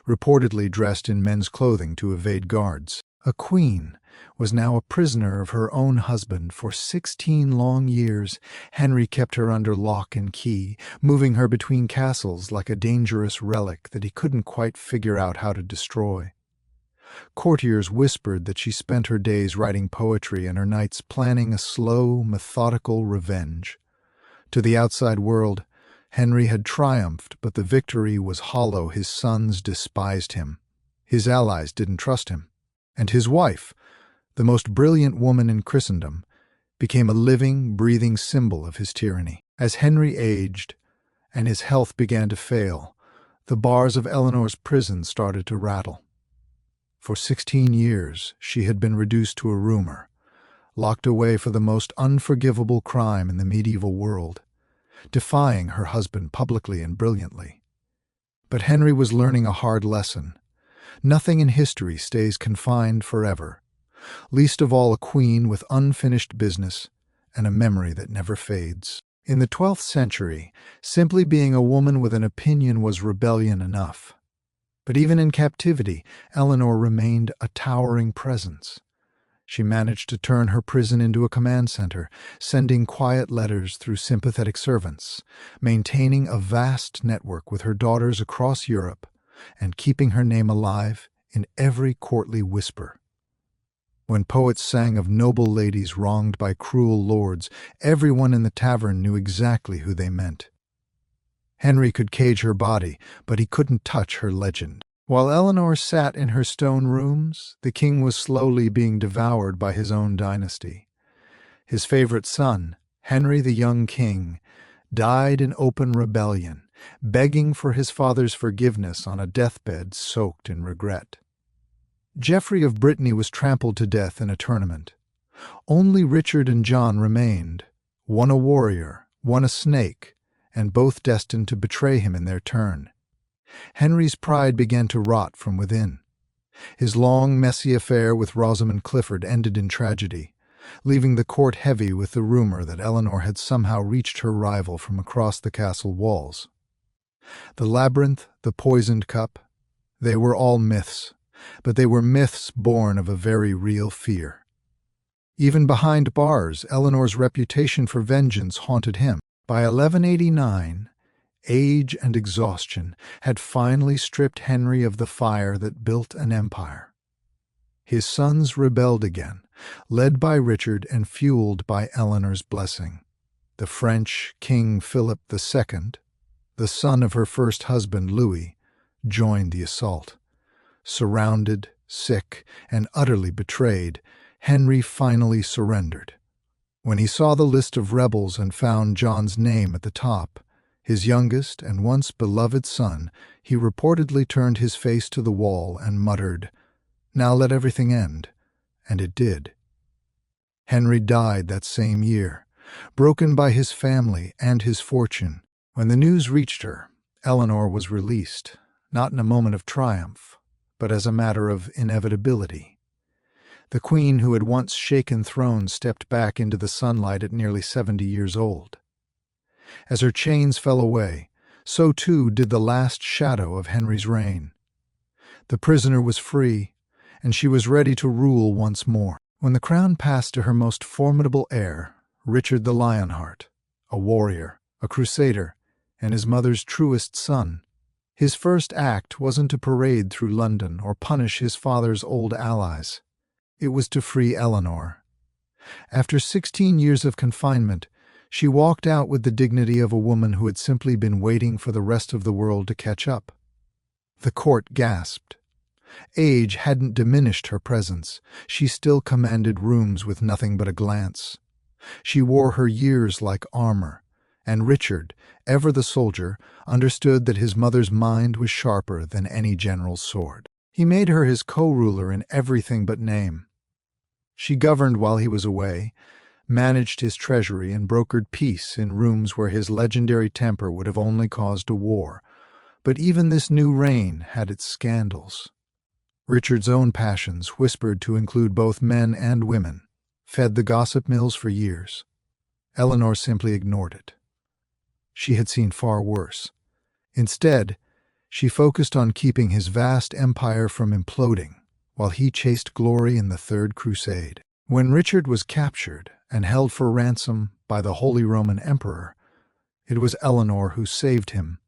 reportedly dressed in men's clothing to evade guards. A queen was now a prisoner of her own husband. For 16 long years, Henry kept her under lock and key, moving her between castles like a dangerous relic that he couldn't quite figure out how to destroy. Courtiers whispered that she spent her days writing poetry and her nights planning a slow, methodical revenge. To the outside world, Henry had triumphed, but the victory was hollow. His sons despised him. His allies didn't trust him. And his wife, the most brilliant woman in Christendom, became a living, breathing symbol of his tyranny. As Henry aged and his health began to fail, the bars of Eleanor's prison started to rattle. For 16 years, she had been reduced to a rumor, locked away for the most unforgivable crime in the medieval world, defying her husband publicly and brilliantly. But Henry was learning a hard lesson. Nothing in history stays confined forever, least of all a queen with unfinished business and a memory that never fades. In the 12th century, simply being a woman with an opinion was rebellion enough. But even in captivity, Eleanor remained a towering presence. She managed to turn her prison into a command center, sending quiet letters through sympathetic servants, maintaining a vast network with her daughters across Europe, and keeping her name alive in every courtly whisper. When poets sang of noble ladies wronged by cruel lords, everyone in the tavern knew exactly who they meant. Henry could cage her body, but he couldn't touch her legend. While Eleanor sat in her stone rooms, the king was slowly being devoured by his own dynasty. His favorite son, Henry the young king, died in open rebellion, begging for his father's forgiveness on a deathbed soaked in regret. Geoffrey of Brittany was trampled to death in a tournament. Only Richard and John remained, one a warrior, one a snake, and both destined to betray him in their turn. Henry's pride began to rot from within. His long, messy affair with Rosamund Clifford ended in tragedy, leaving the court heavy with the rumor that Eleanor had somehow reached her rival from across the castle walls. The labyrinth, the poisoned cup, they were all myths, but they were myths born of a very real fear. Even behind bars, Eleanor's reputation for vengeance haunted him. By 1189, age and exhaustion had finally stripped Henry of the fire that built an empire. His sons rebelled again, led by Richard and fueled by Eleanor's blessing. The French King Philip II, the son of her first husband Louis, joined the assault. Surrounded, sick, and utterly betrayed, Henry finally surrendered. When he saw the list of rebels and found John's name at the top, his youngest and once beloved son, he reportedly turned his face to the wall and muttered, "Now let everything end." And it did. Henry died that same year, broken by his family and his fortune. When the news reached her, Eleanor was released, not in a moment of triumph, but as a matter of inevitability. The queen who had once shaken thrones stepped back into the sunlight at nearly 70 years old. As her chains fell away, so too did the last shadow of Henry's reign. The prisoner was free, and she was ready to rule once more. When the crown passed to her most formidable heir, Richard the Lionheart, a warrior, a crusader, and his mother's truest son, his first act wasn't to parade through London or punish his father's old allies. It was to free Eleanor. After 16 years of confinement, she walked out with the dignity of a woman who had simply been waiting for the rest of the world to catch up. The court gasped. Age hadn't diminished her presence. She still commanded rooms with nothing but a glance. She wore her years like armor, and Richard, ever the soldier, understood that his mother's mind was sharper than any general's sword. He made her his co-ruler in everything but name. She governed while he was away, managed his treasury, and brokered peace in rooms where his legendary temper would have only caused a war. But even this new reign had its scandals. Richard's own passions, whispered to include both men and women, fed the gossip mills for years. Eleanor simply ignored it. She had seen far worse. Instead, she focused on keeping his vast empire from imploding, while he chased glory in the Third Crusade. When Richard was captured and held for ransom by the Holy Roman Emperor, it was Eleanor who saved him.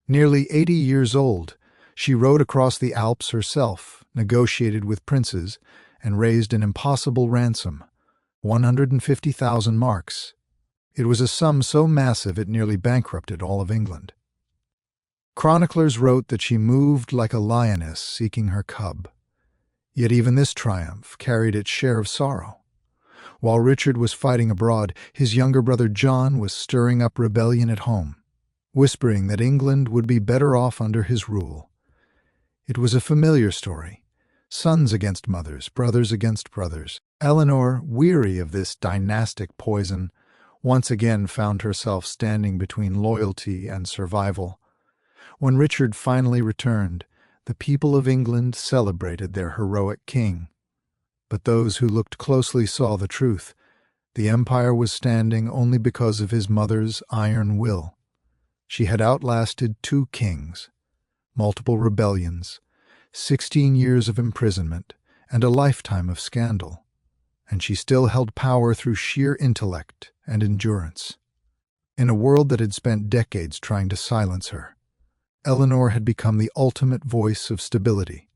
Nearly 80 years old, she rode across the Alps herself, negotiated with princes, and raised an impossible ransom, 150,000 marks. It was a sum so massive it nearly bankrupted all of England. Chroniclers wrote that she moved like a lioness seeking her cub. Yet even this triumph carried its share of sorrow. While Richard was fighting abroad, his younger brother John was stirring up rebellion at home, whispering that England would be better off under his rule. It was a familiar story. Sons against mothers, brothers against brothers. Eleanor, weary of this dynastic poison, once again found herself standing between loyalty and survival. When Richard finally returned, the people of England celebrated their heroic king. But those who looked closely saw the truth. The empire was standing only because of his mother's iron will. She had outlasted 2 kings, multiple rebellions, 16 years of imprisonment, and a lifetime of scandal, and she still held power through sheer intellect and endurance. In a world that had spent decades trying to silence her, Eleanor had become the ultimate voice of stability.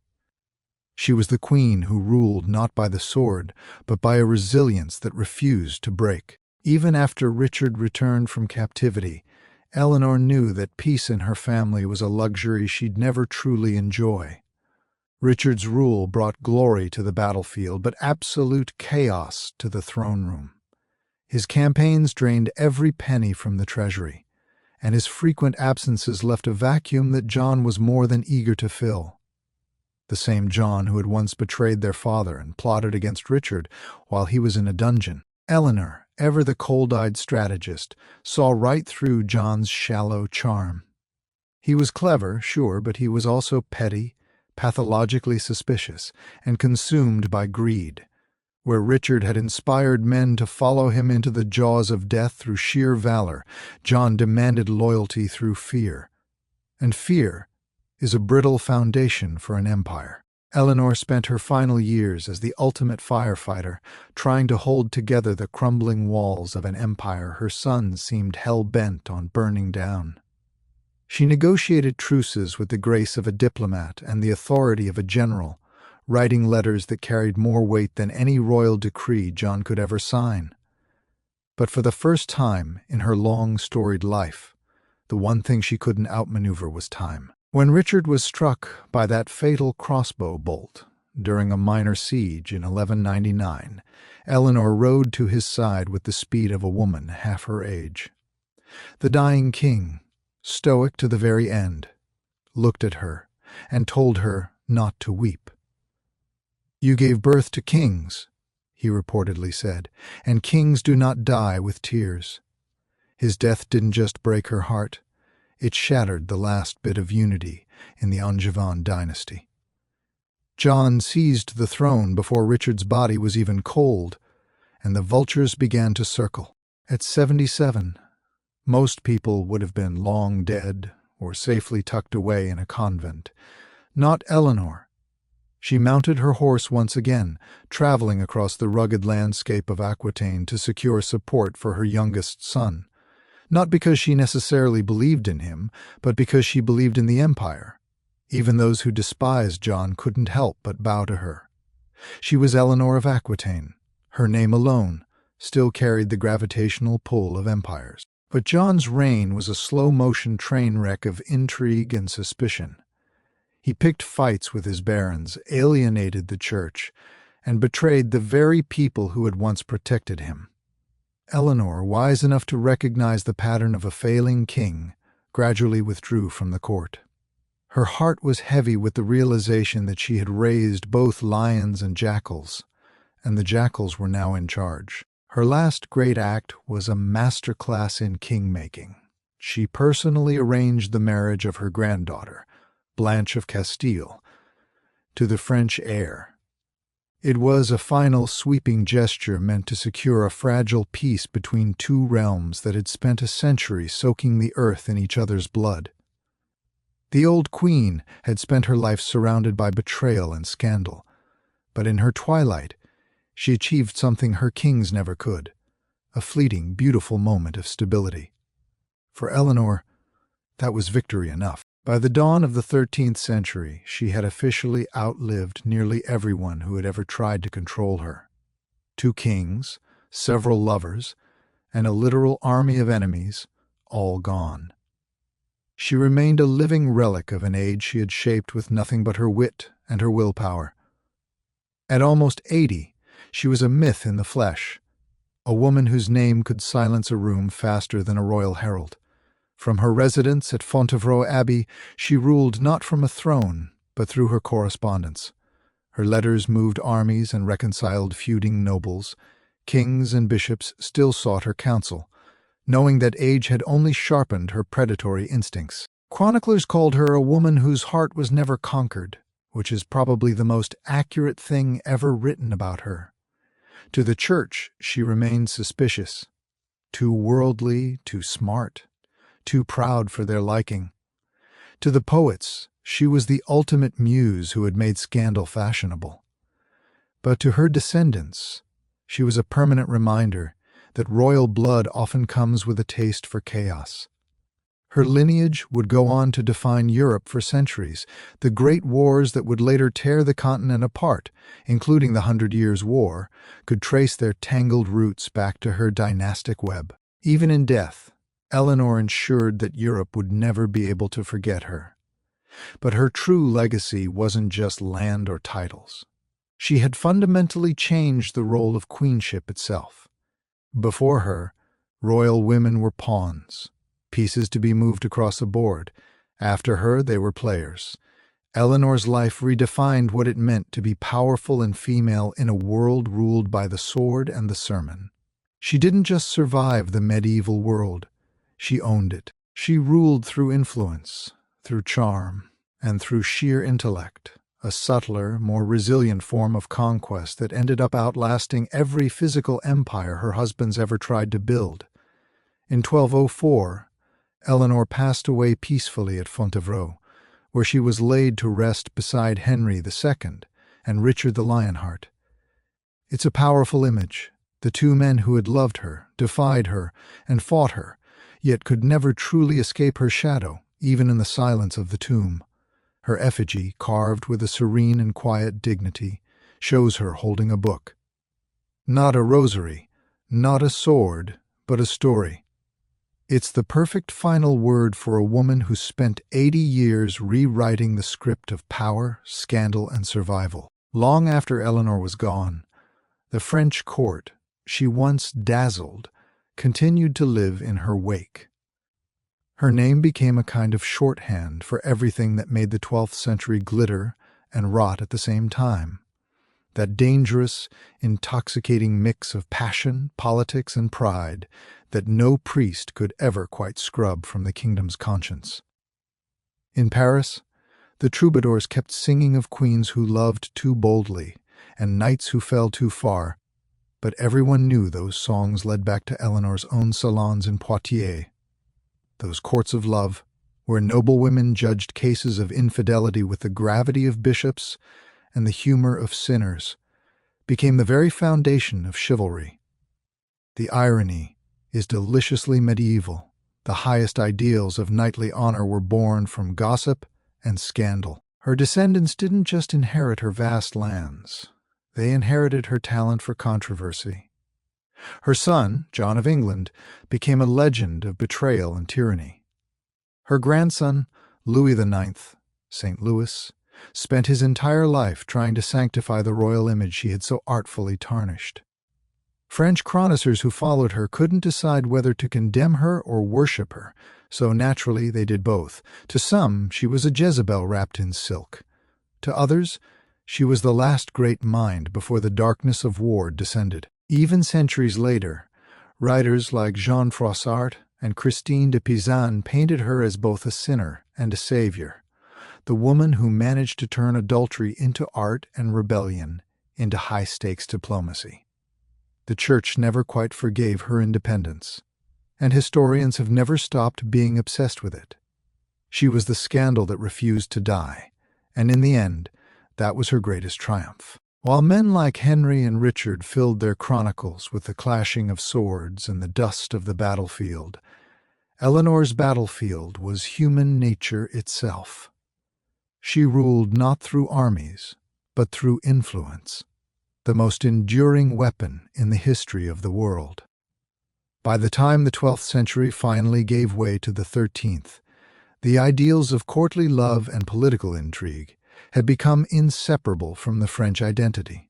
She was the queen who ruled not by the sword, but by a resilience that refused to break. Even after Richard returned from captivity, Eleanor knew that peace in her family was a luxury she'd never truly enjoy. Richard's rule brought glory to the battlefield, but absolute chaos to the throne room. His campaigns drained every penny from the treasury, and his frequent absences left a vacuum that John was more than eager to fill. The same John who had once betrayed their father and plotted against Richard while he was in a dungeon. Eleanor, ever the cold-eyed strategist, saw right through John's shallow charm. He was clever, sure, but he was also petty, pathologically suspicious, and consumed by greed. Where Richard had inspired men to follow him into the jaws of death through sheer valor, John demanded loyalty through fear. And fear is a brittle foundation for an empire. Eleanor spent her final years as the ultimate firefighter, trying to hold together the crumbling walls of an empire her sons seemed hell-bent on burning down. She negotiated truces with the grace of a diplomat and the authority of a general, writing letters that carried more weight than any royal decree John could ever sign. But for the first time in her long, storied life, the one thing she couldn't outmaneuver was time. When Richard was struck by that fatal crossbow bolt during a minor siege in 1199, Eleanor rode to his side with the speed of a woman half her age. The dying king, stoic to the very end, looked at her and told her not to weep. "You gave birth to kings," he reportedly said, "and kings do not die with tears." His death didn't just break her heart, it shattered the last bit of unity in the Angevin dynasty. John seized the throne before Richard's body was even cold, and the vultures began to circle. At 77, most people would have been long dead or safely tucked away in a convent. Not Eleanor. She mounted her horse once again, traveling across the rugged landscape of Aquitaine to secure support for her youngest son. Not because she necessarily believed in him, but because she believed in the empire. Even those who despised John couldn't help but bow to her. She was Eleanor of Aquitaine. Her name alone still carried the gravitational pull of empires. But John's reign was a slow-motion train wreck of intrigue and suspicion. He picked fights with his barons, alienated the church, and betrayed the very people who had once protected him. Eleanor, wise enough to recognize the pattern of a failing king, gradually withdrew from the court. Her heart was heavy with the realization that she had raised both lions and jackals, and the jackals were now in charge. Her last great act was a masterclass in king-making. She personally arranged the marriage of her granddaughter, Blanche of Castile, to the French heir. It was a final sweeping gesture meant to secure a fragile peace between two realms that had spent a century soaking the earth in each other's blood. The old queen had spent her life surrounded by betrayal and scandal, but in her twilight she achieved something her kings never could, a fleeting, beautiful moment of stability. For Eleanor, that was victory enough. By the dawn of the 13th century, she had officially outlived nearly everyone who had ever tried to control her. 2 kings, several lovers, and a literal army of enemies, all gone. She remained a living relic of an age she had shaped with nothing but her wit and her willpower. At almost 80, she was a myth in the flesh, a woman whose name could silence a room faster than a royal herald. From her residence at Fontevraud Abbey, she ruled not from a throne, but through her correspondence. Her letters moved armies and reconciled feuding nobles. Kings and bishops still sought her counsel, knowing that age had only sharpened her predatory instincts. Chroniclers called her a woman whose heart was never conquered, which is probably the most accurate thing ever written about her. To the church, she remained suspicious, too worldly, too smart, too proud for their liking. To the poets, she was the ultimate muse who had made scandal fashionable. But to her descendants, she was a permanent reminder that royal blood often comes with a taste for chaos. Her lineage would go on to define Europe for centuries, the great wars that would later tear the continent apart, including the 100 Years' War, could trace their tangled roots back to her dynastic web. Even in death, Eleanor ensured that Europe would never be able to forget her. But her true legacy wasn't just land or titles. She had fundamentally changed the role of queenship itself. Before her, royal women were pawns, pieces to be moved across a board. After her, they were players. Eleanor's life redefined what it meant to be powerful and female in a world ruled by the sword and the sermon. She didn't just survive the medieval world. She owned it. She ruled through influence, through charm, and through sheer intellect, a subtler, more resilient form of conquest that ended up outlasting every physical empire her husbands ever tried to build. In 1204, Eleanor passed away peacefully at Fontevraud, where she was laid to rest beside Henry II and Richard the Lionheart. It's a powerful image, the two men who had loved her, defied her, and fought her, yet could never truly escape her shadow, even in the silence of the tomb. Her effigy, carved with a serene and quiet dignity, shows her holding a book. Not a rosary, not a sword, but a story. It's the perfect final word for a woman who spent 80 years rewriting the script of power, scandal, and survival. Long after Eleanor was gone, the French court she once dazzled continued to live in her wake. Her name became a kind of shorthand for everything that made the 12th century glitter and rot at the same time. That dangerous, intoxicating mix of passion, politics, and pride that no priest could ever quite scrub from the kingdom's conscience. In Paris, the troubadours kept singing of queens who loved too boldly and knights who fell too far, but everyone knew those songs led back to Eleanor's own salons in Poitiers. Those courts of love, where noble women judged cases of infidelity with the gravity of bishops and the humor of sinners, became the very foundation of chivalry. The irony is deliciously medieval. The highest ideals of knightly honor were born from gossip and scandal. Her descendants didn't just inherit her vast lands. They inherited her talent for controversy. Her son, John of England, became a legend of betrayal and tyranny. Her grandson, Louis IX, St. Louis, spent his entire life trying to sanctify the royal image she had so artfully tarnished. French chroniclers who followed her couldn't decide whether to condemn her or worship her, so naturally they did both. To some, she was a Jezebel wrapped in silk. To others, she was the last great mind before the darkness of war descended. Even centuries later, writers like Jean Froissart and Christine de Pizan painted her as both a sinner and a savior, the woman who managed to turn adultery into art and rebellion into high-stakes diplomacy. The Church never quite forgave her independence, and historians have never stopped being obsessed with it. She was the scandal that refused to die, and in the end, that was her greatest triumph. While men like Henry and Richard filled their chronicles with the clashing of swords and the dust of the battlefield, Eleanor's battlefield was human nature itself. She ruled not through armies, but through influence, the most enduring weapon in the history of the world. By the time the 12th century finally gave way to the 13th, the ideals of courtly love and political intrigue had become inseparable from the French identity.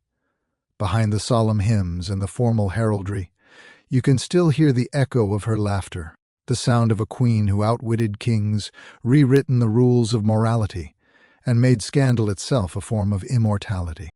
Behind the solemn hymns and the formal heraldry, you can still hear the echo of her laughter, the sound of a queen who outwitted kings, rewritten the rules of morality, and made scandal itself a form of immortality.